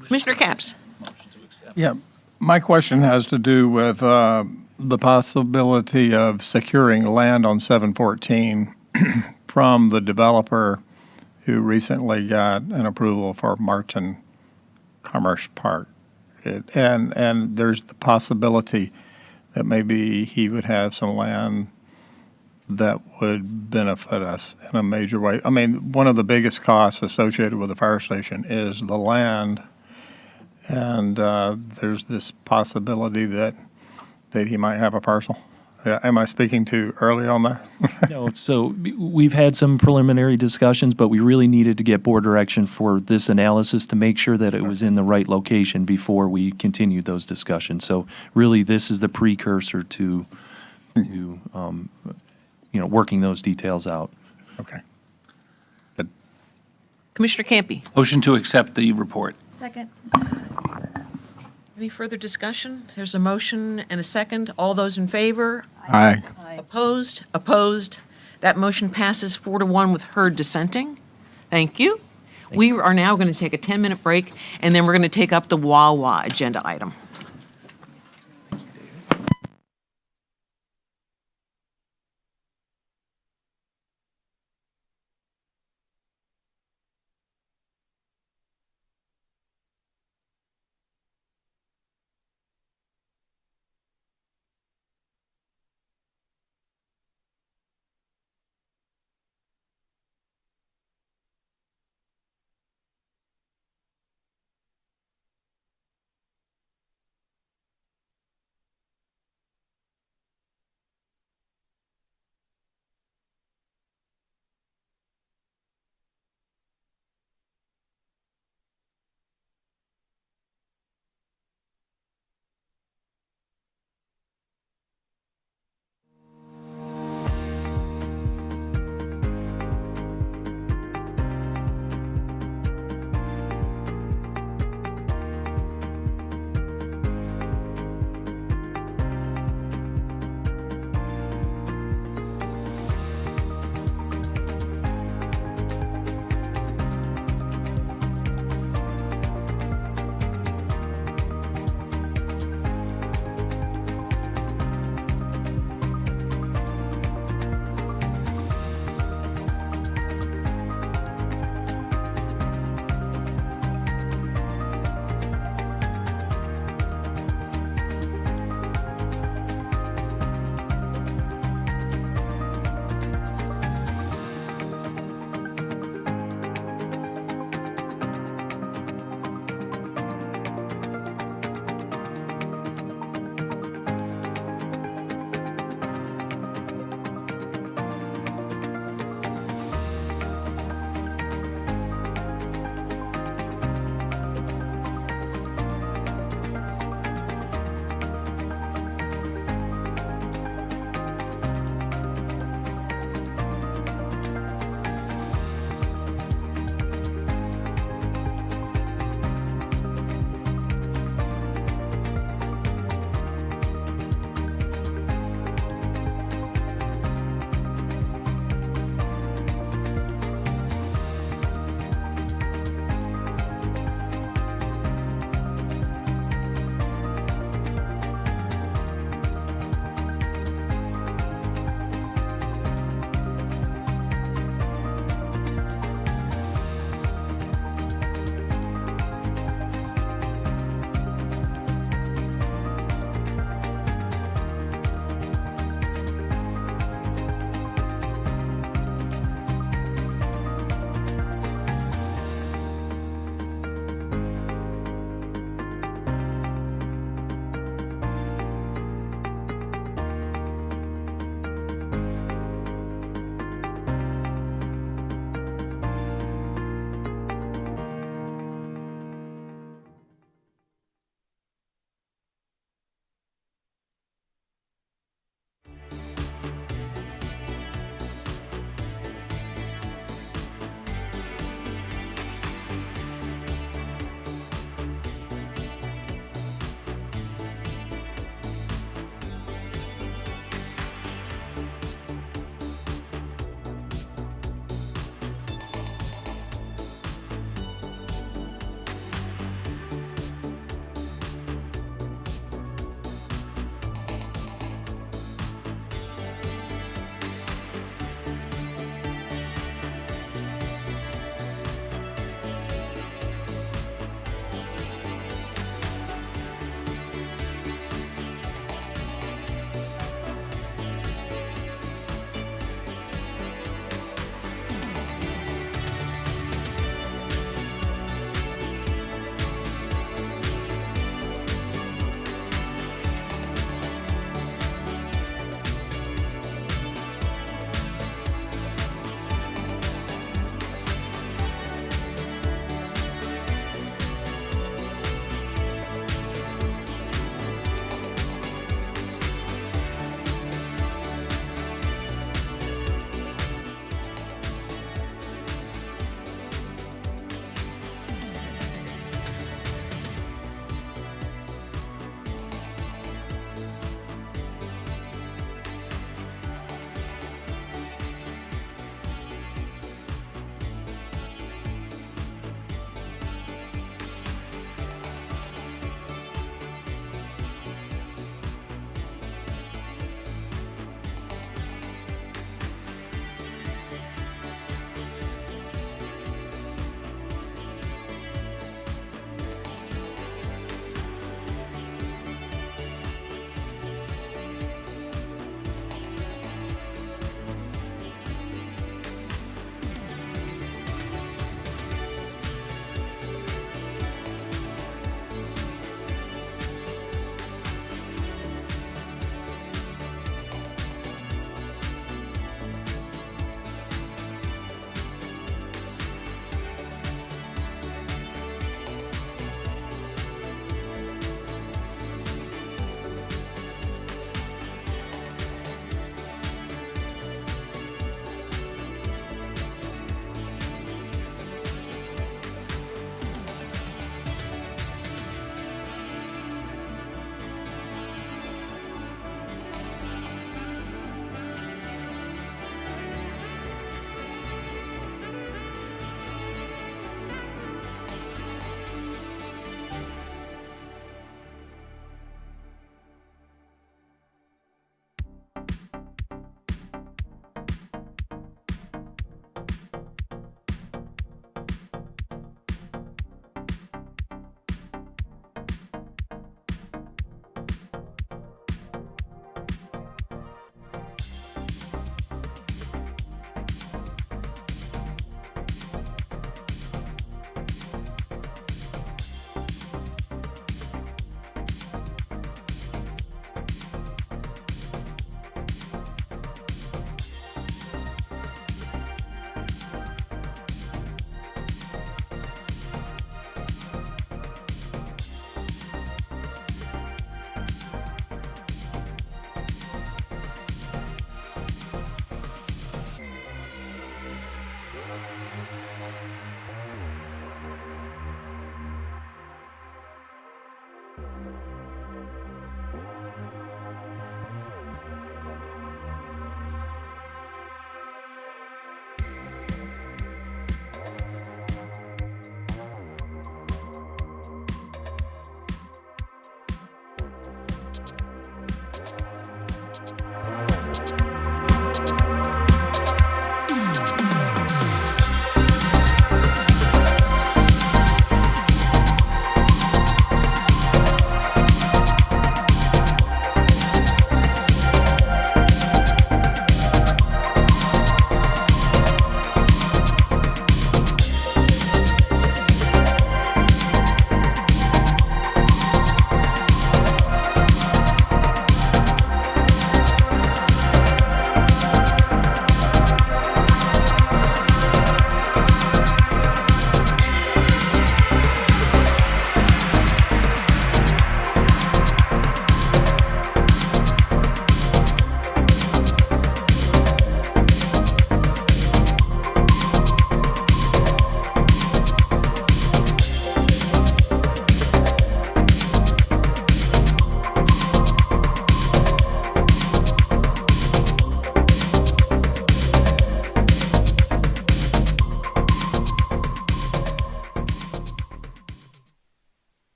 Commissioner Capps. Yeah, my question has to do with the possibility of securing land on 714 from the developer who recently got an approval for Martin Commerce Park. And there's the possibility that maybe he would have some land that would benefit us in a major way. I mean, one of the biggest costs associated with the fire station is the land. And there's this possibility that he might have a parcel. Am I speaking too early on that? No, so we've had some preliminary discussions, but we really needed to get board direction for this analysis to make sure that it was in the right location before we continued those discussions. So really, this is the precursor to working those details out. Okay. Commissioner Campy. Motion to accept the report. Second. Any further discussion? There's a motion and a second. All those in favor? Aye. Opposed? Opposed. That motion passes 4-1 with Hurd dissenting. Thank you. We are now going to take a 10-minute break, and then we're going to take up the Wawa agenda item.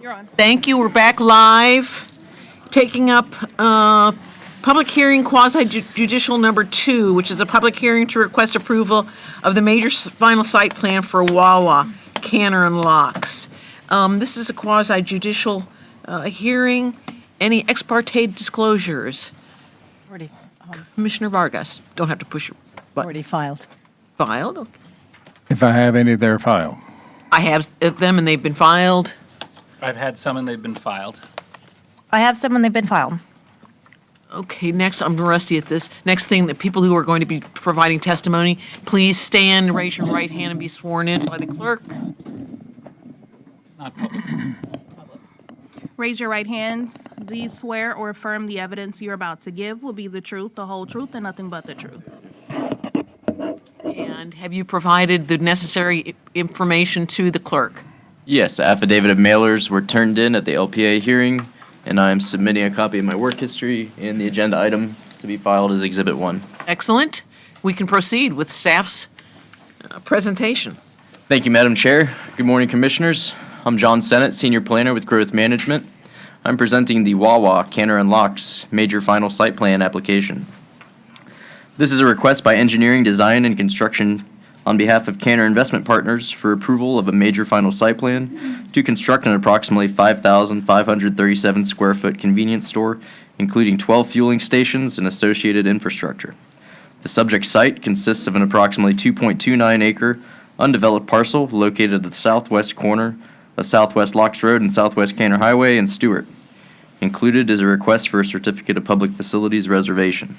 You're on. Thank you. We're back live. Taking up public hearing quasi judicial number 2, which is a public hearing to request approval of the major final site plan for Wawa, Canner and Locks. This is a quasi judicial hearing. Any ex parte disclosures? Already, Commissioner Vargas, don't have to push your button. already filed. Filed? Okay. If I have any, they're filed. I have them and they've been filed. I've had some and they've been filed. I have some and they've been filed. Okay, next, I'm rusty at this. Next thing, the people who are going to be providing testimony, please stand, raise your right hand, and be sworn in by the clerk. Not public. Raise your right hands. Do you swear or affirm the evidence you're about to give will be the truth, the whole truth, and nothing but the truth? And have you provided the necessary information to the clerk? Yes, affidavit of mailers were turned in at the LPA hearing, and I am submitting a copy of my work history and the agenda item to be filed as Exhibit 1. Excellent. We can proceed with staff's presentation. Thank you, Madam Chair. Good morning, Commissioners. I'm John Sennett, Senior Planner with Growth Management. I'm presenting the Wawa, Canner and Locks Major Final Site Plan application. This is a request by Engineering, Design, and Construction on behalf of Canner Investment Partners for approval of a major final site plan to construct an approximately 5,537 square foot convenience store, including 12 fueling stations and associated infrastructure. The subject site consists of an approximately 2.29 acre undeveloped parcel located at the southwest corner of Southwest Locks Road and Southwest Canner Highway in Stewart. Included is a request for a certificate of public facilities reservation.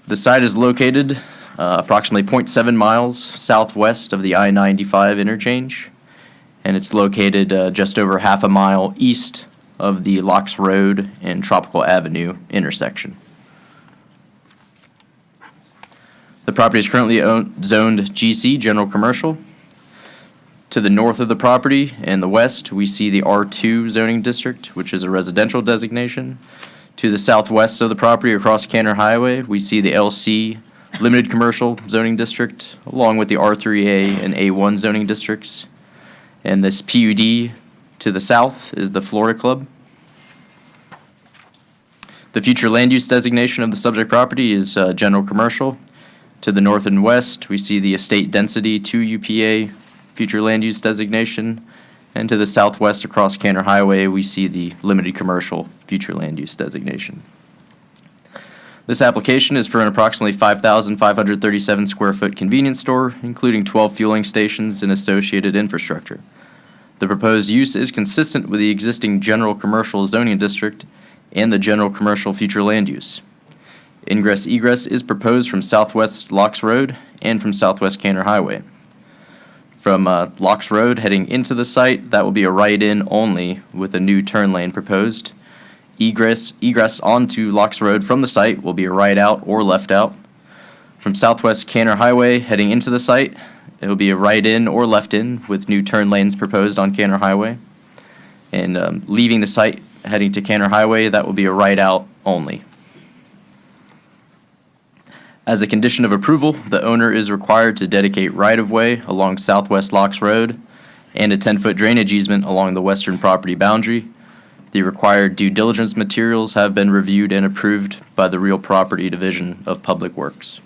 The site is located approximately 0.7 miles southwest of the I-95 interchange, and it's located just over half a mile east of the Locks Road and Tropical Avenue intersection. The property is currently zoned GC, General Commercial. To the north of the property and the west, we see the R2 zoning district, which is a residential designation. To the southwest of the property across Canner Highway, we see the LC Limited Commercial Zoning District, along with the R3A and A1 zoning districts. And this PUD to the south is the Florida Club. The future land use designation of the subject property is General Commercial. To the north and west, we see the Estate Density 2 UPA future land use designation. And to the southwest across Canner Highway, we see the Limited Commercial future land use designation. This application is for an approximately 5,537 square foot convenience store, including 12 fueling stations and associated infrastructure. The proposed use is consistent with the existing general commercial zoning district and the general commercial future land use. Ingress-egress is proposed from Southwest Locks Road and from Southwest Canner Highway. From Locks Road heading into the site, that will be a right-in only with a new turn lane proposed. Egress onto Locks Road from the site will be a right out or left out. From Southwest Canner Highway heading into the site, it will be a right in or left in with new turn lanes proposed on Canner Highway. And leaving the site heading to Canner Highway, that will be a right out only. As a condition of approval, the owner is required to dedicate right-of-way along Southwest Locks Road and a 10-foot drainage easement along the western property boundary. The required due diligence materials have been reviewed and approved by the Real Property Division of Public Works.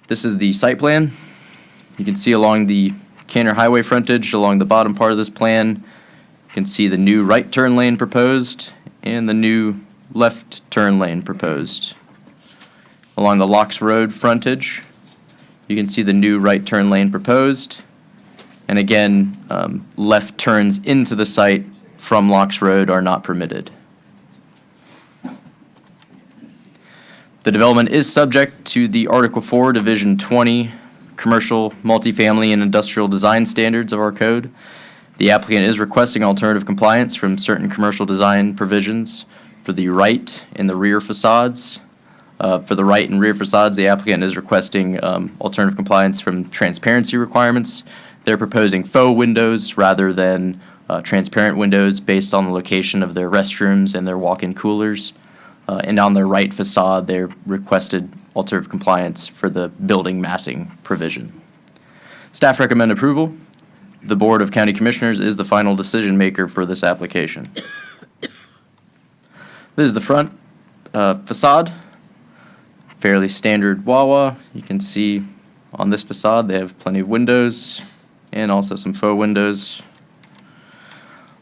This is the site plan. You can see along the Canner Highway frontage, along the bottom part of this plan, you can see the new right turn lane proposed and the new left turn lane proposed. Along the Locks Road frontage, you can see the new right turn lane proposed. And again, left turns into the site from Locks Road are not permitted. The development is subject to the Article 4, Division 20, Commercial, Multifamily, and Industrial Design Standards of our code. The applicant is requesting alternative compliance from certain commercial design provisions for the right and the rear facades. For the right and rear facades, the applicant is requesting alternative compliance from transparency requirements. They're proposing faux windows rather than transparent windows based on the location of their restrooms and their walk-in coolers. And on their right facade, they're requested alternative compliance for the building massing provision. Staff recommend approval The Board of County Commissioners is the final decision maker for this application. This is the front facade. Fairly standard Wawa. You can see on this facade they have plenty of windows and also some faux windows.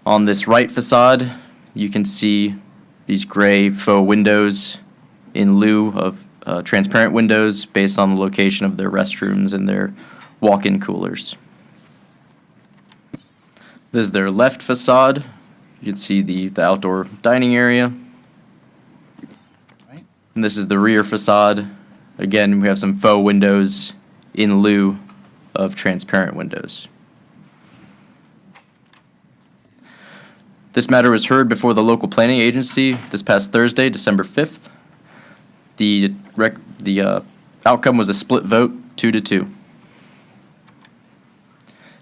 On this right facade, you can see these gray faux windows in lieu of transparent windows based on the location of their restrooms and their walk-in coolers. This is their left facade. You can see the outdoor dining area. And this is the rear facade. Again, we have some faux windows in lieu of transparent windows. This matter was heard before the local planning agency this past Thursday, December 5th. The outcome was a split vote, 2-2.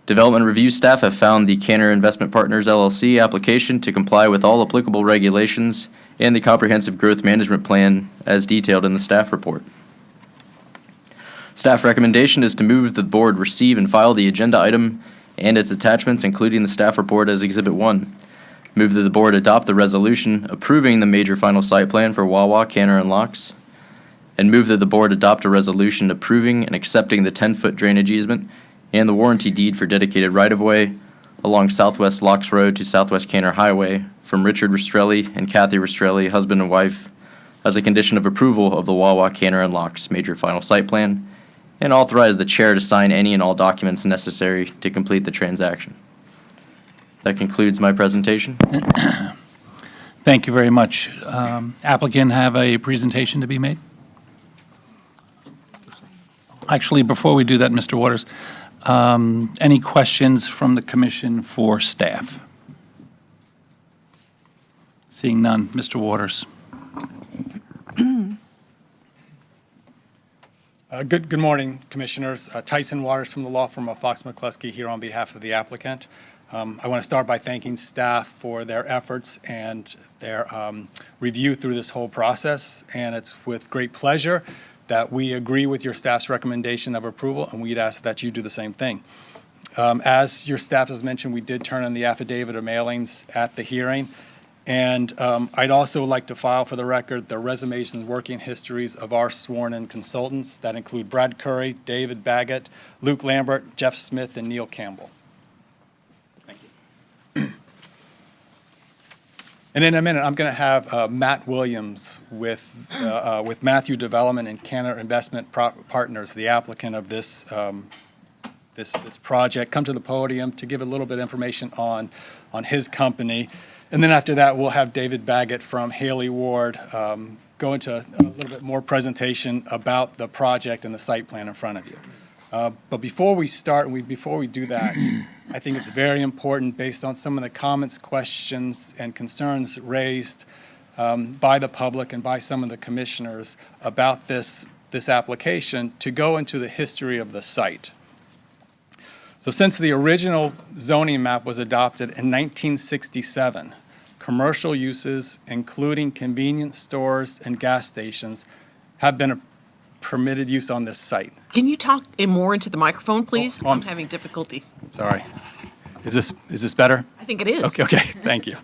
Development review staff have found the Cantor Investment Partners LLC application to comply with all applicable regulations and the comprehensive growth management plan as detailed in the staff report. Staff recommendation is to move that the board receive and file the agenda item and its attachments, including the staff report as Exhibit 1. Move that the board adopt the resolution approving the major final site plan for Wawa, Cantor, and Locks. And move that the board adopt a resolution approving and accepting the 10-foot drainage easement and the warranty deed for dedicated right-of-way along Southwest Locks Road to Southwest Cantor Highway from Richard Restrelli and Kathy Restrelli, husband and wife, as a condition of approval of the Wawa, Cantor, and Locks major final site plan, and authorize the chair to sign any and all documents necessary to complete the transaction. That concludes my presentation. Thank you very much. Applicant have a presentation to be made? Actually, before we do that, Mr. Waters, any questions from the commission for staff? Seeing none, Mr. Waters. Good morning, Commissioners. Tyson Waters from the law firm of Fox McCluskey here on behalf of the applicant. I want to start by thanking staff for their efforts and their review through this whole process, and it's with great pleasure that we agree with your staff's recommendation of approval, and we'd ask that you do the same thing. As your staff has mentioned, we did turn in the affidavit of mailings at the hearing, and I'd also like to file for the record the resumes and working histories of our sworn-in consultants that include Brad Curry, David Baggett, Luke Lambert, Jeff Smith, and Neil Campbell. Thank you. And in a minute, I'm going to have Matt Williams with Matthew Development and Cantor Investment Partners, the applicant of this this project, come to the podium to give a little bit of information on his company. And then after that, we'll have David Baggett from Haley Ward go into a little bit more presentation about the project and the site plan in front of you. But before we start, before we do that, I think it's very important, based on some of the comments, questions, and concerns raised by the public and by some of the commissioners about this application, to go into the history of the site. So since the original zoning map was adopted in 1967, commercial uses, including convenience stores and gas stations, have been a permitted use on this site. Can you talk more into the microphone, please? I'm I'm having difficulty. Sorry. Is this better? I think it is. Okay, thank you.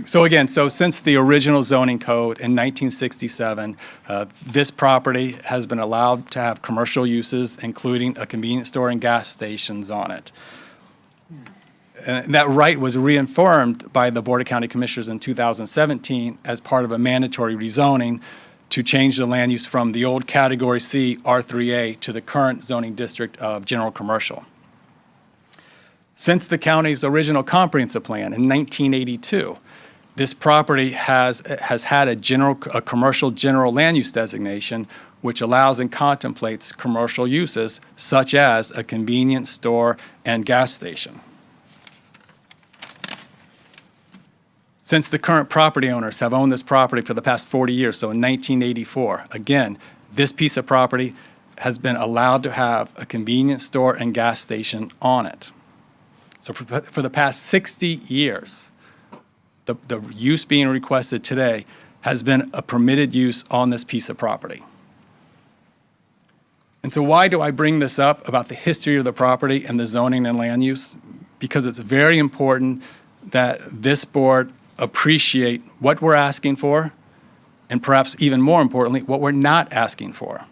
So since the original zoning code in 1967, this property has been allowed to have commercial uses, including a convenience store and gas stations on it. And that right was reaffirmed by the Board of County Commissioners in 2017 as part of a mandatory rezoning to change the land use from the old Category C R3A to the current zoning district of general commercial. Since the county's original comprehensive plan in 1982, this property has had a commercial general land use designation, which allows and contemplates commercial uses such as a convenience store and gas station. Since the current property owners have owned this property for the past 40 years, so in 1984, again, this piece of property has been allowed to have a convenience store and gas station on it. So for the past 60 years, the use being requested today has been a permitted use on this piece of property. And so why do I bring this up about the history of the property and the zoning and land use? Because it's very important that this board appreciate what we're asking for, and perhaps even more importantly, what we're not asking for.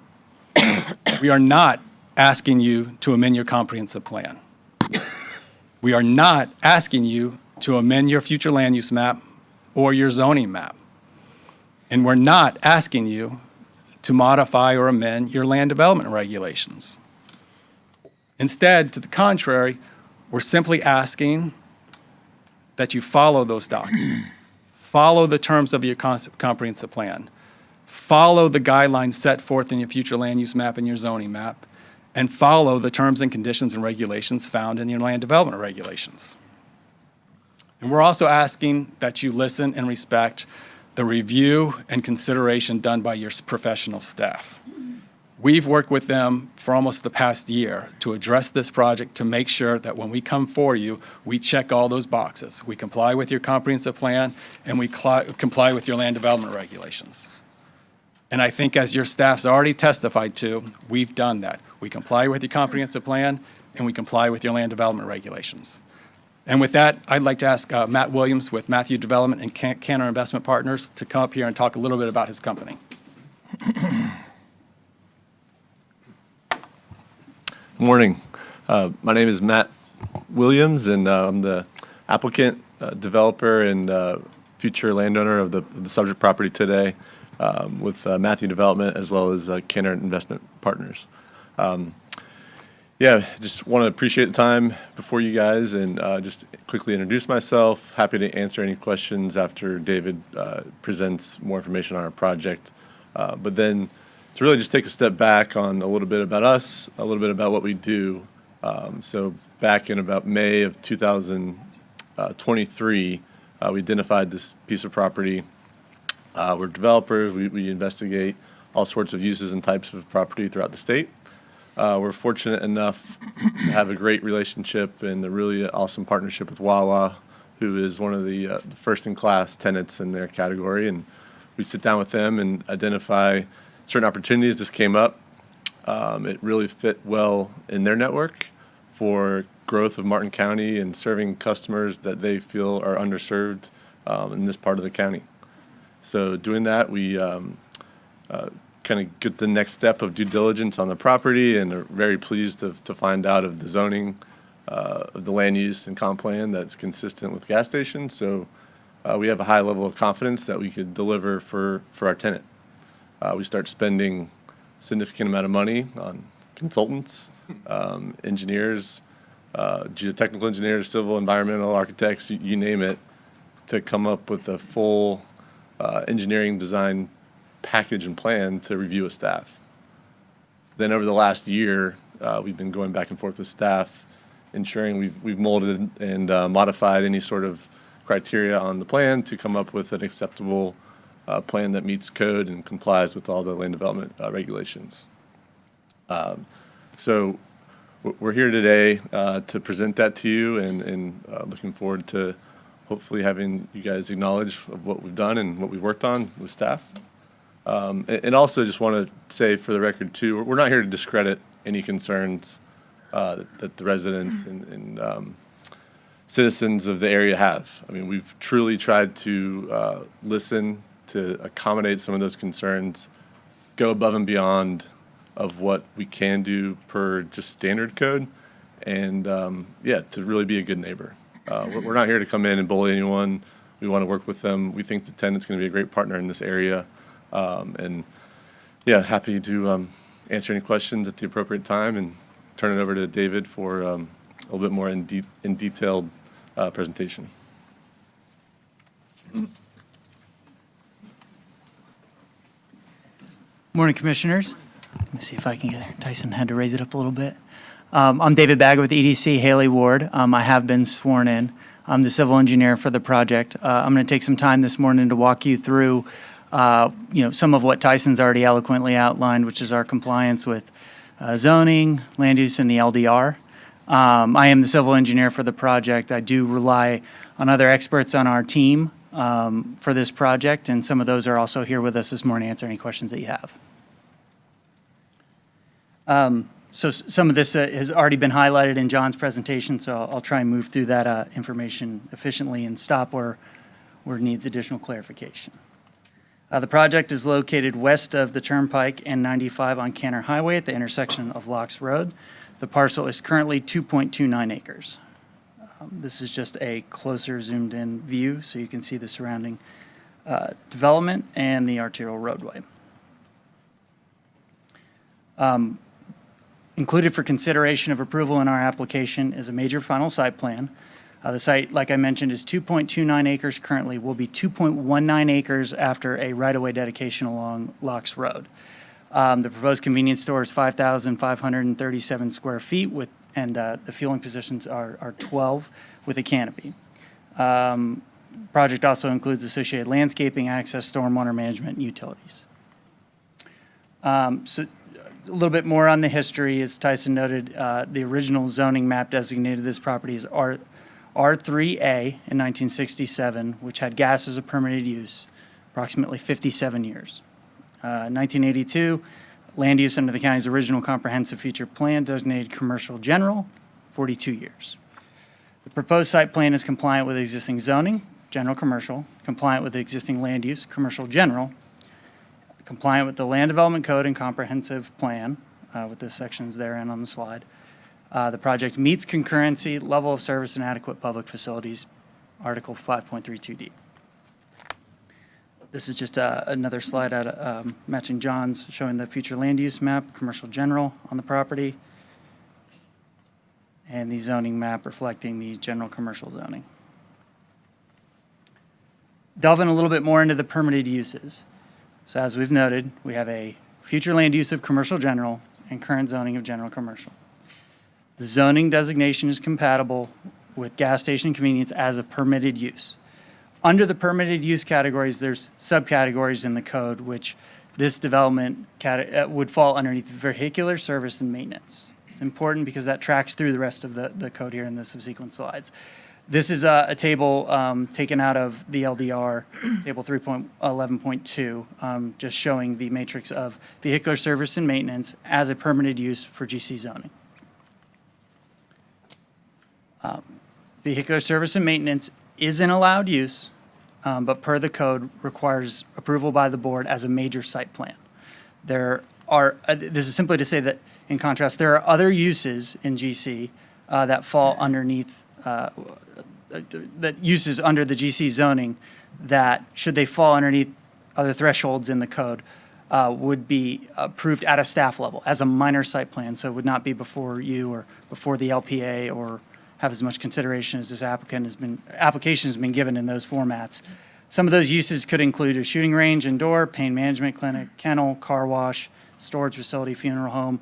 We are not asking you to amend your comprehensive plan. We are not asking you to amend your future land use map or your zoning map. And we're not asking you to modify or amend your land development regulations. Instead, to the contrary, we're simply asking that you follow those documents, follow the terms of your comprehensive plan, follow the guidelines set forth in your future land use map and your zoning map, and follow the terms and conditions and regulations found in your land development regulations. And we're also asking that you listen and respect the review and consideration done by your professional staff. We've worked with them for almost the past year to address this project to make sure that when we come for you, we check all those boxes. We comply with your comprehensive plan and we comply with your land development regulations. And I think as your staff's already testified to, we've done that. We comply with your comprehensive plan and we comply with your land development regulations. And with that, I'd like to ask Matt Williams with Matthew Development and Cantor Investment Partners to come up here and talk a little bit about his company. Morning. My name is Matt Williams, and I'm the applicant, developer, and future landowner of the subject property today with Matthew Development as well as Cantor Investment Partners. Yeah, just want to appreciate the time before you guys and just quickly introduce myself. Happy to answer any questions after David presents more information on our project. But then to really just take a step back on a little bit about us, a little bit about what we do. So back in about May of 2023, we identified this piece of property. We're developers. We investigate all sorts of uses and types of property throughout the state. We're fortunate enough to have a great relationship and a really awesome partnership with Wawa, who is one of the first-in-class tenants in their category. And we sit down with them and identify certain opportunities. This came up. It really fit well in their network for growth of Martin County and serving customers that they feel are underserved in this part of the county. So doing that, we kind of get the next step of due diligence on the property and are very pleased to find out of the zoning, of the land use and comp plan that's consistent with gas stations. So we have a high level of confidence that we could deliver for our tenant. We start spending a significant amount of money on consultants, engineers, geotechnical engineers, civil, environmental architects, you name it, to come up with a full engineering design package and plan to review with staff. Then over the last year, we've been going back and forth with staff, ensuring we've molded and modified any sort of criteria on the plan to come up with an acceptable plan that meets code and complies with all the land development regulations. So we're here today to present that to you and looking forward to hopefully having you guys acknowledge of what we've done and what we've worked on with staff. And also just want to say for the record too, we're not here to discredit any concerns that the residents and citizens of the area have. I mean, we've truly tried to listen to accommodate some of those concerns, go above and beyond of what we can do per just standard code, and yeah, to really be a good neighbor. We're not here to come in and bully anyone. We want to work with them. We think the tenant's going to be a great partner in this area. And yeah, happy to answer any questions at the appropriate time and turn it over to David for a little bit more in detailed presentation. Morning, Commissioners. Let me see if I can get there. Tyson had to raise it up a little bit. I'm David Bagger with EDC Haley Ward. I have been sworn in. I'm the civil engineer for the project. I'm going to take some time this morning to walk you through some of what Tyson's already eloquently outlined, which is our compliance with zoning, land use, and the LDR. I am the civil engineer for the project. I do rely on other experts on our team for this project, and some of those are also here with us this morning to answer any questions that you have. So some of this has already been highlighted in John's presentation, so I'll try and move through that information efficiently and stop where it needs additional clarification. The project is located west of the Turnpike and 95 on Canner Highway at the intersection of Locks Road. The parcel is currently 2.29 acres. This is just a closer zoomed-in view, so you can see the surrounding development and the arterial roadway. Included for consideration of approval in our application is a major final site plan. The site, like I mentioned, is 2.29 acres currently, will be 2.19 acres after a right-of-way dedication along Locks Road. The proposed convenience store is 5,537 square feet and the fueling positions are 12 with a canopy. Project also includes associated landscaping, access, stormwater management, and utilities. So a little bit more on the history. As Tyson noted, the original zoning map designated this property as R3A in 1967, which had gas as a permitted use, approximately 57 years. 1982, land use under the county's original comprehensive feature plan designated commercial general, 42 years. The proposed site plan is compliant with existing zoning, general commercial, compliant with the existing land use, commercial general, compliant with the land development code and comprehensive plan, with the sections therein on the slide. The project meets concurrency, level of service, and adequate public facilities, Article 5.32D. This is just another slide matching John's, showing the future land use map, commercial general on the property, and the zoning map reflecting the general commercial zoning. Delving a little bit more into the permitted uses. So as we've noted, we have a future land use of commercial general and current zoning of general commercial. The zoning designation is compatible with gas station convenience as a permitted use. Under the permitted use categories, there's subcategories in the code, which this development would fall underneath vehicular service and maintenance. It's important because that tracks through the rest of the code here in the subsequent slides. This is a table taken out of the LDR, table 3.11.2, just showing the matrix of vehicular service and maintenance as a permitted use for GC zoning. Vehicular service and maintenance is an allowed use, but per the code requires approval by the board as a major site plan. There are, this is simply to say that, in contrast, there are other uses in GC that fall underneath, that uses under the GC zoning that, should they fall underneath other thresholds in the code, would be approved at a staff level as a minor site plan, so it would not be before you or before the LPA or have as much consideration as this application has been given in those formats. Some of those uses could include a shooting range, indoor, pain management clinic, kennel, car wash, storage facility, funeral home,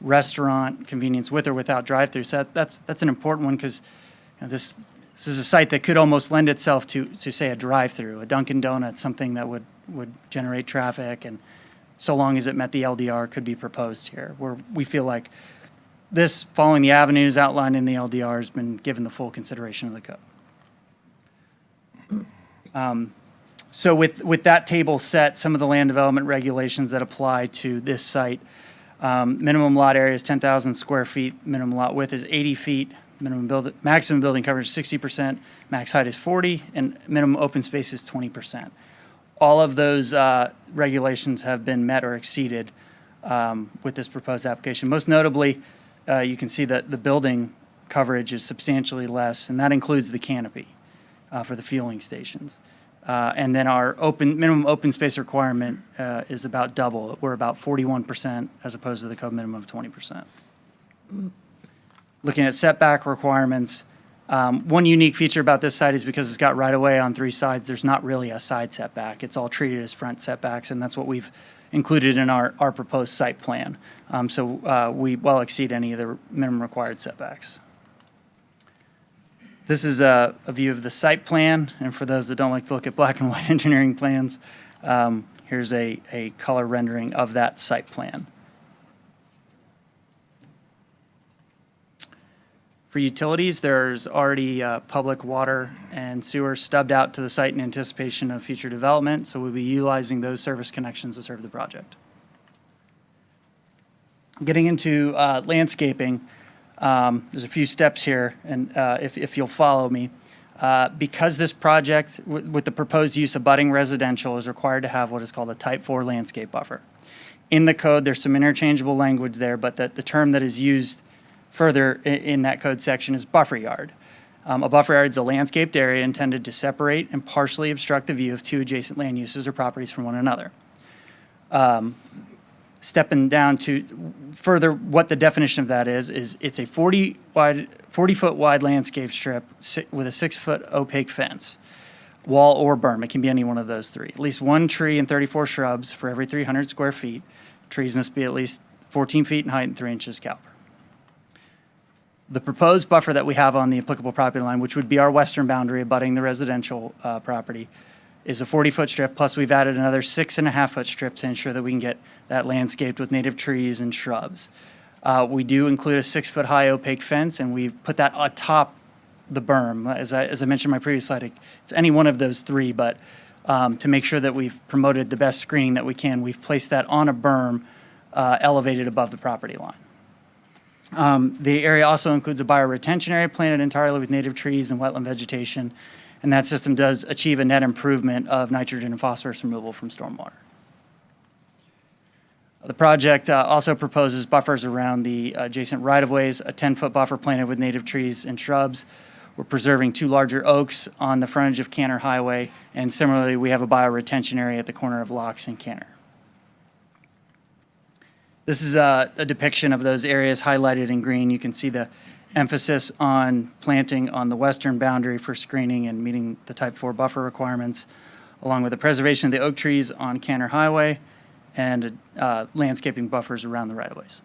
restaurant, convenience with or without drive-through. So that's an important one because this is a site that could almost lend itself to say a drive-through, a Dunkin' Donuts, something that would generate traffic, and so long as it met the LDR could be proposed here, where we feel like this, following the avenues outlined in the LDR, has been given the full consideration of the code. So with that table set, some of the land development regulations that apply to this site, minimum lot area is 10,000 square feet, minimum lot width is 80 feet, maximum building coverage is 60%, max height is 40, and minimum open space is 20%. All of those regulations have been met or exceeded with this proposed application. Most notably, you can see that the building coverage is substantially less, and that includes the canopy for the fueling stations. And then our minimum open space requirement is about double. We're about 41% as opposed to the code minimum of 20%. Looking at setback requirements, one unique feature about this site is because it's got right-of-way on 3 sides, there's not really a side setback. It's all treated as front setbacks, and that's what we've included in our proposed site plan. So we well exceed any of the minimum required setbacks. This is a view of the site plan, and for those that don't like to look at black and white engineering plans, here's a color rendering of that site plan. For utilities, there's already public water and sewer stubbed out to the site in anticipation of future development, so we'll be utilizing those service connections to serve the project. Getting into landscaping, there's a few steps here, and if you'll follow me. Because this project, with the proposed use of budding residential, is required to have what is called a Type 4 landscape buffer. In the code, there's some interchangeable language there, but the term that is used further in that code section is buffer yard. A buffer yard is a landscaped area intended to separate and partially obstruct the view of two adjacent land uses or properties from one another. Stepping down to further, what the definition of that is it's a 40-foot wide landscape strip with a 6-foot opaque fence, wall or berm. It can be any one of those three. At least one tree and 34 shrubs for every 300 square feet. Trees must be at least 14 feet in height and 3 inches caliber. The proposed buffer that we have on the applicable property line, which would be our western boundary abutting the residential property, is a 40-foot strip, plus we've added another 6.5-foot strip to ensure that we can get that landscaped with native trees and shrubs. We do include a 6-foot high opaque fence, and we've put that atop the berm. As I mentioned in my previous slide, it's any one of those three, but to make sure that we've promoted the best screening that we can, we've placed that on a berm elevated above the property line. The area also includes a bioretention area planted entirely with native trees and wetland vegetation, and that system does achieve a net improvement of nitrogen and phosphorus removal from stormwater. The project also proposes buffers around the adjacent right-of-ways, a 10-foot buffer planted with native trees and shrubs. We're preserving 2 larger oaks on the frontage of Canner Highway, and similarly, we have a bioretention area at the corner of Locks and Canner. This is a depiction of those areas highlighted in green. You can see the emphasis on planting on the western boundary for screening and meeting the Type 4 buffer requirements, along with the preservation of the oak trees on Canner Highway and landscaping buffers around the right-of-ways.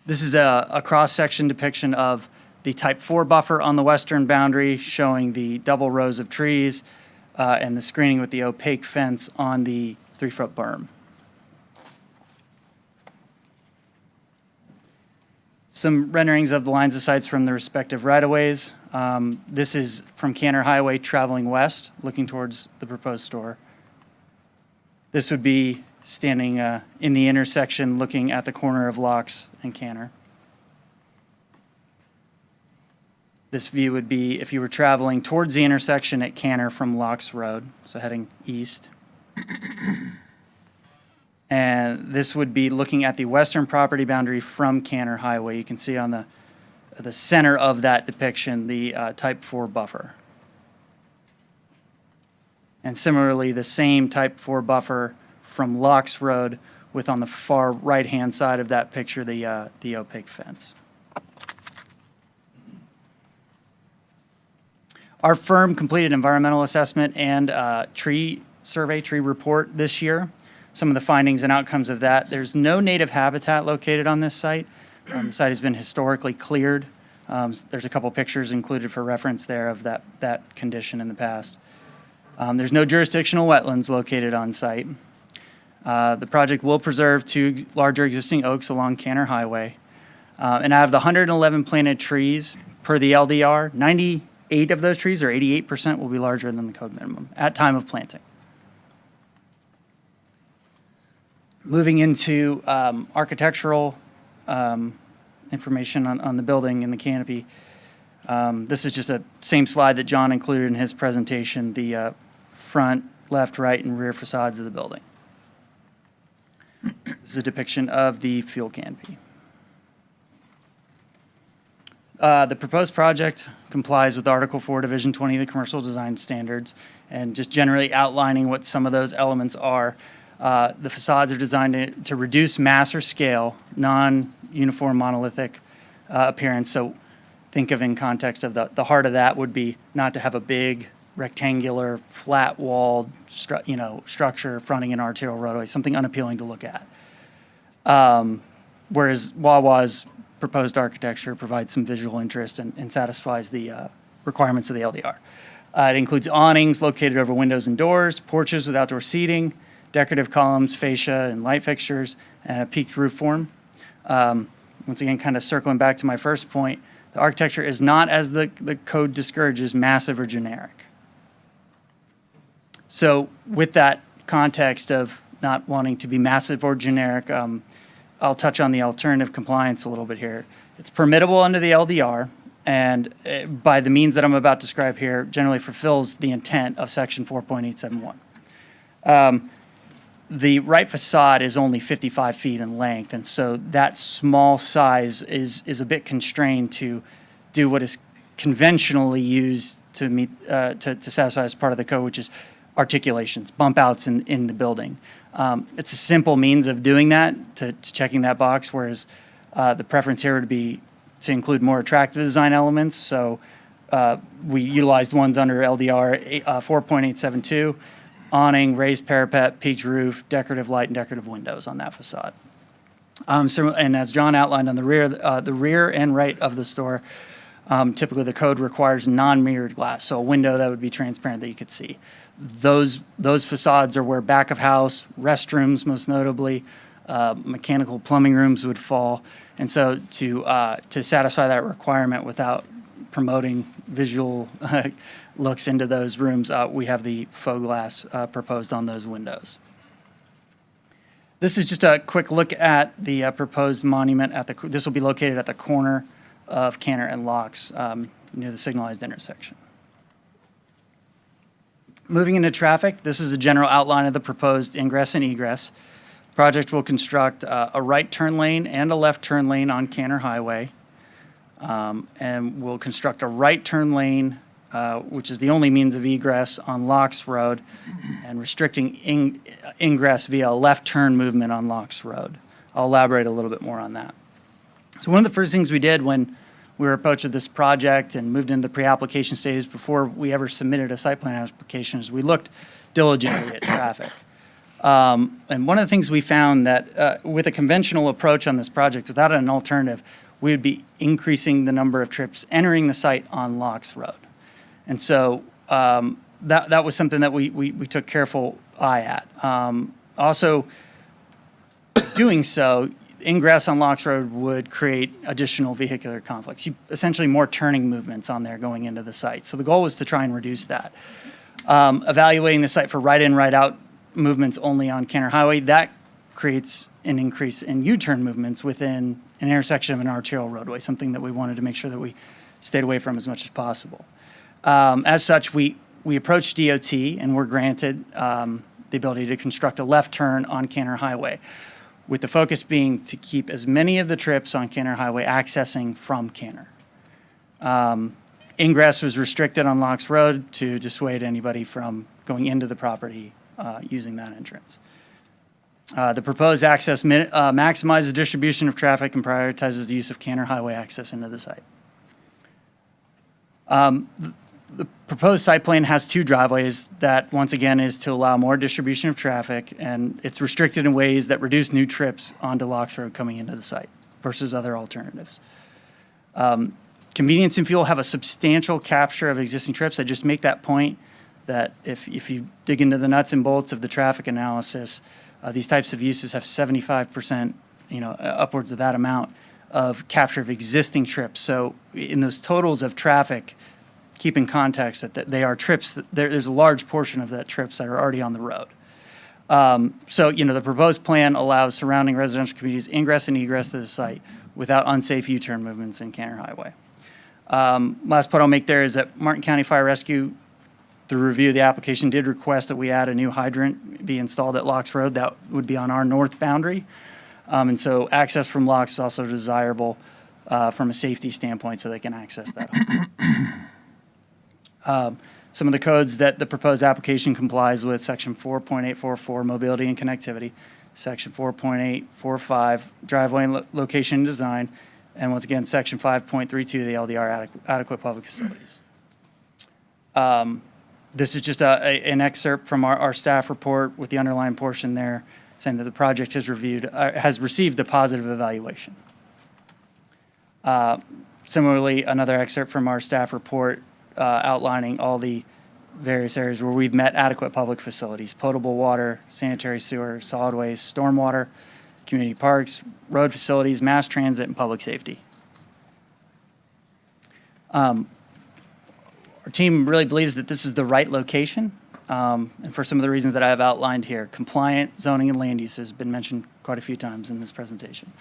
This is a cross-section depiction of the Type 4 buffer on the western boundary, showing the double rows of trees and the screening with the opaque fence on the 3-foot berm. Some renderings of the lines of sights from the respective right-of-ways. This is from Canner Highway traveling west, looking towards the proposed store. This would be standing in the intersection, looking at the corner of Locks and Canner. This view would be if you were traveling towards the intersection at Canner from Locks Road, so heading east. And this would be looking at the western property boundary from Canner Highway. You can see on the center of that depiction the Type 4 buffer. And similarly, the same Type 4 buffer from Locks Road with on the far right-hand side of that picture the opaque fence. Our firm completed environmental assessment and tree survey, tree report this year. Some of the findings and outcomes of that: there's no native habitat located on this site. The site has been historically cleared. There's a couple pictures included for reference there of that condition in the past. There's no jurisdictional wetlands located on site. The project will preserve 2 larger existing oaks along Canner Highway. And out of the 111 planted trees per the LDR, 98 of those trees, or 88%, will be larger than the code minimum at time of planting. Moving into architectural information on the building and the canopy. This is just a same slide that John included in his presentation, the front, left, right, and rear facades of the building. This is a depiction of the fuel canopy. The proposed project complies with Article 4, Division 20 of the Commercial Design Standards, and just generally outlining what some of those elements are. The facades are designed to reduce mass or scale, non-uniform monolithic appearance. So think of in context of the heart of that would be not to have a big rectangular flat-walled structure fronting an arterial roadway, something unappealing to look at. Whereas Wawa's proposed architecture provides some visual interest and satisfies the requirements of the LDR. It includes awnings located over windows and doors, porches with outdoor seating, decorative columns, fascia, and light fixtures, and a peaked roof form. Once again, kind of circling back to my first point, the architecture is not, as the code discourages, massive or generic. So with that context of not wanting to be massive or generic, I'll touch on the alternative compliance a little bit here. It's permittable under the LDR, and by the means that I'm about to describe here, generally fulfills the intent of Section 4.871. The right facade is only 55 feet in length, and so that small size is a bit constrained to do what is conventionally used to meet to satisfy as part of the code, which is articulations, bump outs in the building. It's a simple means of doing that, to checking that box, whereas the preference here would be to include more attractive design elements. So we utilized ones under LDR 4.872, awning, raised parapet, peaked roof, decorative light, and decorative windows on that facade. And as John outlined on the rear and right of the store, typically the code requires non-mirrored glass, so a window that would be transparent that you could see. Those facades are where back of house, restrooms most notably, mechanical plumbing rooms would fall. And so to satisfy that requirement without promoting visual looks into those rooms, we have the faux glass proposed on those windows. This is just a quick look at the proposed monument this will be located at the corner of Cantor and Locks, near the signalized intersection. Moving into traffic, this is a general outline of the proposed ingress and egress. Project will construct a right turn lane and a left turn lane on Cantor Highway, and will construct a right turn lane, which is the only means of egress on Locks Road, and restricting ingress via a left turn movement on Locks Road. I'll elaborate a little bit more on that. So one of the first things we did when we were approached with this project and moved into the pre-application stage before we ever submitted a site plan application is we looked diligently at traffic. And one of the things we found that with a conventional approach on this project, without an alternative, we would be increasing the number of trips entering the site on Locks Road. And so that was something that we took careful eye at. Also, doing so, ingress on Locks Road would create additional vehicular conflicts, essentially more turning movements on there going into the site. So the goal was to try and reduce that. Evaluating the site for right in, right out movements only on Cantor Highway, that creates an increase in U-turn movements within an intersection of an arterial roadway, something that we wanted to make sure that we stayed away from as much as possible. As such, we approached DOT and were granted the ability to construct a left turn on Cantor Highway, with the focus being to keep as many of the trips on Cantor Highway accessing from Cantor. Ingress was restricted on Locks Road to dissuade anybody from going into the property using that entrance. The proposed access maximizes the distribution of traffic and prioritizes the use of Cantor Highway access into the site. The proposed site plan has two driveways that, once again, is to allow more distribution of traffic, and it's restricted in ways that reduce new trips onto Locks Road coming into the site versus other alternatives. Convenience and fuel have a substantial capture of existing trips. I just make that point that if you dig into the nuts and bolts of the traffic analysis, these types of uses have 75%, upwards of that amount of capture of existing trips. So in those totals of traffic, keep in context that they are trips, there's a large portion of that trips that are already on the road. So, the proposed plan allows surrounding residential communities ingress and egress to the site without unsafe U-turn movements in Cantor Highway. Last point I'll make there is that Martin County Fire Rescue, through review of the application, did request that we add a new hydrant be installed at Locks Road. That would be on our north boundary. And so access from Locks is also desirable from a safety standpoint so they can access that. Some of the codes that the proposed application complies with: Section 4.844, mobility and connectivity, Section 4.845, driveway and location and design, and once again, Section 5.32, the LDR, adequate public facilities. This is just an excerpt from our staff report with the underlying portion there, saying that the project has received a positive evaluation. Similarly, another excerpt from our staff report outlining all the various areas where we've met adequate public facilities: potable water, sanitary sewer, solid waste, stormwater, community parks, road facilities, mass transit, and public safety. Our team really believes that this is the right location and for some of the reasons that I have outlined here. Compliant zoning and land use has been mentioned quite a few times in this presentation.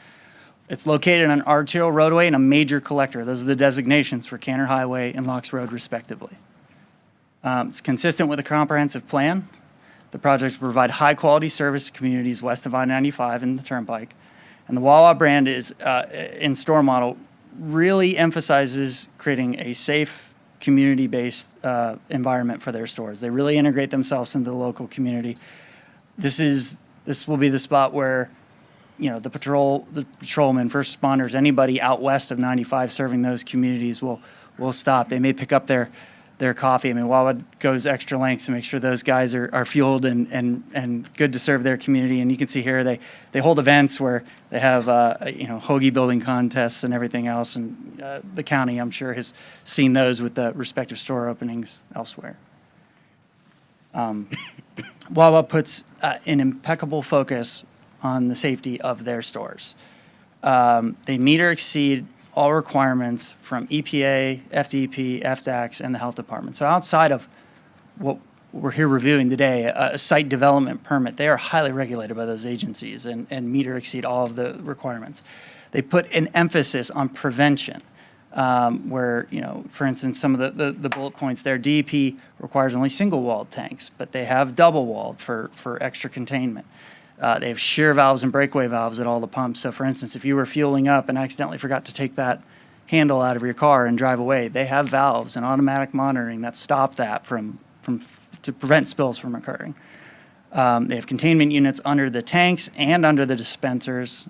It's located on an arterial roadway and a major collector. Those are the designations for Canner Highway and Locks Road respectively. It's consistent with a comprehensive plan. The project will provide high-quality service to communities west of I-95 and the Turnpike. And the Wawa brand is, in store model, really emphasizes creating a safe, community-based environment for their stores. They really integrate themselves into the local community. This will be the spot where, you know, the patrolmen, first responders, anybody out west of 95 serving those communities will stop. They may pick up their coffee. I mean, Wawa goes extra lengths to make sure those guys are fueled and good to serve their community. And you can see here they hold events where they have hoagie building contests and everything else. And the county, I'm sure, has seen those with the respective store openings elsewhere. Wawa puts an impeccable focus on the safety of their stores. They meet or exceed all requirements from EPA, FDP, FDAX, and the health department. So outside of what we're here reviewing today, a site development permit, they are highly regulated by those agencies and meet or exceed all of the requirements. They put an emphasis on prevention, where, you know, for instance, some of the bullet points there, DEP requires only single-walled tanks, but they have double-walled for extra containment. They have shear valves and breakaway valves at all the pumps. So, for instance, if you were fueling up and accidentally forgot to take that handle out of your car and drive away, they have valves and automatic monitoring that stop that to prevent spills from occurring. They have containment units under the tanks and under the dispensers.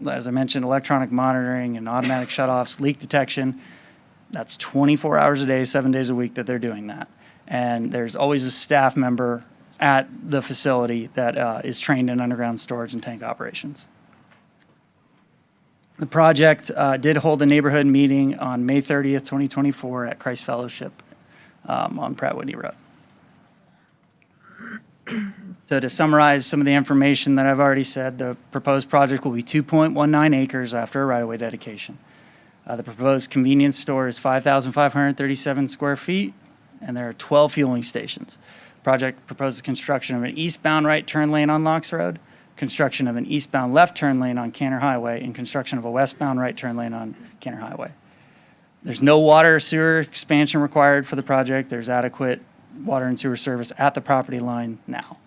As I mentioned, electronic monitoring and automatic shutoffs, leak detection. That's 24 hours a day, 7 days a week that they're doing that. And there's always a staff member at the facility that is trained in underground storage and tank operations. The project did hold a neighborhood meeting on May 30th, 2024 at Christ Fellowship on Pratt Whitney Road. So to summarize some of the information that I've already said, the proposed project will be 2.19 acres after a right-of-way dedication. The proposed convenience store is 5,537 square feet, and there are 12 fueling stations. Project proposes construction of an eastbound right turn lane on Locks Road, construction of an eastbound left turn lane on Canner Highway, and construction of a westbound right turn lane on Canner Highway. There's no water or sewer expansion required for the project. There's adequate water and sewer service at the property line now.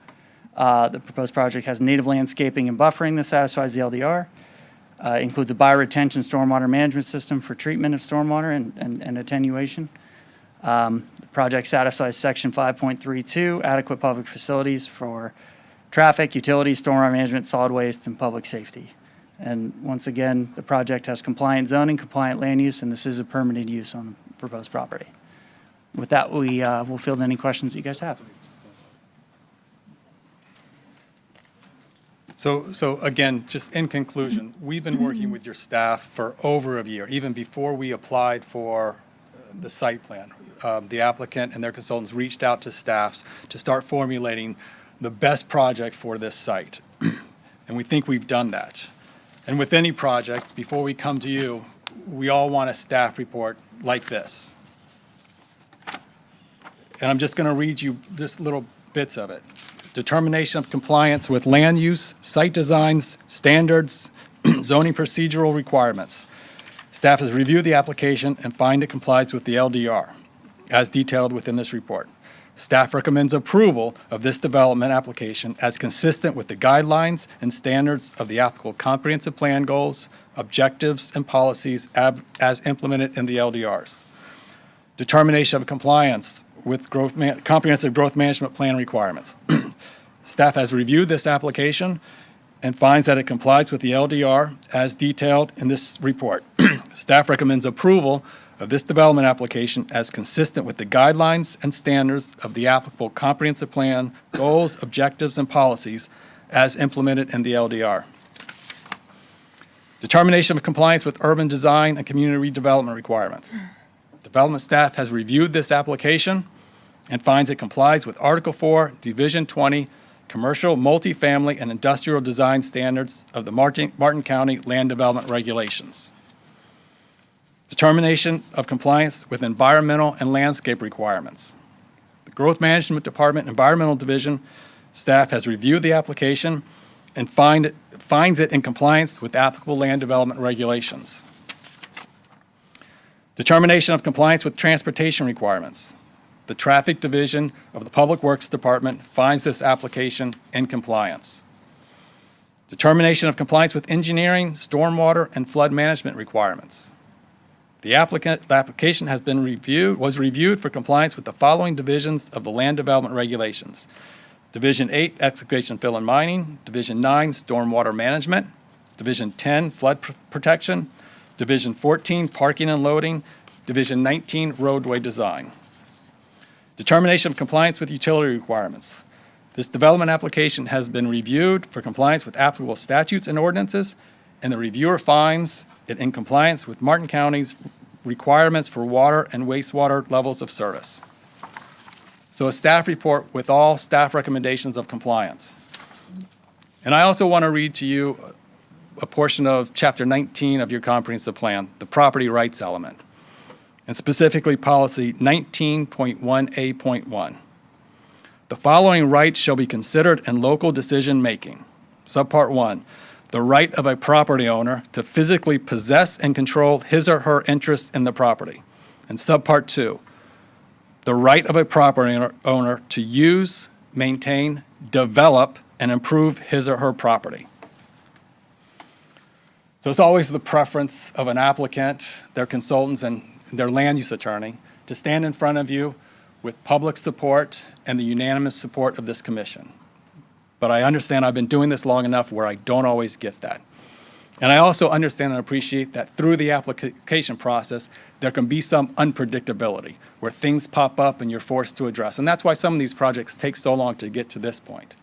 The proposed project has native landscaping and buffering that satisfies the LDR. Includes a bioretention stormwater management system for treatment of stormwater and attenuation. The project satisfies Section 5.32, adequate public facilities for traffic, utilities, stormwater management, solid waste, and public safety. And once again, the project has compliant zoning, compliant land use, and this is a permitted use on the proposed property. With that, we will field any questions that you guys have. So again, just in conclusion, we've been working with your staff for over a year, even before we applied for the site plan. The applicant and their consultants reached out to staffs to start formulating the best project for this site. And we think we've done that. And with any project, before we come to you, we all want a staff report like this. And I'm just going to read you just little bits of it. Determination of compliance with land use, site designs, standards, zoning procedural requirements. Staff has reviewed the application and find it complies with the LDR, as detailed within this report. Staff recommends approval of this development application as consistent with the guidelines and standards of the applicable comprehensive plan goals, objectives, and policies as implemented in the LDRs. Determination of compliance with comprehensive growth management plan requirements. Staff has reviewed this application and finds that it complies with the LDR as detailed in this report. Staff recommends approval of this development application as consistent with the guidelines and standards of the applicable comprehensive plan, goals, objectives, and policies as implemented in the LDR. Determination of compliance with urban design and community redevelopment requirements. Development staff has reviewed this application and finds it complies with Article 4, Division 20, Commercial, Multifamily, and Industrial Design Standards of the Martin County Land Development Regulations. Determination of compliance with environmental and landscape requirements. The Growth Management Department Environmental Division staff has reviewed the application and finds it in compliance with applicable land development regulations. Determination of compliance with transportation requirements. The Traffic Division of the Public Works Department finds this application in compliance. Determination of compliance with engineering, stormwater, and flood management requirements. The application was reviewed for compliance with the following divisions of the Land Development Regulations. Division 8, Excavation, Fill, and Mining. Division 9, Stormwater Management. Division 10, Flood Protection. Division 14, Parking and Loading. Division 19, Roadway Design. Determination of compliance with utility requirements. This development application has been reviewed for compliance with applicable statutes and ordinances, and the reviewer finds it in compliance with Martin County's requirements for water and wastewater levels of service. So a staff report with all staff recommendations of compliance. And I also want to read to you a portion of Chapter 19 of your comprehensive plan, the property rights element, and specifically policy 19.1A.1. The following rights shall be considered in local decision-making. Subpart 1, the right of a property owner to physically possess and control his or her interests in the property. And subpart 2, the right of a property owner to use, maintain, develop, and improve his or her property. So it's always the preference of an applicant, their consultants, and their land use attorney to stand in front of you with public support and the unanimous support of this commission. But I understand I've been doing this long enough where I don't always get that. And I also understand and appreciate that through the application process, there can be some unpredictability where things pop up and you're forced to address. And that's why some of these projects take so long to get to this point.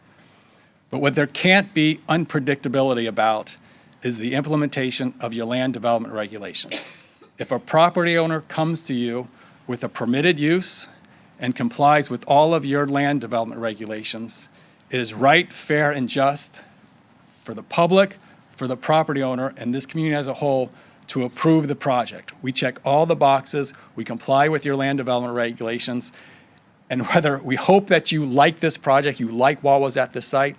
But what there can't be unpredictability about is the implementation of your land development regulations. If a property owner comes to you with a permitted use and complies with all of your land development regulations, it is right, fair, and just for the public, for the property owner, and this community as a whole to approve the project. We check all the boxes, we comply with your land development regulations, and whether we hope that you like this project, you like Wawa's at this site,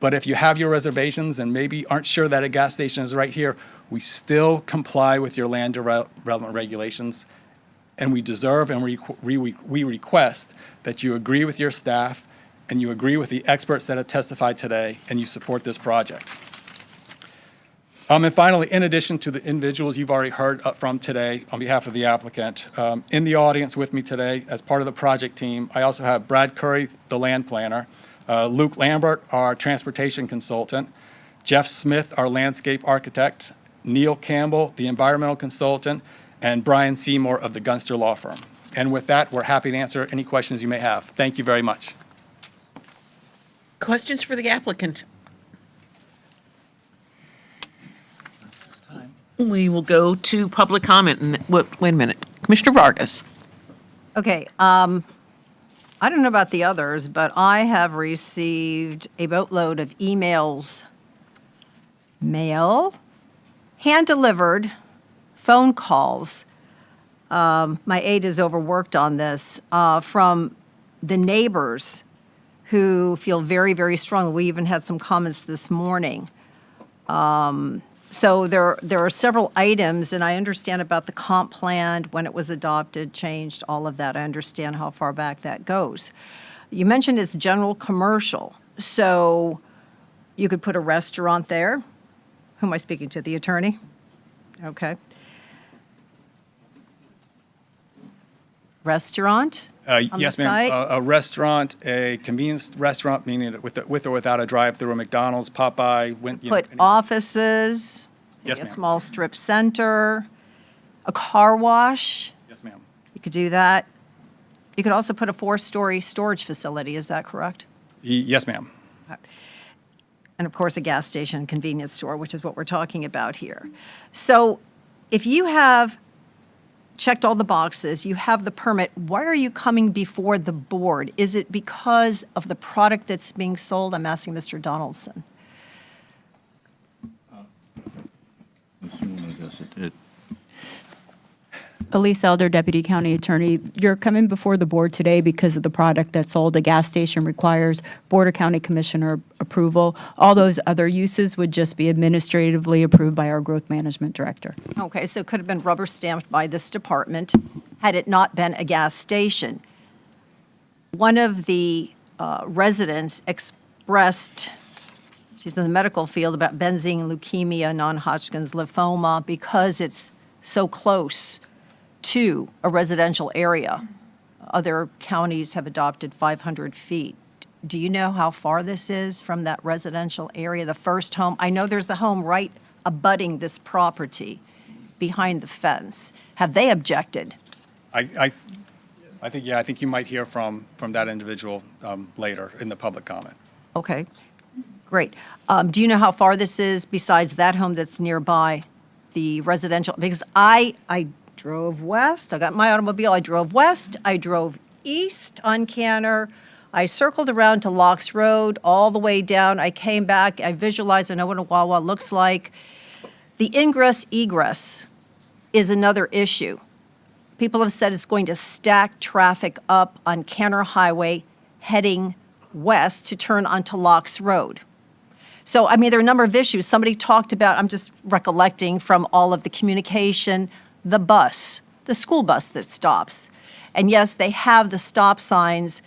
but if you have your reservations and maybe aren't sure that a gas station is right here, we still comply with your land development regulations, and we deserve and we request that you agree with your staff and you agree with the experts that have testified today and you support this project. And finally, in addition to the individuals you've already heard from today on behalf of the applicant, in the audience with me today as part of the project team, I also have Brad Curry, the land planner, Luke Lambert, our transportation consultant, Jeff Smith, our landscape architect, Neil Campbell, the environmental consultant, and Brian Seymour of the Gunster Law Firm. And with that, we're happy to answer any questions you may have. Thank you very much. Questions for the applicant? We will go to public comment. And wait a minute. Commissioner Vargas. Okay, I don't know about the others, but I have received a boatload of emails, mail, hand-delivered, phone calls. My aide is overworked on this, from the neighbors who feel very, very strongly. We even had some comments this morning. So there are several items, and I understand about the comp plan, when it was adopted, changed, all of that. I understand how far back that goes. You mentioned it's general commercial, so you could put a restaurant there. Who am I speaking to? The attorney? Okay. Restaurant on the Yes, site? ma'am. A restaurant, a convenience restaurant, meaning with or without a drive-through, a McDonald's, Popeye. Put offices, Yes, maybe a ma'am. small strip center, a car wash. Yes, ma'am. You could do that. You could also put a 4-story storage facility, is that correct? Yes, ma'am. And of course, a gas station, convenience store, which is what we're talking about here. So if you have checked all the boxes, you have the permit, why are you coming before the board? Is it because of the product that's being sold? I'm asking Mr. Donaldson. Elise Elder, Deputy County Attorney. You're coming before the board today because of the product that's sold. A gas station requires Board of County Commissioner approval. All those other uses would just be administratively approved by our Growth Management Director. Okay, so it could have been rubber stamped by this department had it not been a gas station. One of the residents expressed, she's in the medical field, about benzene, leukemia, non-Hodgkin's lymphoma, because it's so close to a residential area. Other counties have adopted 500 feet. Do you know how far this is from that residential area, the first home? I know there's a home right abutting this property behind the fence. Have they objected? I think you might hear from that individual later in the public comment. Okay, great. Do you know how far this is besides that home that's nearby, the residential? Because I drove west, I got my automobile, I drove west, I drove east on Canner, I circled around to Locks Road, all the way down, I came back, I visualized, I know what a Wawa looks like. The ingress egress is another issue. People have said it's going to stack traffic up on Canner Highway heading west to turn onto Locks Road. So, I mean, there are a number of issues. Somebody talked about, I'm just recollecting from all of the communication, the bus, the school bus that stops. And yes, they have the stop signs.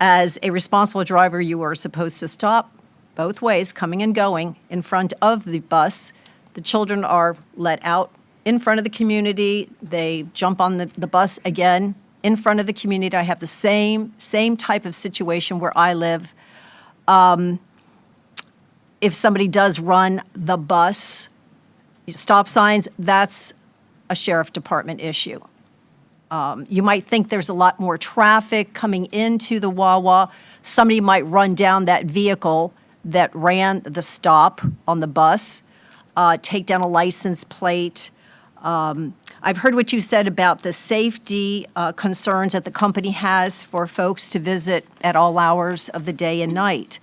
As a responsible driver, you are supposed to stop both ways, coming and going, in front of the bus. The children are let out in front of the community. They jump on the bus again in front of the community. I have the same type of situation where I live. If somebody does run the bus, stop signs, that's a sheriff department issue. You might think there's a lot more traffic coming into the Wawa. Somebody might run down that vehicle that ran the stop on the bus, take down a license plate. I've heard what you said about the safety concerns that the company has for folks to visit at all hours of the day and night.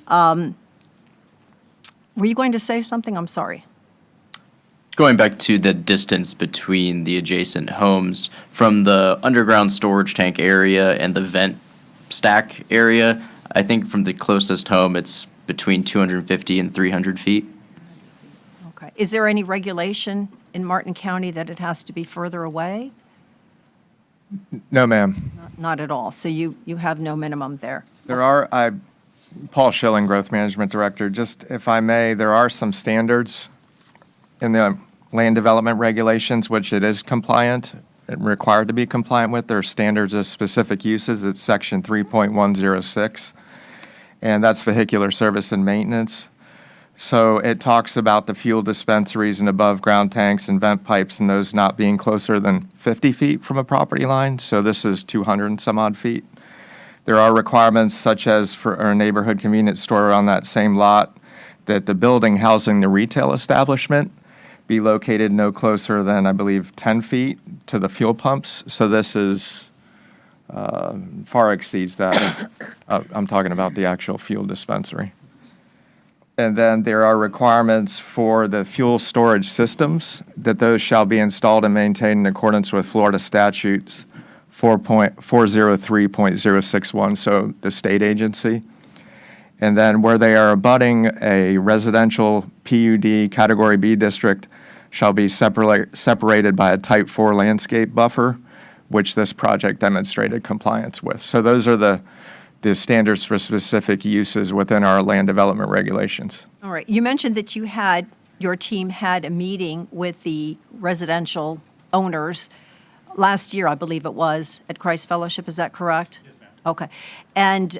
Were you going to say something? I'm sorry. Going back to the distance between the adjacent homes, from the underground storage tank area and the vent stack area, I think from the closest home, it's between 250 and 300 feet. Okay. Is there any regulation in Martin County that it has to be further away? No, ma'am. Not at all. So you have no minimum there. There are, Paul Schilling, Growth Management Director, just if I may, there are some standards in the land development regulations, which it is compliant, required to be compliant with. There are standards of specific uses. It's section 3.106, and that's vehicular service and maintenance. So it talks about the fuel dispensaries and above-ground tanks and vent pipes and those not being closer than 50 feet from a property line. So this is 200 and some odd feet. There are requirements such as for a neighborhood convenience store on that same lot that the building housing the retail establishment be located no closer than, I believe, 10 feet to the fuel pumps. So this is far exceeds that. I'm talking about the actual fuel dispensary. And then there are requirements for the fuel storage systems, that those shall be installed and maintained in accordance with Florida statutes 4.403.061, so the state agency. And then where they are abutting a residential PUD Category B district shall be separated by a Type 4 landscape buffer, which this project demonstrated compliance with. So those are the standards for specific uses within our land development regulations. All right. You mentioned that your team had a meeting with the residential owners last year, I believe it was, at Christ Fellowship. Is that correct? Yes, ma'am. Okay. And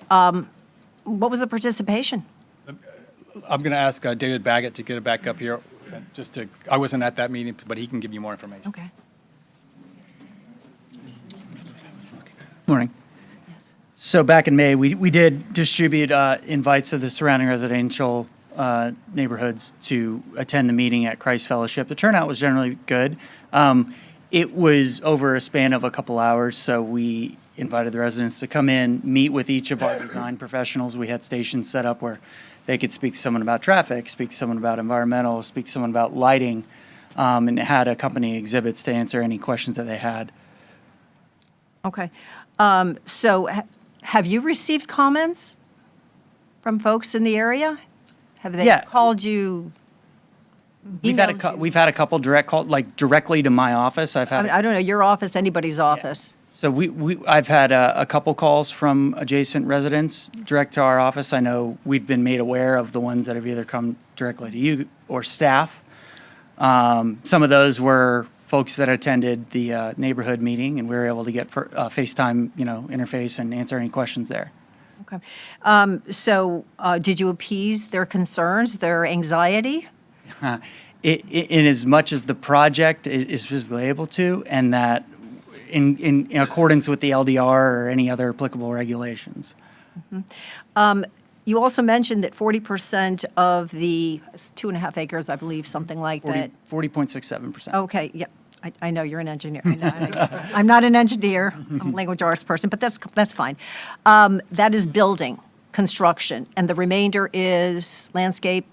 what was the participation? I'm going to ask David Baggett to get it back up here. I wasn't at that meeting, but he can give you more information. Okay. Morning. So back in May, we did distribute invites to the surrounding residential neighborhoods to attend the meeting at Christ Fellowship. The turnout was generally good. It was over a span of a couple hours, so we invited the residents to come in, meet with each of our design professionals. We had stations set up where they could speak to someone about traffic, speak to someone about environmental, speak to someone about lighting. and had accompanying exhibits to answer any questions that they had. Okay. So have you received comments from folks in the area? Have they Yeah. called you? We've had emailed you? we've had a couple direct calls, like directly to my office. I've had I don't know, your office, anybody's office. So I've had a couple calls from adjacent residents direct to our office. I know we've been made aware of the ones that have either come directly to you or staff. Some of those were folks that attended the neighborhood meeting, and we were able to get FaceTime, interface and answer any questions there. Okay. So did you appease their concerns, their anxiety? In as much as the project is physically able to, and that in accordance with the LDR or any other applicable regulations. You also mentioned that 40% of the, it's 2.5 acres, I believe, something like that. 40.67%. Okay, yeah, I know, you're an engineer. I know. I'm not an engineer, I'm a language arts person, but that's fine. That is building, construction, and the remainder is landscape?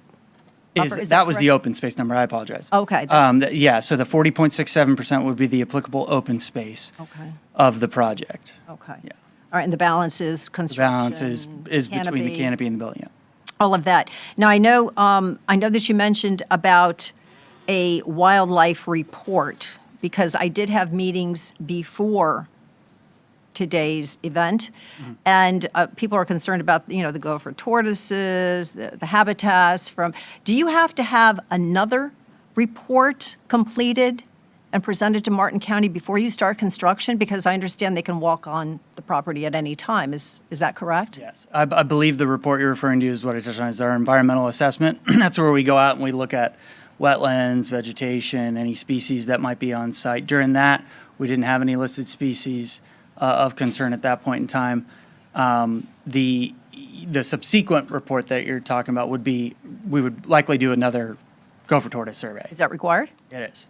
Is That was the correct? open space number, I apologize. Okay. Yeah, so the 40.67% would be the applicable open space Okay. of the project. Okay. Yeah. All right, and the balance is The construction? balance is between the canopy and the building, yeah. All of that. Now, I know that you mentioned about a wildlife report, because I did have meetings before today's event, and people are concerned about, the gopher tortoises, the habitats from, do you have to have another report completed and presented to Martin County before you start construction? Because I understand they can walk on the property at any time. Is that correct? Yes. I believe the report you're referring to is what I touched on, is our environmental assessment. That's where we go out and we look at wetlands, vegetation, any species that might be on site. During that, we didn't have any listed species of concern at that point in time. The subsequent report that you're talking about would be, we would likely do another gopher tortoise survey. Is that required? It is.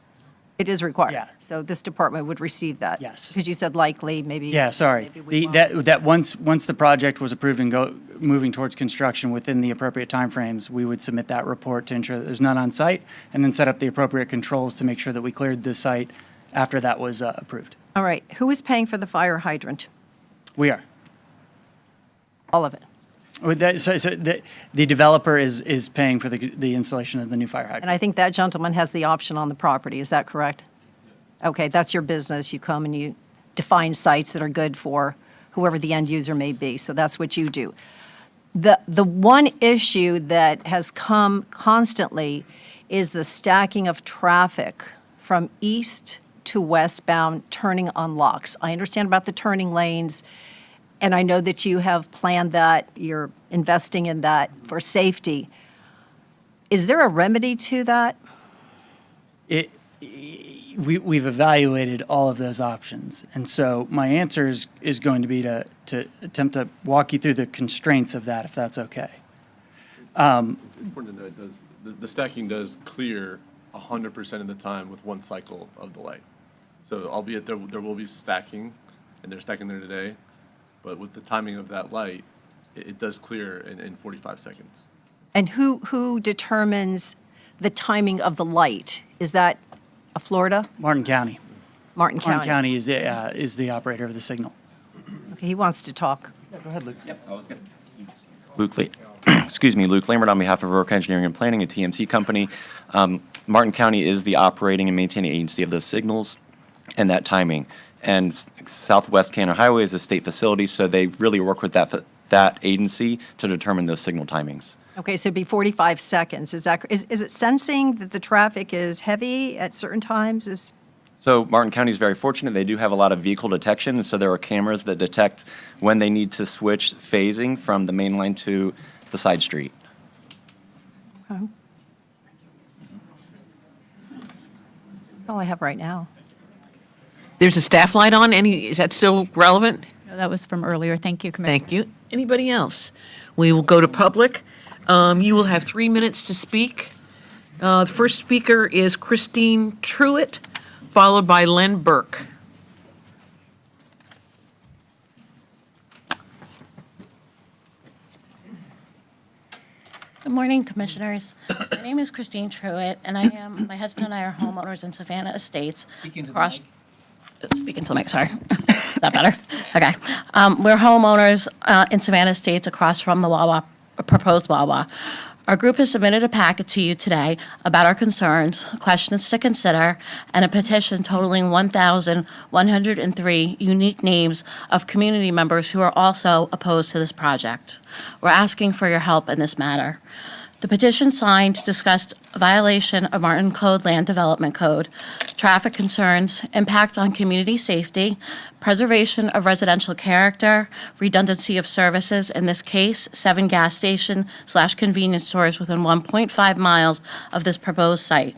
It is required? Yeah. So this department would receive that? Yes. Because you said likely, maybe. Yeah, sorry. maybe we won't. That once the project was approved and moving towards construction within the appropriate timeframes, we would submit that report to ensure that there's none on site, and then set up the appropriate controls to make sure that we cleared the site after that was approved. All right. Who is paying for the fire hydrant? We are. All of it? So the developer is paying for the installation of the new fire hydrant. And I think that gentleman has the option on the property. Is that correct? Okay, that's your business. You come and you define sites that are good for whoever the end user may be. So that's what you do. The one issue that has come constantly is the stacking of traffic from east to westbound turning on locks. I understand about the turning lanes, and I know that you have planned that, you're investing in that for safety. Is there a remedy to that? We've evaluated all of those options, and so my answer is going to be to attempt to walk you through the constraints of that, if that's okay. Important to note, the stacking does clear 100% of the time with one cycle of the light. So albeit there will be stacking, and they're stacking there today, but with the timing of that light, it does clear in 45 seconds. And who determines the timing of the light? Is that a Florida? Martin County. Martin County? Martin County is the operator of the signal. Okay, he wants to talk. Go ahead, Luke. Yep, I was going to. Luke Lambert on behalf of Rourke Engineering and Planning, a TMC company. Martin County is the operating and maintaining agency of those signals and that timing. And Southwest Canada Highway is a state facility, so they really work with that agency to determine those signal timings. Okay, so it'd be 45 seconds. Is it sensing that the traffic is heavy at certain times? So Martin County is very fortunate. They do have a lot of vehicle detection, and so there are cameras that detect when they need to switch phasing from the main line to the side street. Okay. That's all I have right now. There's a staff light on. Is that still relevant? No, that was from earlier. Thank you, Commissioner. Thank you. Anybody else? We will go to public. You will have 3 minutes to speak. The first speaker is Christine Truitt, followed by Len Burke. Good Good morning, Commissioners. My name is Christine Truitt, and my husband and I are homeowners in Savannah Estates. Speaking to the across- mic. Speaking to the mic, sorry. Is that better? Okay. We're homeowners in Savannah Estates across from the Wawa, proposed Wawa. Our group has submitted a packet to you today about our concerns, questions to consider, and a petition totaling 1,103 unique names of community members who are also opposed to this project. We're asking for your help in this matter. The petition signed discussed violation of Martin Code Land Development Code, traffic concerns, impact on community safety, preservation of residential character, redundancy of services, in this case, 7 gas station/convenience stores within 1.5 miles of this proposed site.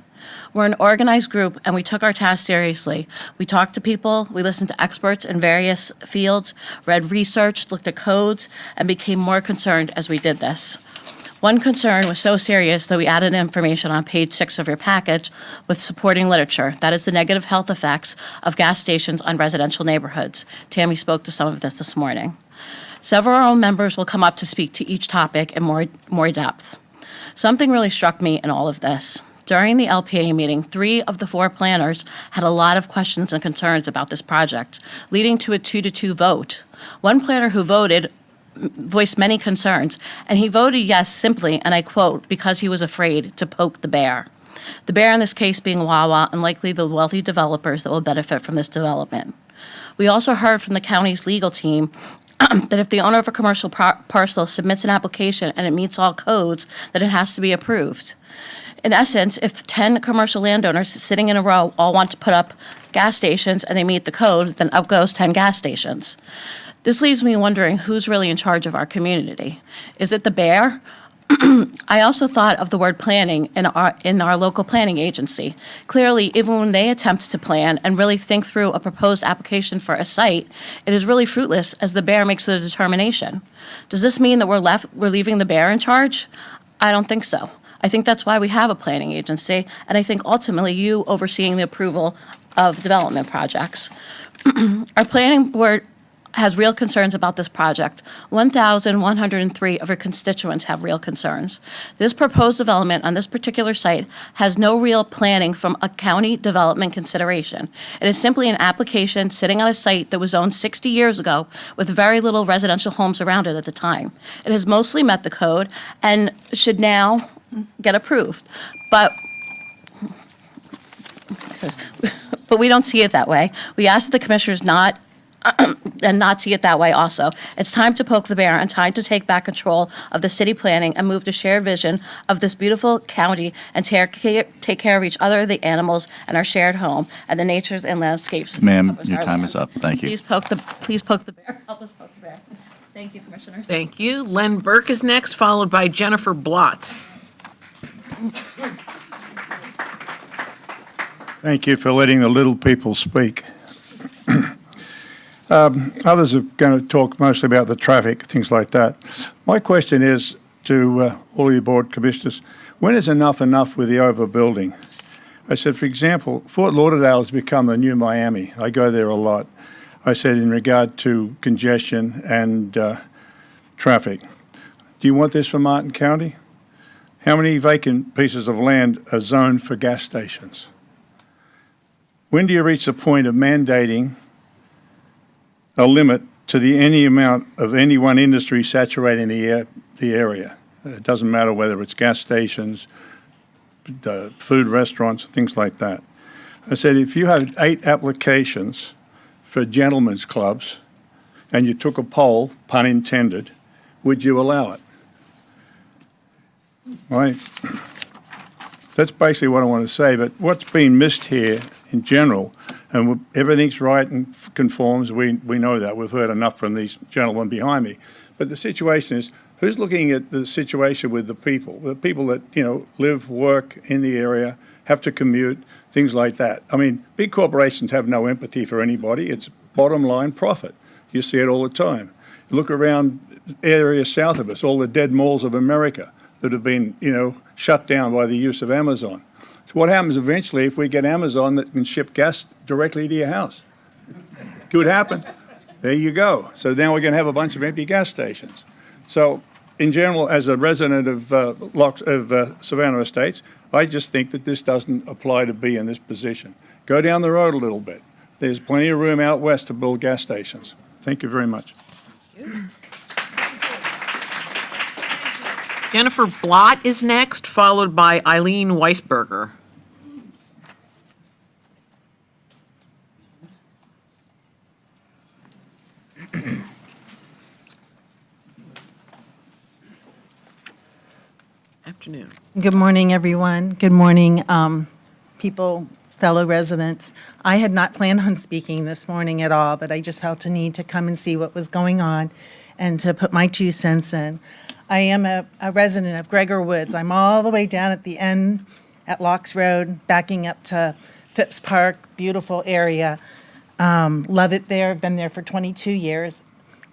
We're an organized group, and we took our task seriously. We talked to people, we listened to experts in various fields, read research, looked at codes, and became more concerned as we did this. One concern was so serious that we added information on page 6 of your package with supporting literature. That is the negative health effects of gas stations on residential neighborhoods. Tammy spoke to some of this morning. Several members will come up to speak to each topic in more depth. Something really struck me in all of this. During the LPA meeting, 3 of the 4 planners had a lot of questions and concerns about this project, leading to a 2-2 vote. One planner who voiced many concerns, and he voted yes simply, and I quote, because he was afraid to poke the bear. The bear in this case being Wawa and likely the wealthy developers that will benefit from this development. We also heard from the county's legal team that if the owner of a commercial parcel submits an application and it meets all codes, that it has to be approved. In essence, if 10 commercial landowners sitting in a row all want to put up gas stations and they meet the code, then up goes 10 gas stations. This leaves me wondering who's really in charge of our community. Is it the bear? I also thought of the word planning in our local planning agency. Clearly, even when they attempt to plan and really think through a proposed application for a site, it is really fruitless as the bear makes the determination. Does this mean that we're leaving the bear in charge? I don't think so. I think that's why we have a planning agency, and I think ultimately you overseeing the approval of development projects. Our planning board has real concerns about this project. 1,103 of our constituents have real concerns. This proposed development on this particular site has no real planning from a county development consideration. It is simply an application sitting on a site that was owned 60 years ago with very little residential homes around it at the time. It has mostly met the code and should now get approved. But we don't see it that way. We ask the commissioners not see it that way also. It's time to poke the bear and time to take back control of the city planning and move to shared vision of this beautiful county and take care of each other, the animals, and our shared home, and the natures and landscapes. Ma'am, your time is up. Thank you. Please poke the bear. Help us poke the bear. Thank you, Commissioners. Thank you. Len Burke is next, followed by Jennifer Blott. Thank you for letting the little people speak. Others are going to talk mostly about the traffic, things like that. My question is to all of you board commissioners, when is enough with the overbuilding? I said, for example, Fort Lauderdale has become the new Miami. I go there a lot. I said in regard to congestion and traffic. Do you want this for Martin County? How many vacant pieces of land are zoned for gas stations? When do you reach the point of mandating a limit to any amount of any one industry saturating the area? It doesn't matter whether it's gas stations, food restaurants, things like that. I said, if you have 8 applications for gentlemen's clubs and you took a poll, pun intended, would you allow it? Right. That's basically what I want to say, but what's been missed here in general, and everything's right and conforms, we know that. We've heard enough from these gentlemen behind me. But the situation is, who's looking at the situation with the people that, live, work in the area, have to commute, things like that. I mean, big corporations have no empathy for anybody. It's bottom line profit. You see it all the time. Look around areas south of us, all the dead malls of America that have been, shut down by the use of Amazon. So what happens eventually if we get Amazon that can ship gas directly to your house? Could happen. There you go. So now we're going to have a bunch of empty gas stations. So in general, as a resident of Savannah Estates, I just think that this doesn't apply to be in this position. Go down the road a little bit. There's plenty of room out west to build gas stations. Thank you very much. Jennifer Blott is next, followed by Eileen Weisberger. Afternoon. Good morning, everyone. Good morning, people, fellow residents. I had not planned on speaking this morning at all, but I just felt a need to come and see what was going on and to put my 2 cents in. I am a resident of Gregor Woods. I'm all the way down at the end at Locks Road, backing up to Phipps Park, beautiful area. Love it there. I've been there for 22 years.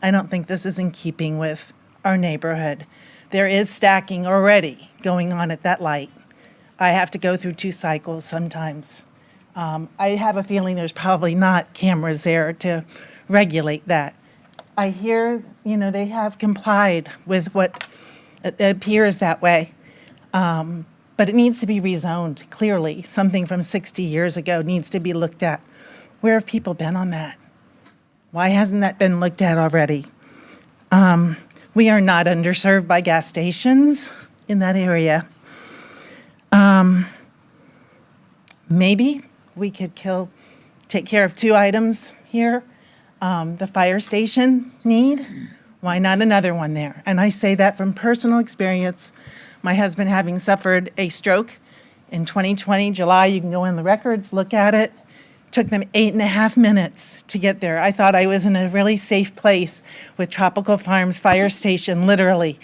I don't think this is in keeping with our neighborhood. There is stacking already going on at that light. I have to go through 2 cycles sometimes. I have a feeling there's probably not cameras there to regulate that. I hear, they have complied with what appears that way, but it needs to be rezoned, clearly. Something from 60 years ago needs to be looked at. Where have people been on that? Why hasn't that been looked at already? We are not underserved by gas stations in that area. Maybe we could take care of 2 items here. The fire station need, why not another one there? And I say that from personal experience. My husband having suffered a stroke in 2020, July, you can go in the records, look at it. Took them 8.5 minutes to get there. I thought I was in a really safe place with Tropical Farms Fire Station, literally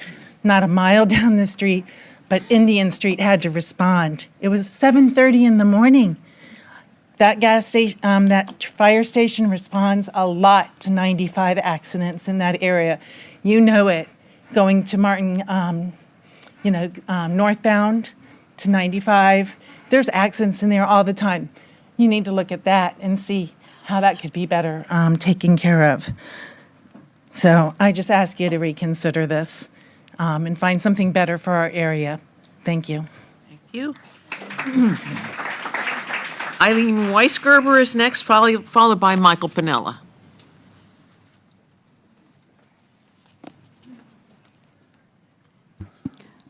not a mile down the street, but Indian Street had to respond. It was 7:30 in the morning. That gas station, that fire station responds a lot to 95 accidents in that area. You know it, going to Martin, northbound to 95. There's accidents in there all the time. You need to look at that and see how that could be better taken care of. So I just ask you to reconsider this and find something better for our area. Thank you. Thank you. Eileen Weisgerber is next, followed by Michael Pinella.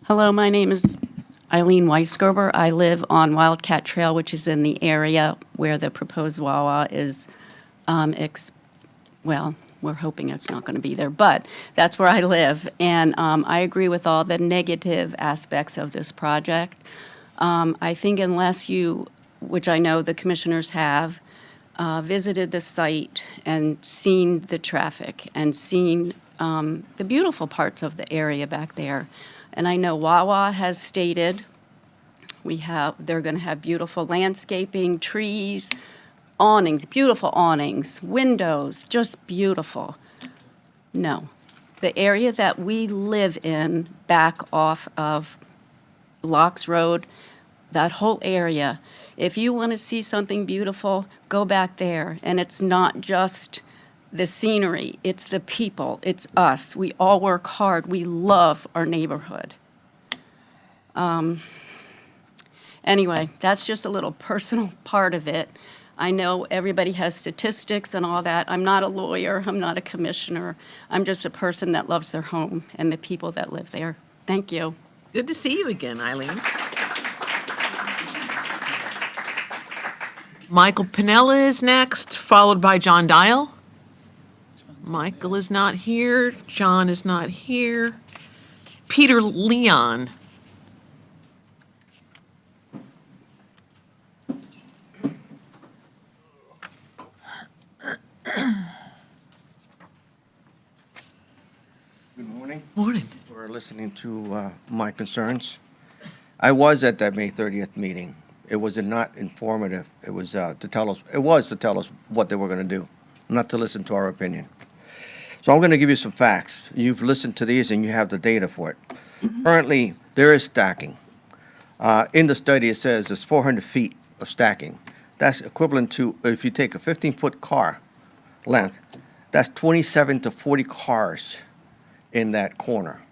Hello, my name is Eileen Weisgerber. I live on Wildcat Trail, which is in the area where the proposed Wawa is, we're hoping it's not going to be there, but that's where I live. And I agree with all the negative aspects of this project. I think unless you, which I know the commissioners have, visited the site and seen the traffic and seen the beautiful parts of the area back there. And I know Wawa has stated they're going to have beautiful landscaping, trees, awnings, beautiful awnings, windows, just beautiful. No. The area that we live in back off of Locks Road, that whole area, if you want to see something beautiful, go back there. And it's not just the scenery, it's the people, it's us. We all work hard. We love our neighborhood. Anyway, that's just a little personal part of it. I know everybody has statistics and all that. I'm not a lawyer. I'm not a commissioner. I'm just a person that loves their home and the people that live there. Thank you. Good to see you again, Eileen. Michael Pinella is next, followed by John Dial. Michael is not here. John is not here. Peter Leon. Good morning. Morning. For listening to my concerns. I was at that May 30th meeting. It was not informative. It was to tell us what they were going to do, not to listen to our opinion. So I'm going to give you some facts. You've listened to these and you have the data for it. Currently, there is stacking. In the study, it says there's 400 feet of stacking. That's equivalent to, if you take a 15-foot car length, that's 27 to 40 cars in that corner.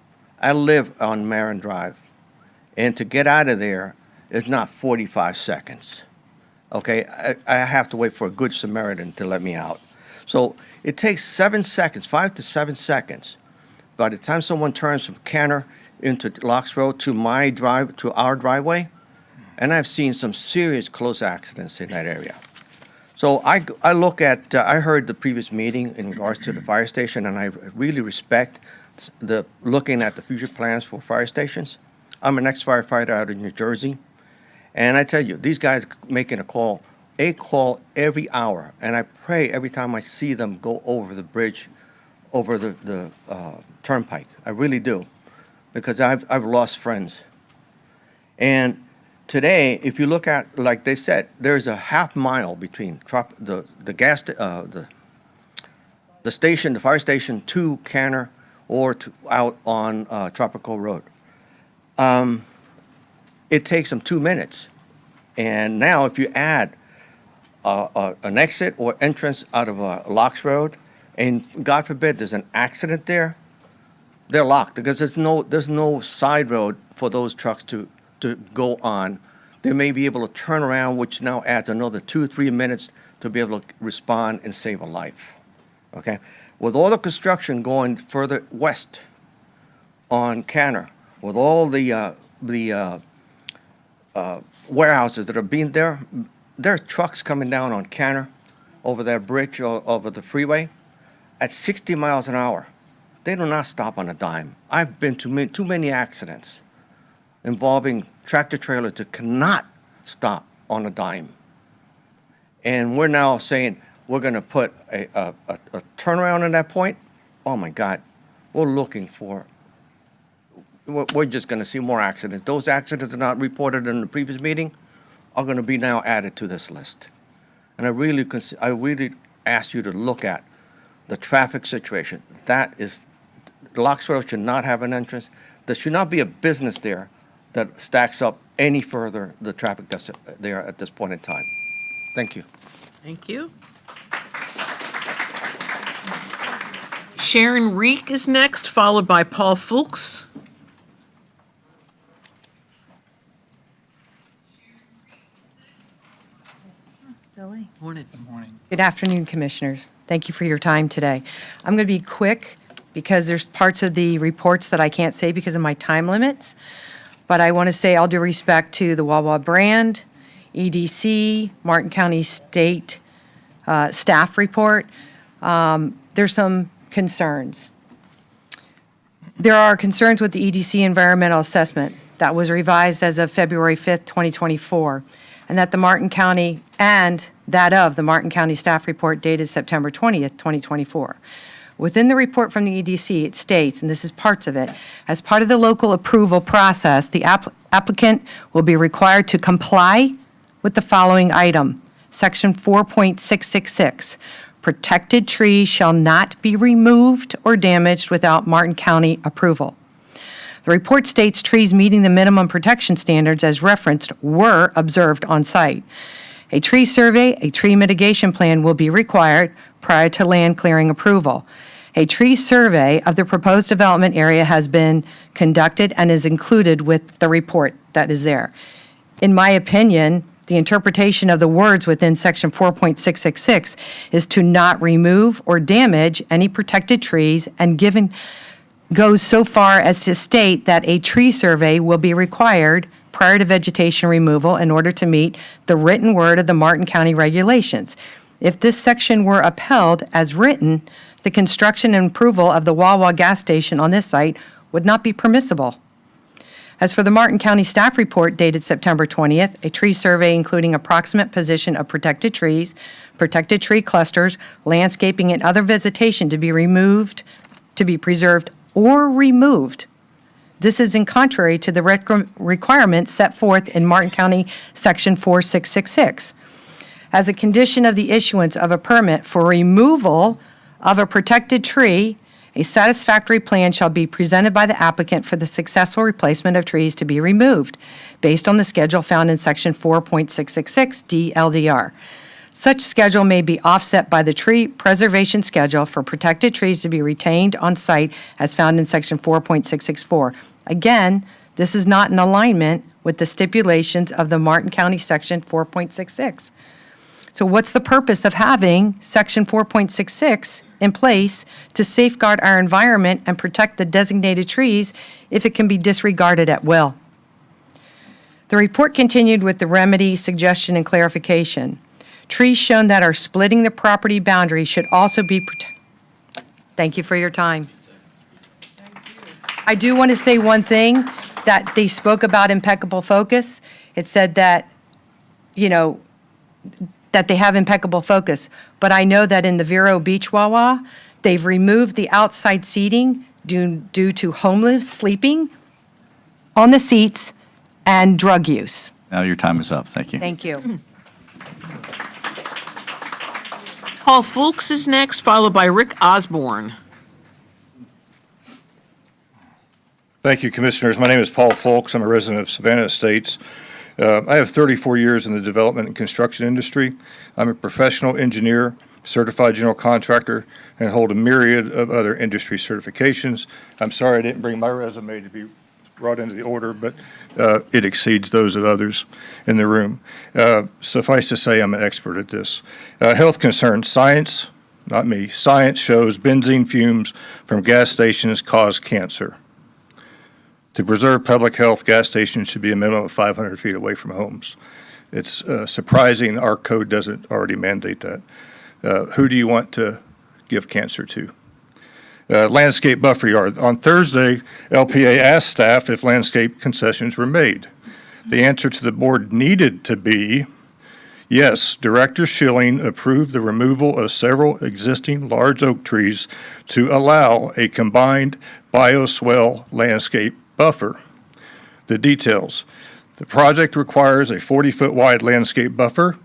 I live on Marin Drive, and to get out of there is not 45 seconds. Okay, I have to wait for a good Samaritan to let me out. So it takes 7 seconds, 5 to 7 seconds. By the time someone turns from Canner into Locks Road to my drive, to our driveway, and I've seen some serious close accidents in that area. So I look at, I heard the previous meeting in regards to the fire station, and I really respect the looking at the future plans for fire stations. I'm an ex-firefighter out in New Jersey, and I tell you, these guys making a call every hour, and I pray every time I see them go over the bridge, over the turnpike. I really do, because I've lost friends. And today, if you look at, like they said, there's a half mile between the station, the fire station to Canner or out on Tropical Road. It takes them 2 minutes. And now if you add an exit or entrance out of Locks Road, and God forbid there's an accident there, they're locked because there's no side road for those trucks to go on. They may be able to turn around, which now adds another 2 or 3 minutes to be able to respond and save a life. Okay? With all the construction going further west on Canner, with all the warehouses that are being there are trucks coming down on Canner over that bridge or over the freeway at 60 miles an hour. They do not stop on a dime. I've been to too many accidents involving tractor trailers that cannot stop on a dime. And we're now saying we're going to put a turnaround at that point. Oh my God, we're just going to see more accidents. Those accidents that are not reported in the previous meeting are going to be now added to this list. And I really ask you to look at the traffic situation. Locks Road should not have an entrance. There should not be a business there that stacks up any further the traffic that's there at this point in time. Thank you. Thank you. Sharon Reek is next, followed by Paul Fuchs. Billy. Morning. Good afternoon, Commissioners. Thank you for your time today. I'm going to be quick because there's parts of the reports that I can't say because of my time limits. But I want to say all due respect to the Wawa brand, EDC, Martin County State staff report, there's some concerns. There are concerns with the EDC environmental assessment that was revised as of February 5th, 2024, and that the Martin County and that of the Martin County staff report dated September 20th, 2024. Within the report from the EDC, it states, and this is parts of it, as part of the local approval process, the applicant will be required to comply with the following item, Section 4.666. Protected trees shall not be removed or damaged without Martin County approval. The report states trees meeting the minimum protection standards as referenced were observed on site. A tree survey, a tree mitigation plan will be required prior to land clearing approval. A tree survey of the proposed development area has been conducted and is included with the report that is there. In my opinion, the interpretation of the words within Section 4.666 is to not remove or damage any protected trees, and goes so far as to state that a tree survey will be required prior to vegetation removal in order to meet the written word of the Martin County regulations. If this section were upheld as written, the construction and approval of the Wawa gas station on this site would not be permissible. As for the Martin County staff report dated September 20th, a tree survey including approximate position of protected trees, protected tree clusters, landscaping, and other vegetation to be removed, to be preserved or removed. This is in contrary to the requirements set forth in Martin County Section 4666. As a condition of the issuance of a permit for removal of a protected tree, a satisfactory plan shall be presented by the applicant for the successful replacement of trees to be removed, based on the schedule found in Section 4.666 DLDR. Such schedule may be offset by the tree preservation schedule for protected trees to be retained on site as found in section 4.664. Again, this is not in alignment with the stipulations of the Martin County section 4.66. So what's the purpose of having section 4.66 in place to safeguard our environment and protect the designated trees if it can be disregarded at will? The report continued with the remedy, suggestion, and clarification. Trees shown that are splitting the property boundary should also be protected. Thank you for your time. I do want to say one thing, that they spoke about impeccable focus. It said that, that they have impeccable focus. But I know that in the Vero Beach Wawa, they've removed the outside seating due to homeless sleeping on the seats and drug use. Now your time is up. Thank you. Thank you. Paul Fulks is next, followed by Rick Osborne. Thank you, Commissioners. My name is Paul Fulks. I'm a resident of Savannah Estates. I have 34 years in the development and construction industry. I'm a professional engineer, certified general contractor, and hold a myriad of other industry certifications. I'm sorry I didn't bring my resume to be brought into the order, but it exceeds those of others in the room. Suffice to say, I'm an expert at this. Health concerns, science, not me, science shows benzene fumes from gas stations cause cancer. To preserve public health, gas stations should be a minimum of 500 feet away from homes. It's surprising our code doesn't already mandate that. Who do you want to give cancer to? Landscape buffer yard. On Thursday, LPA asked staff if landscape concessions were made. The answer to the board needed to be, yes, Director Schilling approved the removal of several existing large oak trees to allow a combined bioswale landscape buffer. The details. The project requires a 40-foot wide landscape buffer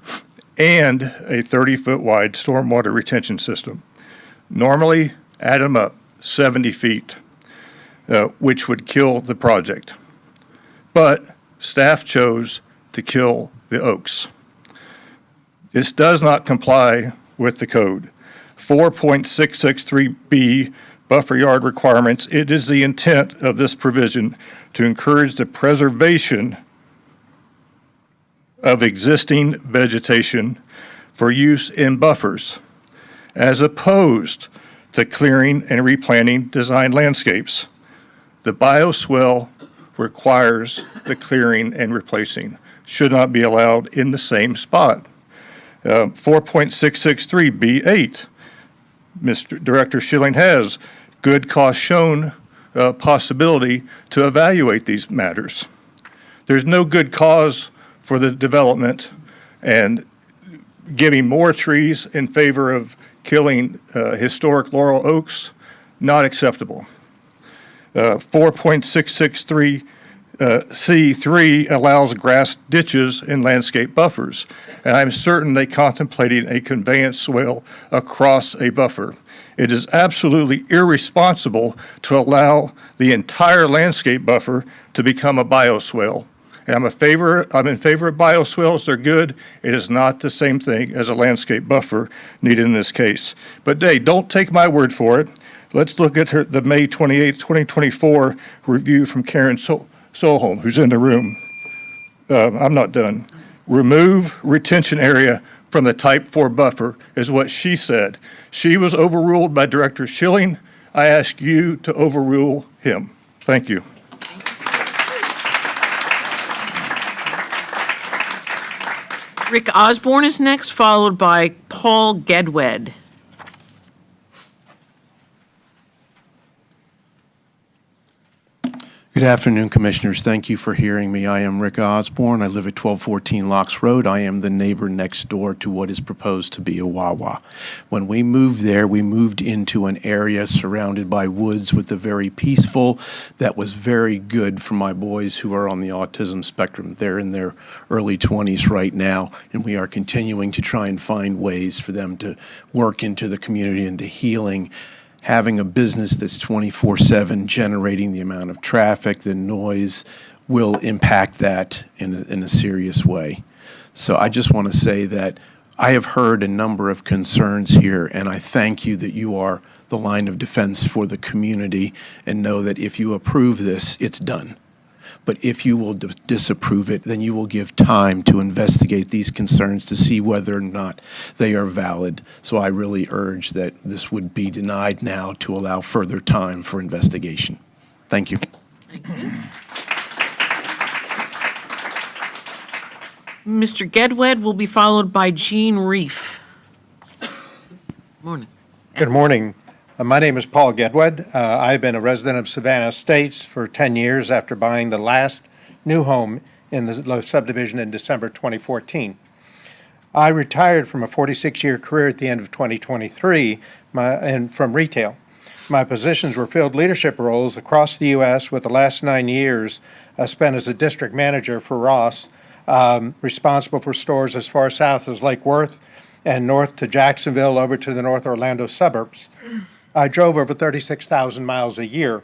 and a 30-foot wide stormwater retention system. Normally, add them up, 70 feet, which would kill the project. But staff chose to kill the oaks. This does not comply with the code. 4.663B buffer yard requirements, it is the intent of this provision to encourage the preservation of existing vegetation for use in buffers, as opposed to clearing and replanting designed landscapes. The bioswale requires the clearing and replacing, should not be allowed in the same spot. 4.663B8, Mr. Director Schilling has good cost shown possibility to evaluate these matters. There's no good cause for the development, and giving more trees in favor of killing historic laurel oaks, not acceptable. 4.663 C3 allows grass ditches in landscape buffers, and I'm certain they contemplated a conveyance swale across a buffer. It is absolutely irresponsible to allow the entire landscape buffer to become a bioswale. And I'm in favor of bioswales. They're good. It is not the same thing as a landscape buffer needed in this case. But Dave, don't take my word for it. Let's look at the May 28, 2024 review from Karen Solholm, who's in the room. I'm not done. Remove retention area from the type 4 buffer is what she said. She was overruled by Director Schilling. I ask you to overrule him. Thank you. Rick Osborne is next, followed by Paul Gedwed. Good afternoon, Commissioners. Thank you for hearing me. I am Rick Osborne. I live at 1214 Locks Road. I am the neighbor next door to what is proposed to be a Wawa. When we moved there, we moved into an area surrounded by woods with a very peaceful, that was very good for my boys who are on the autism spectrum. They're in their early 20s right now, and we are continuing to try and find ways for them to work into the community and to healing. Having a business that's 24/7 generating the amount of traffic, the noise, will impact that in a serious way. So I just want to say that I have heard a number of concerns here, and I thank you that you are the line of defense for the community and know that if you approve this, it's done. But if you will disapprove it, then you will give time to investigate these concerns to see whether or not they are valid. So I really urge that this would be denied now to allow further time for investigation. Thank you. Mr. Gedwed will be followed by Jean Reef. Morning. Good morning. My name is Paul Gedwed. I've been a resident of Savannah Estates for 10 years after buying the last new home in the subdivision in December 2014. I retired from a 46-year career at the end of 2023 and from retail. My positions were filled leadership roles across the U.S. with the last 9 years spent as a district manager for Ross, responsible for stores as far south as Lake Worth and north to Jacksonville over to the North Orlando suburbs. I drove over 36,000 miles a year.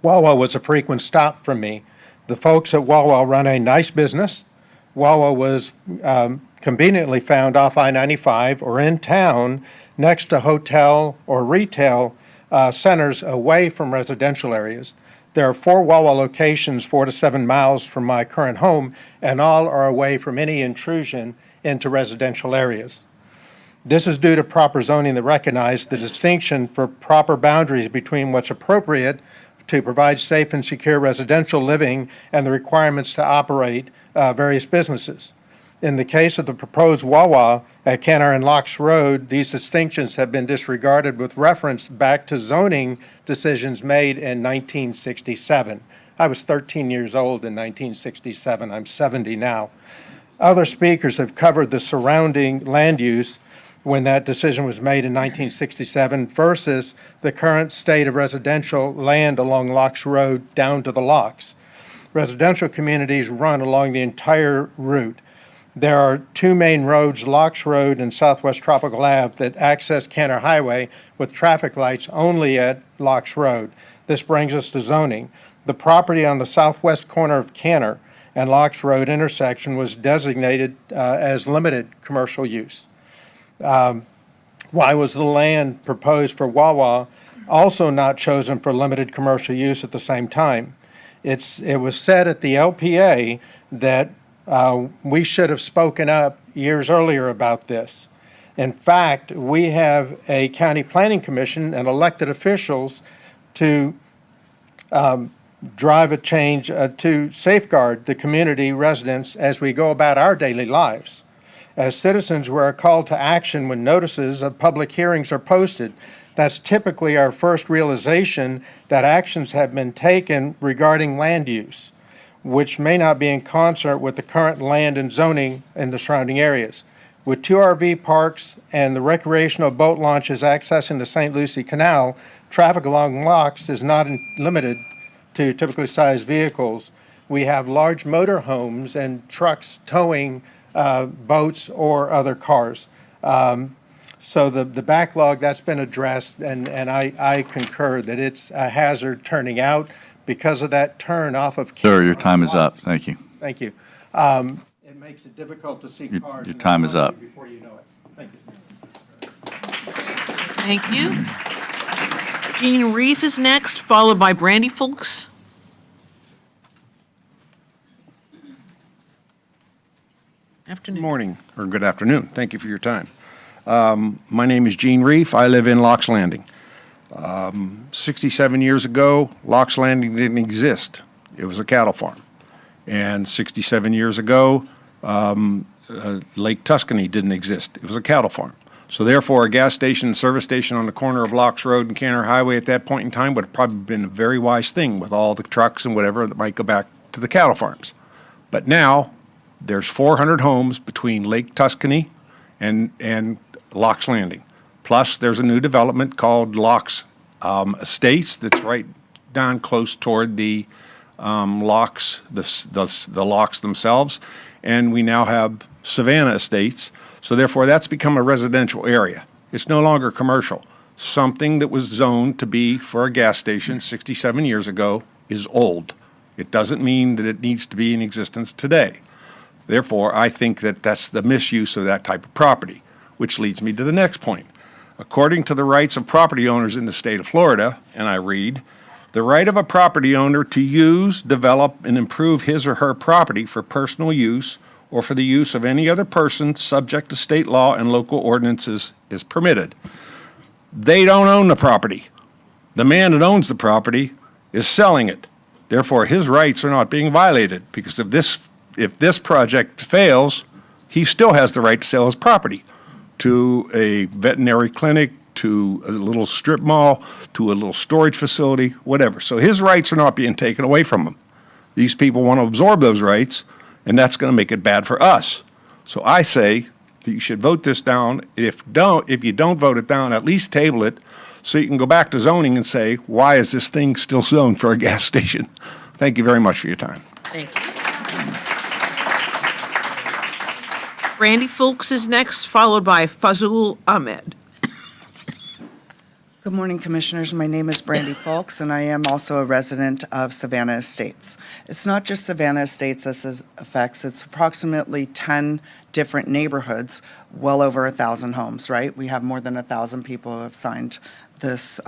Wawa was a frequent stop for me. The folks at Wawa run a nice business. Wawa was conveniently found off I-95 or in town next to hotel or retail centers away from residential areas. There are 4 Wawa locations 4 to 7 miles from my current home, and all are away from any intrusion into residential areas. This is due to proper zoning that recognizes the distinction for proper boundaries between what's appropriate to provide safe and secure residential living and the requirements to operate various businesses. In the case of the proposed Wawa at Kenner and Locks Road, these distinctions have been disregarded with reference back to zoning decisions made in 1967. I was 13 years old in 1967. I'm 70 now. Other speakers have covered the surrounding land use when that decision was made in 1967 versus the current state of residential land along Locks Road down to the locks. Residential communities run along the entire route. There are 2 main roads, Locks Road and Southwest Tropical Ave, that access Kenner Highway with traffic lights only at Locks Road. This brings us to zoning. The property on the southwest corner of Kenner and Locks Road intersection was designated as limited commercial use. Why was the land proposed for Wawa also not chosen for limited commercial use at the same time? It was said at the LPA that we should have spoken up years earlier about this. In fact, we have a county planning commission and elected officials to drive a change to safeguard the community residents as we go about our daily lives. As citizens, we are called to action when notices of public hearings are posted. That's typically our first realization that actions have been taken regarding land use, which may not be in concert with the current land and zoning in the surrounding areas. With 2 RV parks and the recreational boat launches accessing the St. Lucie Canal, traffic along locks is not limited to typically sized vehicles. We have large motor homes and trucks towing boats or other cars. So the backlog, that's been addressed, and I concur that it's a hazard turning out because of that turn off of. Sir, your time is up. Thank you. Thank you. It makes it difficult to see cars. Your time is up. Before you know it. Thank Thank you. you. Jean Reef is next, followed by Brandy Fulks. Good morning, or good afternoon. Thank you for your time. My name is Gene Reef. I live in Locks Landing. 67 years ago, Locks Landing didn't exist. It was a cattle farm. And 67 years ago, Lake Tuscany didn't exist. It was a cattle farm. So therefore, a gas station and service station on the corner of Locks Road and Canner Highway at that point in time would have probably been a very wise thing with all the trucks and whatever that might go back to the cattle farms. But now, there's 400 homes between Lake Tuscany and Locks Landing. Plus, there's a new development called Locks Estates that's right down close toward the locks, the locks themselves. And we now have Savannah Estates. So therefore, that's become a residential area. It's no longer commercial. Something that was zoned to be for a gas station 67 years ago is old. It doesn't mean that it needs to be in existence today. Therefore, I think that that's the misuse of that type of property, which leads me to the next point. According to the rights of property owners in the state of Florida, and I read, the right of a property owner to use, develop, and improve his or her property for personal use or for the use of any other person subject to state law and local ordinances is permitted. They don't own the property. The man that owns the property is selling it. Therefore, his rights are not being violated, because if this project fails, he still has the right to sell his property to a veterinary clinic, to a little strip mall, to a little storage facility, whatever. So his rights are not being taken away from him. These people want to absorb those rights, and that's going to make it bad for us. So I say that you should vote this down. If you don't vote it down, at least table it so you can go back to zoning and say, why is this thing still zoned for a gas station? Thank you very much for your time. Thank you. Randy Fulks is next, followed by Fazul Ahmed. Good morning, Commissioners. My name is Brandy Fulks, and I am also a resident of Savannah Estates. It's not just Savannah Estates this affects. It's approximately 10 different neighborhoods, well over 1,000 homes, right? We have more than 1,000 people who have signed this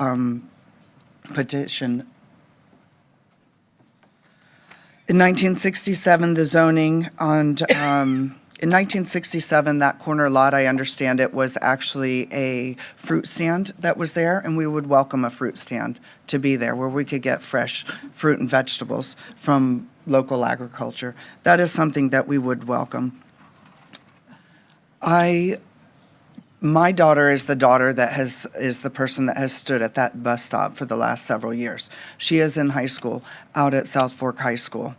petition. In 1967, the zoning on in 1967, that corner lot, I understand it was actually a fruit stand that was there, and we would welcome a fruit stand to be there where we could get fresh fruit and vegetables from local agriculture. That is something that we would welcome. My daughter is the daughter that is the person that has stood at that bus stop for the last several years. She is in high school, out at South Fork High School.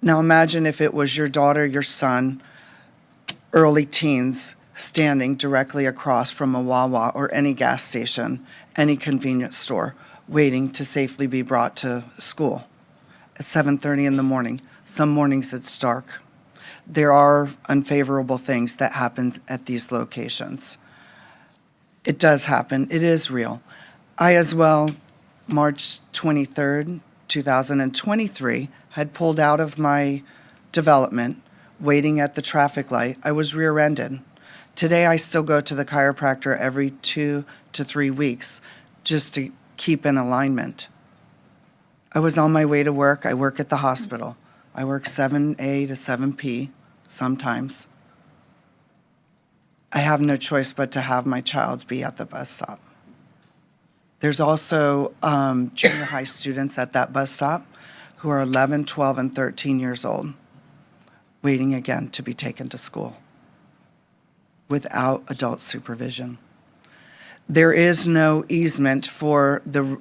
Now imagine if it was your daughter, your son, early teens, standing directly across from a Wawa or any gas station, any convenience store, waiting to safely be brought to school at 7:30 in the morning. Some mornings it's dark. There are unfavorable things that happen at these locations. It does happen. It is real. I as well, March 23rd, 2023, had pulled out of my development, waiting at the traffic light. I was rear-ended. Today, I still go to the chiropractor every 2 to 3 weeks just to keep in alignment. I was on my way to work. I work at the hospital. I work 7A to 7P sometimes. I have no choice but to have my child be at the bus stop. There's also junior high students at that bus stop who are 11, 12, and 13 years old, waiting again to be taken to school without adult supervision. There is no easement for the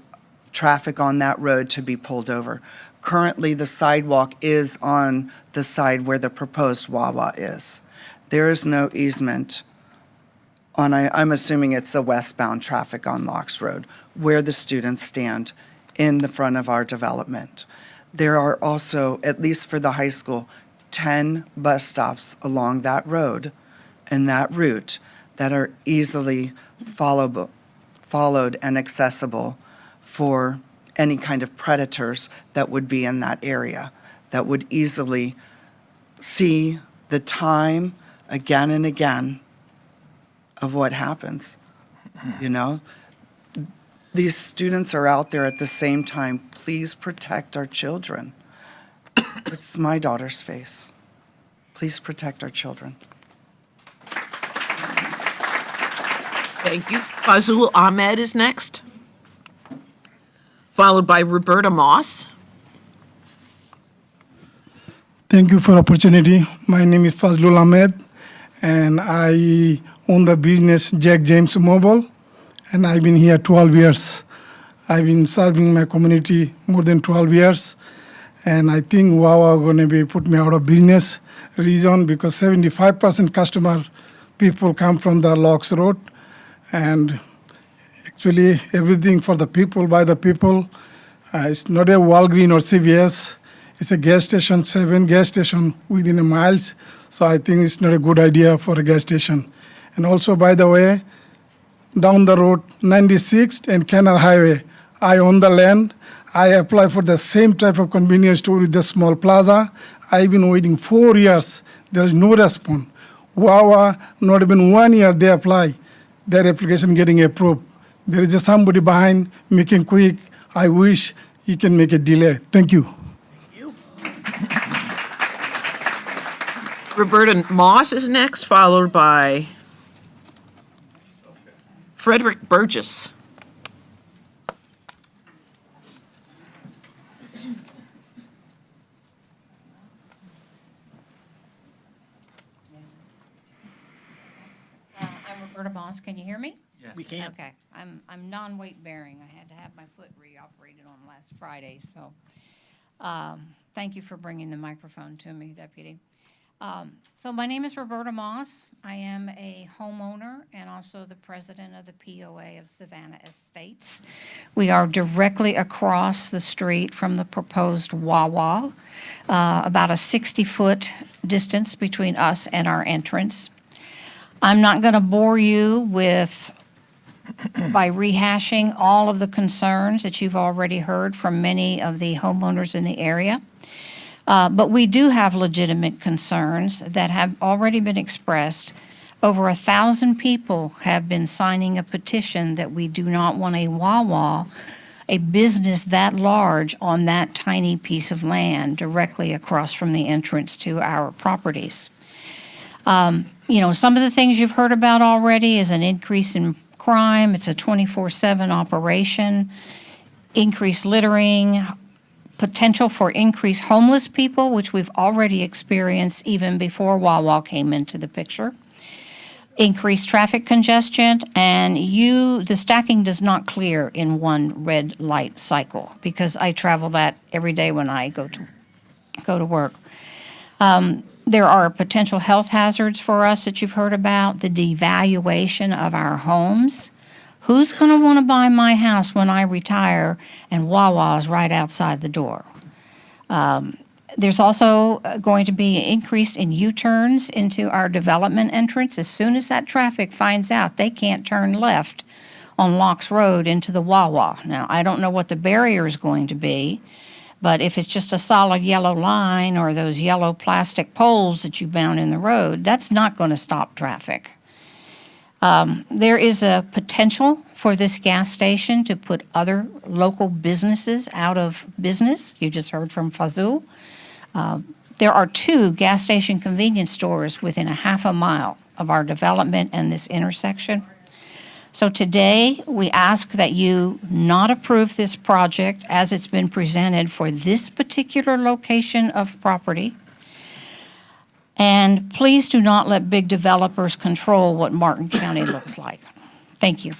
traffic on that road to be pulled over. Currently, the sidewalk is on the side where the proposed Wawa is. There is no easement on, I'm assuming it's the westbound traffic on Locks Road, where the students stand in the front of our development. There are also, at least for the high school, 10 bus stops along that road and that route that are easily followed and accessible for any kind of predators that would be in that area, that would easily see the time again and again of what happens. You know, these students are out there at the same time. Please protect our children. It's my daughter's face. Please protect our children. Thank you. Fazul Ahmed is next, followed by Roberta Moss. Thank you for opportunity. My name is Fazlul Ahmed, and I own the business Jack James Mobile, and I've been here 12 years. I've been serving my community more than 12 years, and I think Wawa going to be put me out of business. Reason because 75% customer people come from the Locks Road, and actually everything for the people, by the people. It's not a Walgreens or CVS. It's a gas station, 7 gas station within a miles. So I think it's not a good idea for a gas station. And also, by the way, down the road, 96th and Canal Highway, I own the land. I apply for the same type of convenience store with the small plaza. I've been waiting 4 years. There is no response. Wawa, not even 1 year they apply, their application getting approved. There is just somebody behind making quick. I wish he can make a delay. Thank you. Roberta Moss is next, followed by Frederick Burgess. I'm Roberta Moss. Can you hear me? Yes. We can. Okay. I'm non-weight bearing. I had to have my foot reoperated on last Friday, so thank you for bringing the microphone to me, Deputy. So my name is Roberta Moss. I am a homeowner and also the president of the POA of Savannah Estates. We are directly across the street from the proposed Wawa, about a 60-foot distance between us and our entrance. I'm not going to bore you by rehashing all of the concerns that you've already heard from many of the homeowners in the area. But we do have legitimate concerns that have already been expressed. Over 1,000 people have been signing a petition that we do not want a Wawa, a business that large, on that tiny piece of land directly across from the entrance to our properties. Some of the things you've heard about already is an increase in crime. It's a 24/7 operation, increased littering, potential for increased homeless people, which we've already experienced even before Wawa came into the picture, increased traffic congestion, and the stacking does not clear in one red light cycle, because I travel that every day when I go to work. There are potential health hazards for us that you've heard about, the devaluation of our homes. Who's going to want to buy my house when I retire and Wawa is right outside the door? There's also going to be increased in U-turns into our development entrance. As soon as that traffic finds out they can't turn left on Locks Road into the Wawa. Now, I don't know what the barrier is going to be, but if it's just a solid yellow line or those yellow plastic poles that you mount in the road, that's not going to stop traffic. There is a potential for this gas station to put other local businesses out of business. You just heard from Fazul. There are 2 gas station convenience stores within a half a mile of our development and this intersection. So today, we ask that you not approve this project as it's been presented for this particular location of property. And please do not let big developers control what Martin County looks like. Thank you.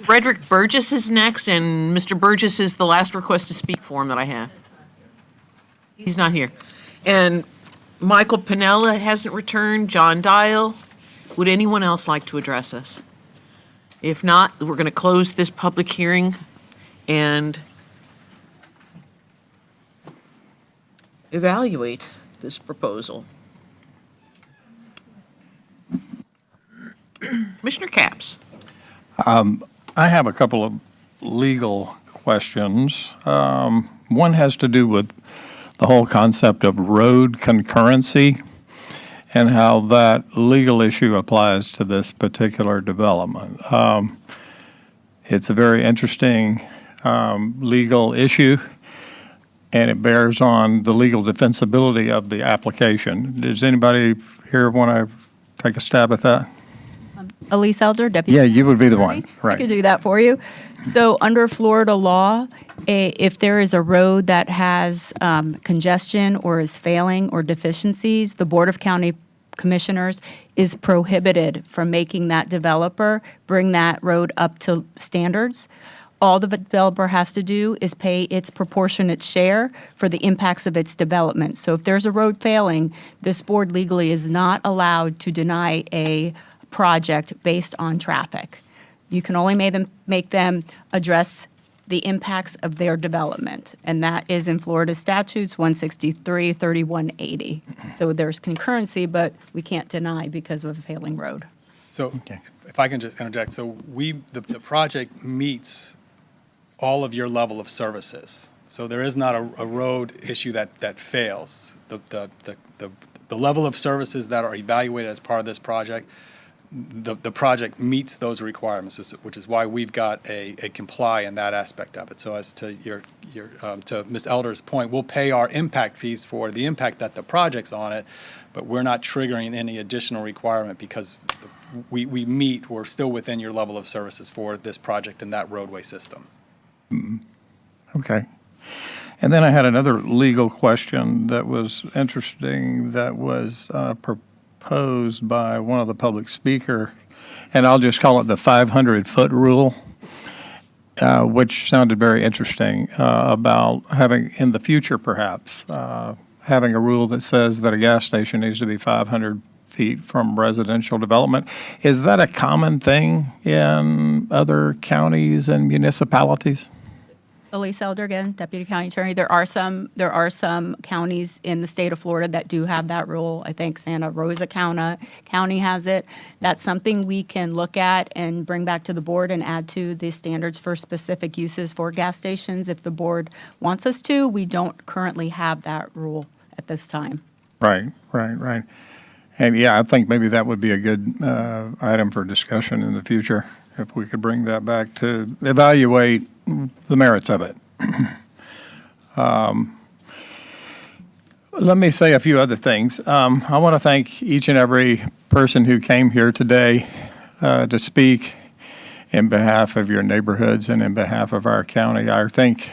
Frederick Burgess is next, and Mr. Burgess is the last request to speak form that I have. He's not here. And Michael Pinella hasn't returned. John Dial. Would anyone else like to address us? If not, we're going to close this public hearing and evaluate this proposal. Commissioner Capps. I have a couple of legal questions. One has to do with the whole concept of road concurrency and how that legal issue applies to this particular development. It's a very interesting legal issue, and it bears on the legal defensibility of the application. Does anybody here want to take a stab at that? Elise Elder, Deputy. Yeah, you would be the one, I right. could do that for you. So under Florida law, if there is a road that has congestion or is failing or deficiencies, the Board of County Commissioners is prohibited from making that developer bring that road up to standards. All the developer has to do is pay its proportionate share for the impacts of its development. So if there's a road failing, this board legally is not allowed to deny a project based on traffic. You can only make them address the impacts of their development, and that is in Florida statutes 163, 3180. So there's concurrency, but we can't deny because of a failing road. So if I can just interject, so the project meets all of your level of services. So there is not a road issue that fails. The level of services that are evaluated as part of this project, the project meets those requirements, which is why we've got a comply in that aspect of it. So as to to Ms. Elder's point, we'll pay our impact fees for the impact that the project's on it, but we're not triggering any additional requirement because we're still within your level of services for this project and that roadway system. Okay. And then I had another legal question that was interesting that was proposed by one of the public speaker, and I'll just call it the 500-foot rule, which sounded very interesting about having, in the future perhaps, having a rule that says that a gas station needs to be 500 feet from residential development. Is that a common thing in other counties and municipalities? Elise Elder again, Deputy County Attorney. There are some counties in the state of Florida that do have that rule. I think Santa Rosa County has it. That's something we can look at and bring back to the board and add to the standards for specific uses for gas stations if the board wants us to. We don't currently have that rule at this time. Right. And yeah, I think maybe that would be a good item for discussion in the future, if we could bring that back to evaluate the merits of it. Let me say a few other things. I want to thank each and every person who came here today to speak in behalf of your neighborhoods and in behalf of our county. I think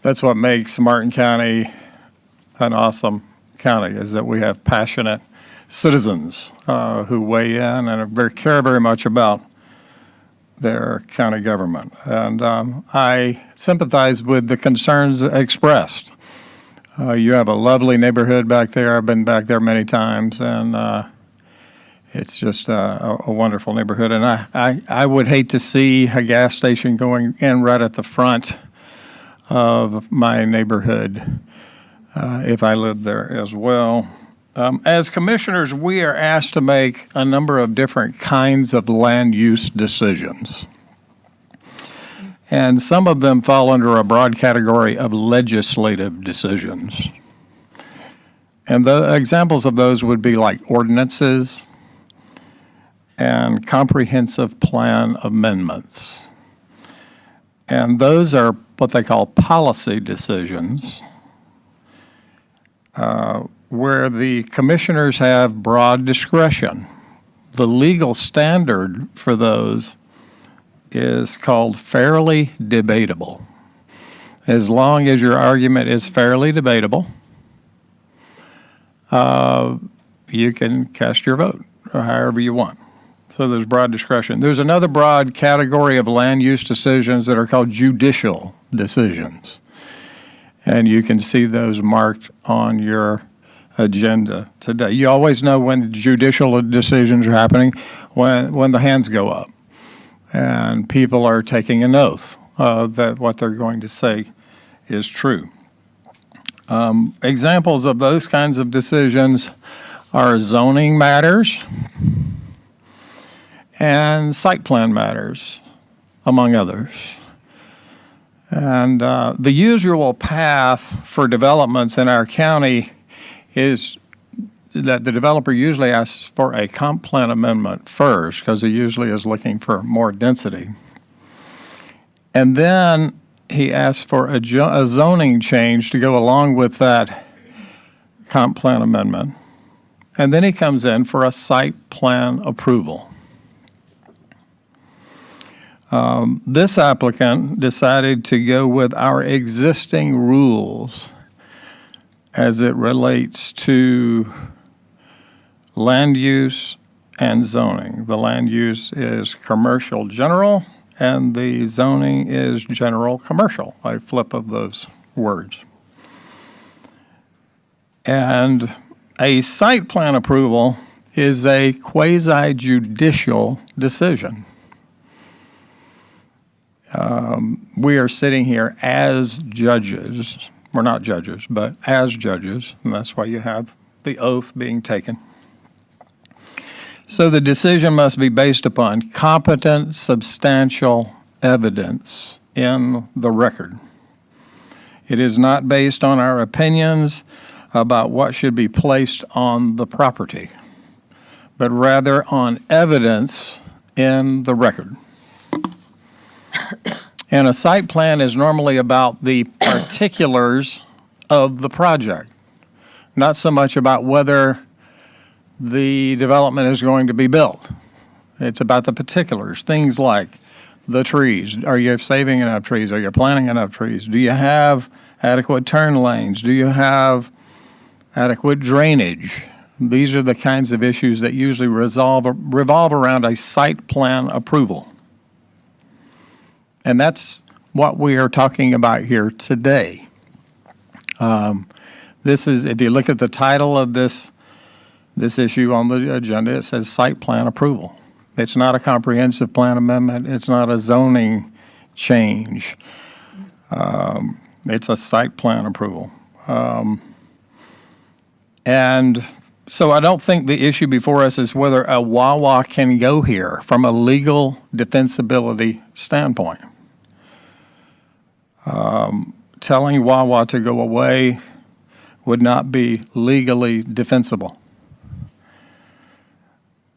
that's what makes Martin County an awesome county, is that we have passionate citizens who weigh in and care very much about their county government. And I sympathize with the concerns expressed. You have a lovely neighborhood back there. I've been back there many times, and it's just a wonderful neighborhood. And I would hate to see a gas station going in right at the front of my neighborhood if I lived there as well. As commissioners, we are asked to make a number of different kinds of land use decisions. And some of them fall under a broad category of legislative decisions. And the examples of those would be like ordinances and comprehensive plan amendments. And those are what they call policy decisions, where the commissioners have broad discretion. The legal standard for those is called fairly debatable. As long as your argument is fairly debatable, you can cast your vote however you want. So there's broad discretion. There's another broad category of land use decisions that are called judicial decisions. And you can see those marked on your agenda today. You always know when judicial decisions are happening when the hands go up and people are taking an oath that what they're going to say is true. Examples of those kinds of decisions are zoning matters and site plan matters, among others. And the usual path for developments in our county is that the developer usually asks for a comp plan amendment first, because he usually is looking for more density. And then he asks for a zoning change to go along with that comp plan amendment. And then he comes in for a site plan approval. This applicant decided to go with our existing rules as it relates to land use and zoning. The land use is commercial general, and the zoning is general commercial, a flip of those words. And a site plan approval is a quasi-judicial decision. We are sitting here as judges. We're not judges, but as judges, and that's why you have the oath being taken. So the decision must be based upon competent, substantial evidence in the record. It is not based on our opinions about what should be placed on the property, but rather on evidence in the record. And a site plan is normally about the particulars of the project, not so much about whether the development is going to be built. It's about the particulars, things like the trees. Are you saving enough trees? Are you planting enough trees? Do you have adequate turn lanes? Do you have adequate drainage? These are the kinds of issues that usually revolve around a site plan approval. And that's what we are talking about here today. This is, if you look at the title of this issue on the agenda, it says site plan approval. It's not a comprehensive plan amendment. It's not a zoning change. It's a site plan approval. And so I don't think the issue before us is whether a Wawa can go here from a legal defensibility standpoint. Telling Wawa to go away would not be legally defensible.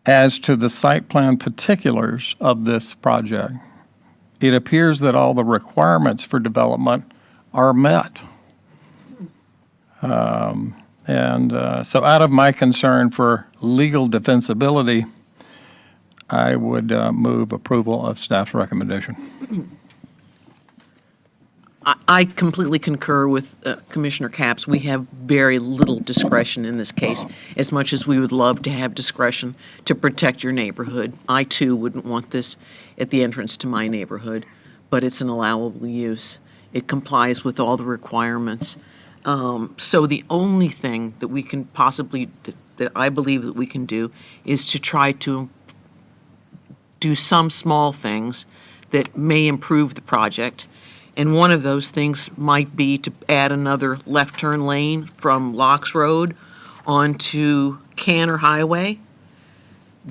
As to the site plan particulars of this project, it appears that all the requirements for development are met. So out of my concern for legal defensibility, I would move approval of staff's recommendation. I completely concur with Commissioner Capps. We have very little discretion in this case, as much as we would love to have discretion to protect your neighborhood. I, too, wouldn't want this at the entrance to my neighborhood, but it's an allowable use. It complies with all the requirements. So the only thing that we can possibly, that I believe that we can do, is to try to do some small things that may improve the project. And one of those things might be to add another left turn lane from Locks Road onto Canner Highway.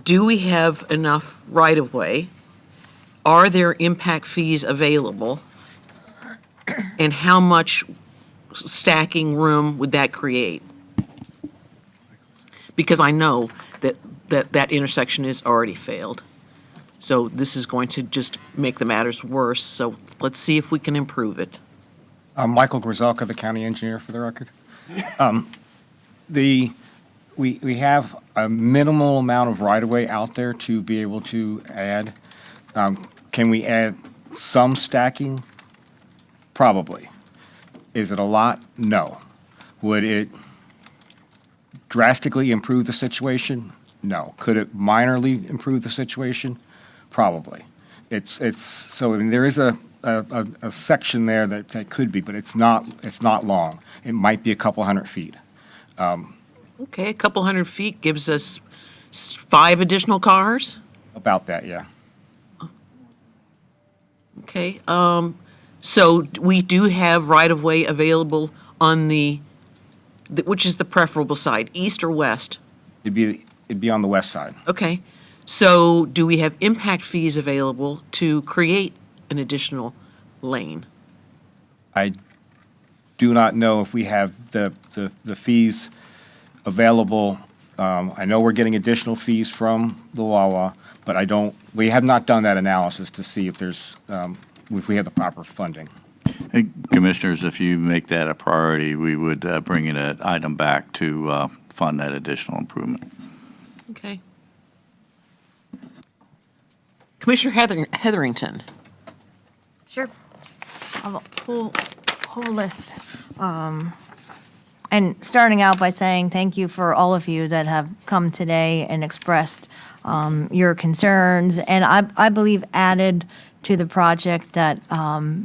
Do we have enough right-of-way? Are there impact fees available? And how much stacking room would that create? Because I know that intersection is already failed. So this is going to just make the matters worse. So let's see if we can improve it. Michael Grzelka, the county engineer, for the record. We have a minimal amount of right-of-way out there to be able to add. Can we add some stacking? Probably. Is it a lot? No. Would it drastically improve the situation? No. Could it minorly improve the situation? Probably. So I mean, there is a section there that could be, but it's not long. It might be a couple hundred feet. Okay, a couple hundred feet gives us 5 additional cars? About that, yeah. Okay, so we do have right-of-way available on which is the preferable side, east or west? It'd be on the west side. Okay, so do we have impact fees available to create an additional lane? I do not know if we have the fees available. I know we're getting additional fees from the Wawa, but we have not done that analysis to see if we have the proper funding. Hey, Commissioners, if you make that a priority, we would bring an item back to fund that additional improvement. Okay. Commissioner Hetherington. Sure. I'll whole list. And starting out by saying thank you for all of you that have come today and expressed your concerns, and I believe added to the project that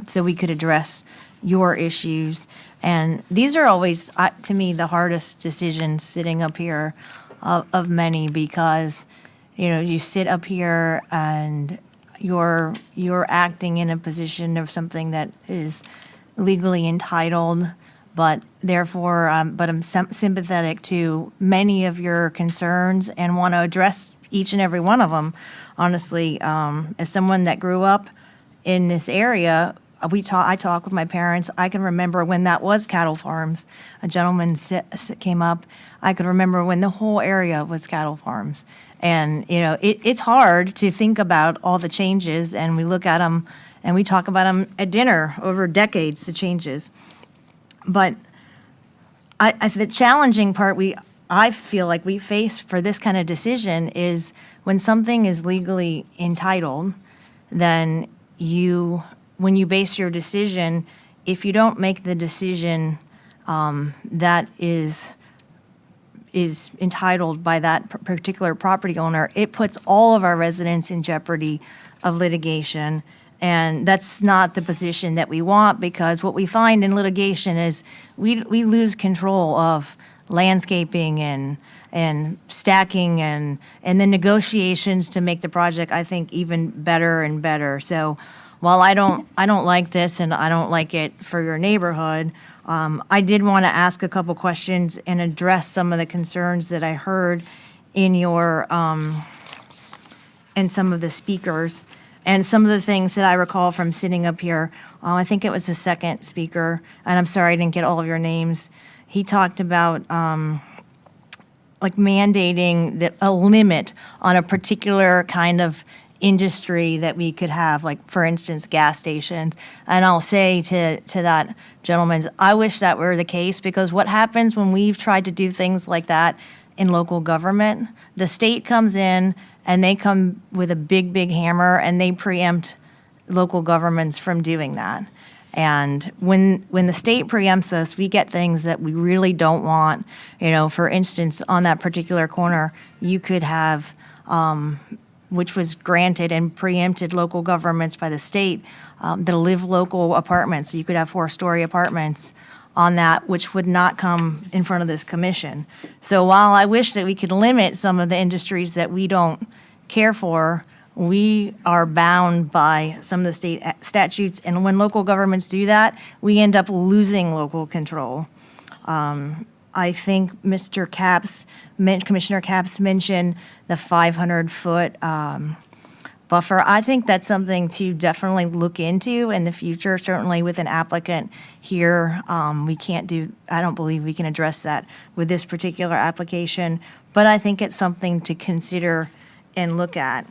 so we could address your issues. And these are always, to me, the hardest decisions sitting up here of many, because you sit up here and you're acting in a position of something that is legally entitled, but therefore, but I'm sympathetic to many of your concerns and want to address each and every one of them. Honestly, as someone that grew up in this area, I talk with my parents. I can remember when that was cattle farms. A gentleman came up. I could remember when the whole area was cattle farms. And, it's hard to think about all the changes, and we look at them and we talk about them at dinner over decades, the changes. But the challenging part I feel like we face for this kind of decision is when something is legally entitled, then when you base your decision, if you don't make the decision that is entitled by that particular property owner, it puts all of our residents in jeopardy of litigation. And that's not the position that we want, because what we find in litigation is we lose control of landscaping and stacking and the negotiations to make the project, I think, even better and better. So while I don't like this and I don't like it for your neighborhood, I did want to ask a couple questions and address some of the concerns that I heard in your and some of the speakers. And some of the things that I recall from sitting up here, I think it was the second speaker, and I'm sorry I didn't get all of your names. He talked about like mandating a limit on a particular kind of industry that we could have, like, for instance, gas stations. And I'll say to that gentleman, I wish that were the case, because what happens when we've tried to do things like that in local government, the state comes in and they come with a big, big hammer and they preempt local governments from doing that. And when the state preempts us, we get things that we really don't want. For instance, on that particular corner, you could have, which was granted and preempted local governments by the state, the live local apartments. So you could have 4-story apartments on that, which would not come in front of this commission. So while I wish that we could limit some of the industries that we don't care for, we are bound by some of the state statutes, and when local governments do that, we end up losing local control. I think Commissioner Capps mentioned the 500-foot buffer. I think that's something to definitely look into in the future. Certainly with an applicant here, I don't believe we can address that with this particular application, but I think it's something to consider and look at.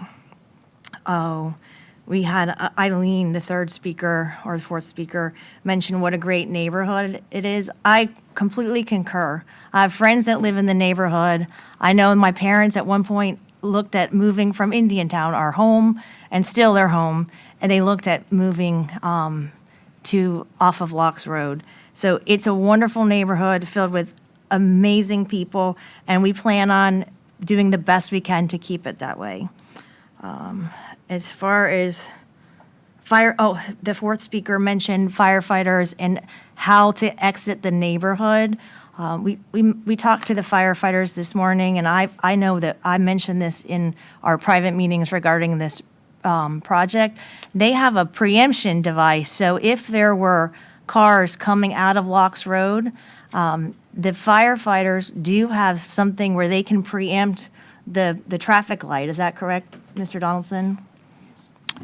We had Eileen, the third speaker or the fourth speaker, mention what a great neighborhood it is. I completely concur. I have friends that live in the neighborhood. I know my parents at one point looked at moving from Indiantown, our home, and still their home, and they looked at moving off of Locks Road. So it's a wonderful neighborhood filled with amazing people, and we plan on doing the best we can to keep it that way. As far as the fourth speaker mentioned firefighters and how to exit the neighborhood. We talked to the firefighters this morning, and I know that I mentioned this in our private meetings regarding this project. They have a preemption device, so if there were cars coming out of Locks Road, the firefighters do have something where they can preempt the traffic light. Is that correct, Mr. Donaldson?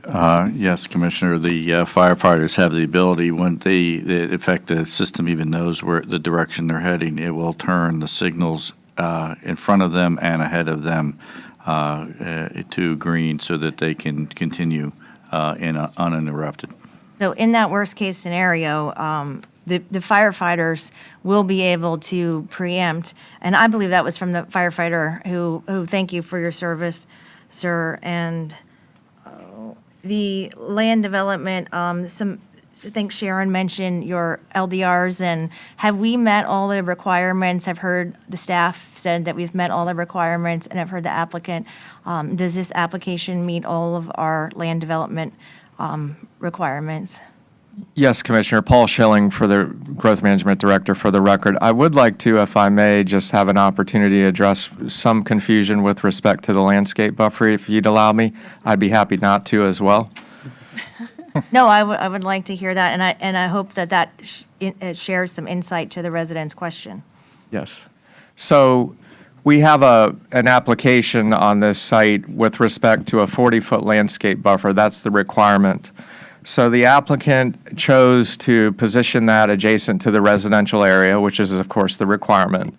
Yes, Commissioner. The firefighters have the ability, when in fact, the system even knows where the direction they're heading, it will turn the signals in front of them and ahead of them to green so that they can continue uninterrupted. So in that worst-case scenario, the firefighters will be able to preempt, and I believe that was from the firefighter who thank you for your service, sir, and the land development, I think Sharon mentioned your LDRs, and have we met all the requirements? I've heard the staff said that we've met all the requirements, and I've heard the applicant. Does this application meet all of our land development requirements? Yes, Commissioner. Paul Schilling, for the Growth Management Director, for the record. I would like to, if I may, just have an opportunity to address some confusion with respect to the landscape buffer, if you'd allow me. I'd be happy not to as well. No, I would like to hear that, and I hope that it shares some insight to the residents' question. Yes. So we have an application on this site with respect to a 40-foot landscape buffer. That's the requirement. So the applicant chose to position that adjacent to the residential area, which is, of course, the requirement.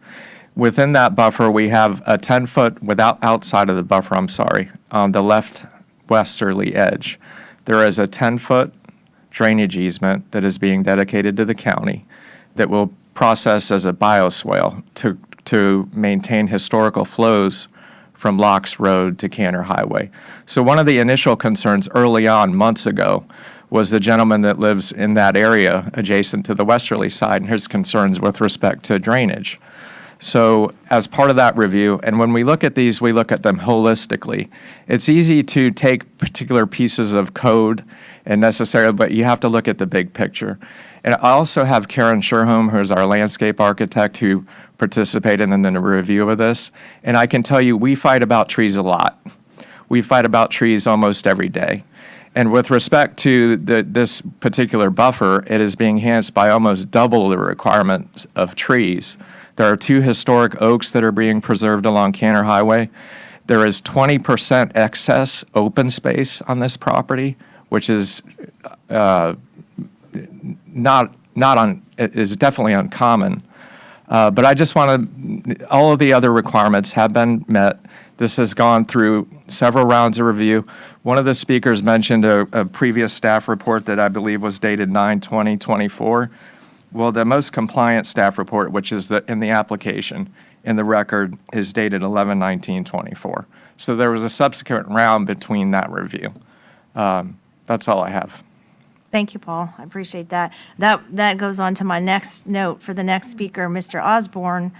Within that buffer, we have a 10-foot, outside of the buffer, I'm sorry, on the left westerly edge. There is a 10-foot drainage easement that is being dedicated to the county that will process as a bioswale to maintain historical flows from Locks Road to Cantor Highway. So one of the initial concerns early on, months ago, was the gentleman that lives in that area adjacent to the westerly side and his concerns with respect to drainage. So as part of that review, and when we look at these, we look at them holistically. It's easy to take particular pieces of code and necessarily, but you have to look at the big picture. And I also have Karen Sherholm, who is our landscape architect, who participated in the review of this. And I can tell you, we fight about trees a lot. We fight about trees almost every day. And with respect to this particular buffer, it is being enhanced by almost double the requirements of trees. There are 2 historic oaks that are being preserved along Cantor Highway. There is 20% excess open space on this property, which is is definitely uncommon. But I just want to, all of the other requirements have been met. This has gone through several rounds of review. One of the speakers mentioned a previous staff report that I believe was dated 9/20/24. Well, the most compliant staff report, which is in the application, in the record, is dated 11/19/24. So there was a subsequent round between that review. That's all I have. Thank you, Paul. I appreciate that. That goes on to my next note for the next speaker, Mr. Osborne,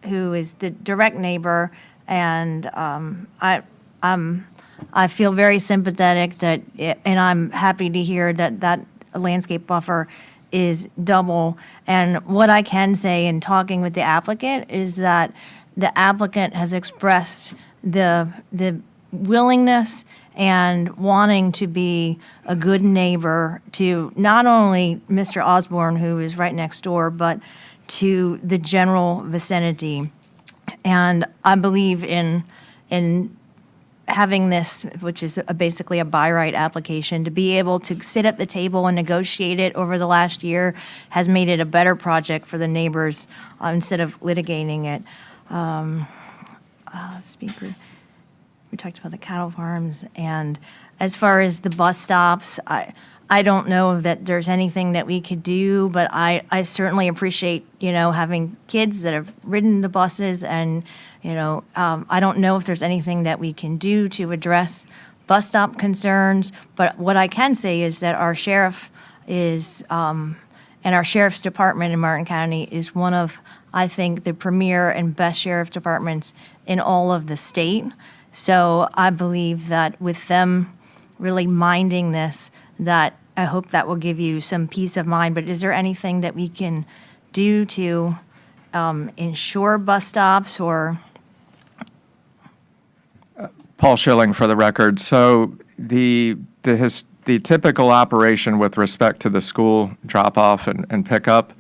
who is the direct neighbor, and I feel very sympathetic and I'm happy to hear that landscape buffer is double. And what I can say in talking with the applicant is that the applicant has expressed the willingness and wanting to be a good neighbor to not only Mr. Osborne, who is right next door, but to the general vicinity. And I believe in having this, which is basically a by right application, to be able to sit at the table and negotiate it over the last year has made it a better project for the neighbors instead of litigating it. Speaker, we talked about the cattle farms, and as far as the bus stops, I don't know that there's anything that we could do, but I certainly appreciate, having kids that have ridden the buses, and, I don't know if there's anything that we can do to address bus stop concerns, but what I can say is that our sheriff is, and our sheriff's department in Martin County is one of, I think, the premier and best sheriff departments in all of the state. So I believe that with them really minding this, that I hope that will give you some peace of mind. But is there anything that we can do to ensure bus stops or? Paul Schilling for the record. So the typical operation with respect to the school drop-off and pickup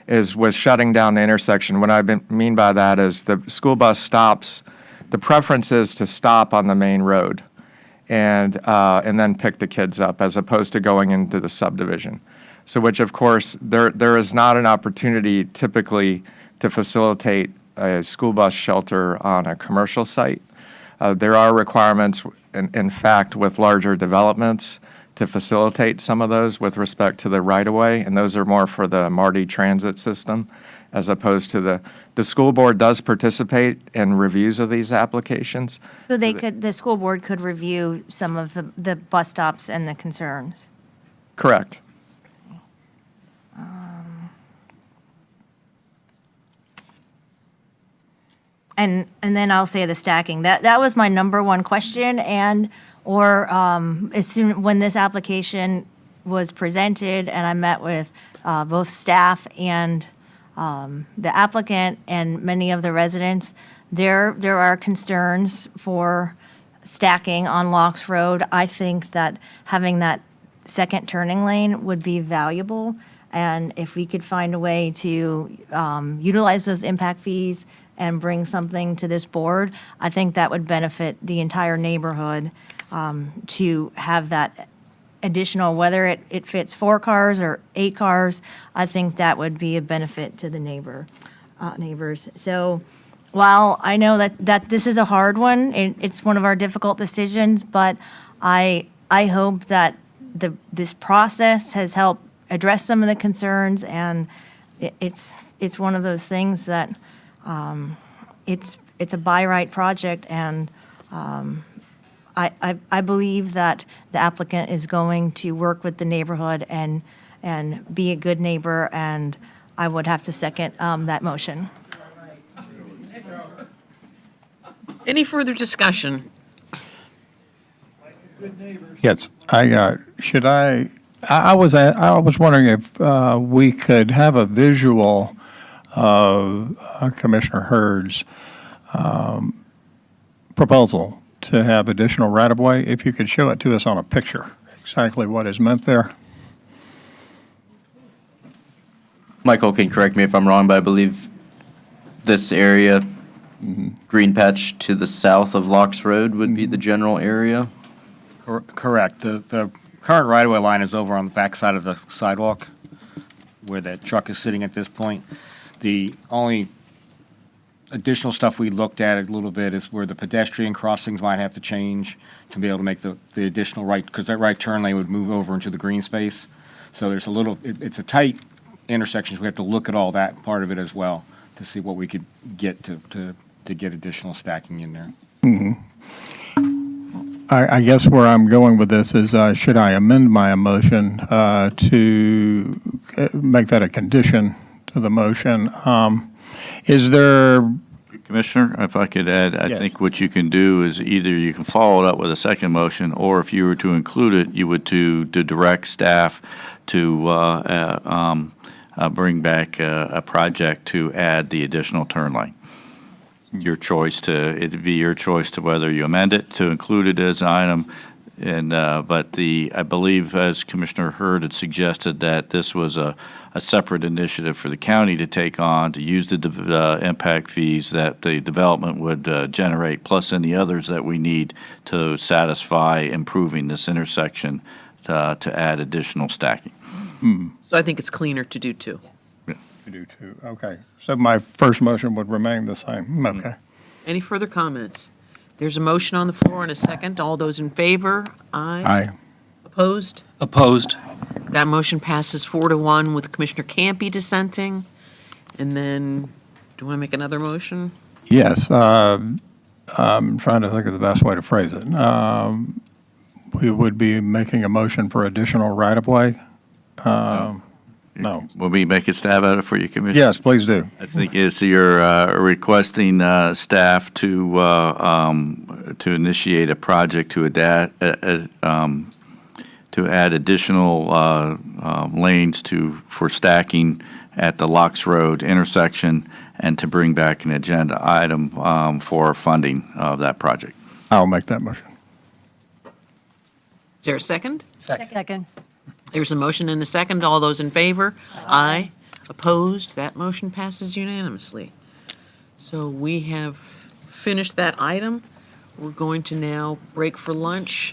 was shutting down the intersection. What I mean by that is the school bus stops, the preference is to stop on the main road and then pick the kids up as opposed to going into the subdivision. So which, of course, there is not an opportunity typically to facilitate a school bus shelter on a commercial site. There are requirements, in fact, with larger developments to facilitate some of those with respect to the right-of-way, and those are more for the MARTI transit system as opposed to the school board does participate in reviews of these applications. So the school board could review some of the bus stops and the concerns? Correct. And then I'll say the stacking. That was my number one question, as soon when this application was presented, and I met with both staff and the applicant and many of the residents, there are concerns for stacking on Locks Road. I think that having that second turning lane would be valuable, and if we could find a way to utilize those impact fees and bring something to this board, I think that would benefit the entire neighborhood to have that additional, whether it fits 4 cars or 8 cars, I think that would be a benefit to the neighbors. So while I know that this is a hard one, it's one of our difficult decisions, but I hope that this process has helped address some of the concerns, and it's one of those things that it's a by right project, and I believe that the applicant is going to work with the neighborhood and be a good neighbor, and I would have to second that motion. Any further discussion? Yes, I was wondering if we could have a visual of Commissioner Hurd's proposal to have additional right-of-way, if you could show it to us on a picture, exactly what is meant there. Michael can correct me if I'm wrong, but I believe this area, green patch to the south of Locks Road, would be the general area. Correct. The current right-of-way line is over on the back side of the sidewalk where that truck is sitting at this point. The only additional stuff we looked at a little bit is where the pedestrian crossings might have to change to be able to make the additional right, because that right turn lane would move over into the green space. So there's a little, it's a tight intersection, so we have to look at all that part of it as well to see what we could get to get additional stacking in there. I guess where I'm going with this is, should I amend my motion to make that a condition to the motion? Is there, Commissioner, if I could add, I think what you can do is either you can follow it up with a second motion, or if you were to include it, you would to direct staff to bring back a project to add the additional turn lane. It'd be your choice to whether you amend it to include it as an item. And, but I believe, as Commissioner Hurd had suggested, that this was a separate initiative for the county to take on, to use the impact fees that the development would generate, plus any others that we need to satisfy improving this intersection to add additional stacking. So I think it's cleaner to do two. to do too? Okay, so my first motion would remain the same. Okay. Any further comments? There's a motion on the floor and a second. All those in favor? Aye. Aye. Opposed? Opposed. That motion passes 4-1 with Commissioner Campy dissenting. And then, do you want to make another motion? Yes, I'm trying to think of the best way to phrase it. We would be making a motion for additional right-of-way. No. Will we make a stab at it for you, Commissioner? Yes, please do. I think it's you're requesting staff to initiate a project to add additional lanes for stacking at the Locks Road intersection, and to bring back an agenda item for funding of that project. I'll make that motion. Is there a second? Second. There's a motion and a second. All those in favor? Aye. Opposed? That motion passes unanimously. So we have finished that item. We're going to now break for lunch.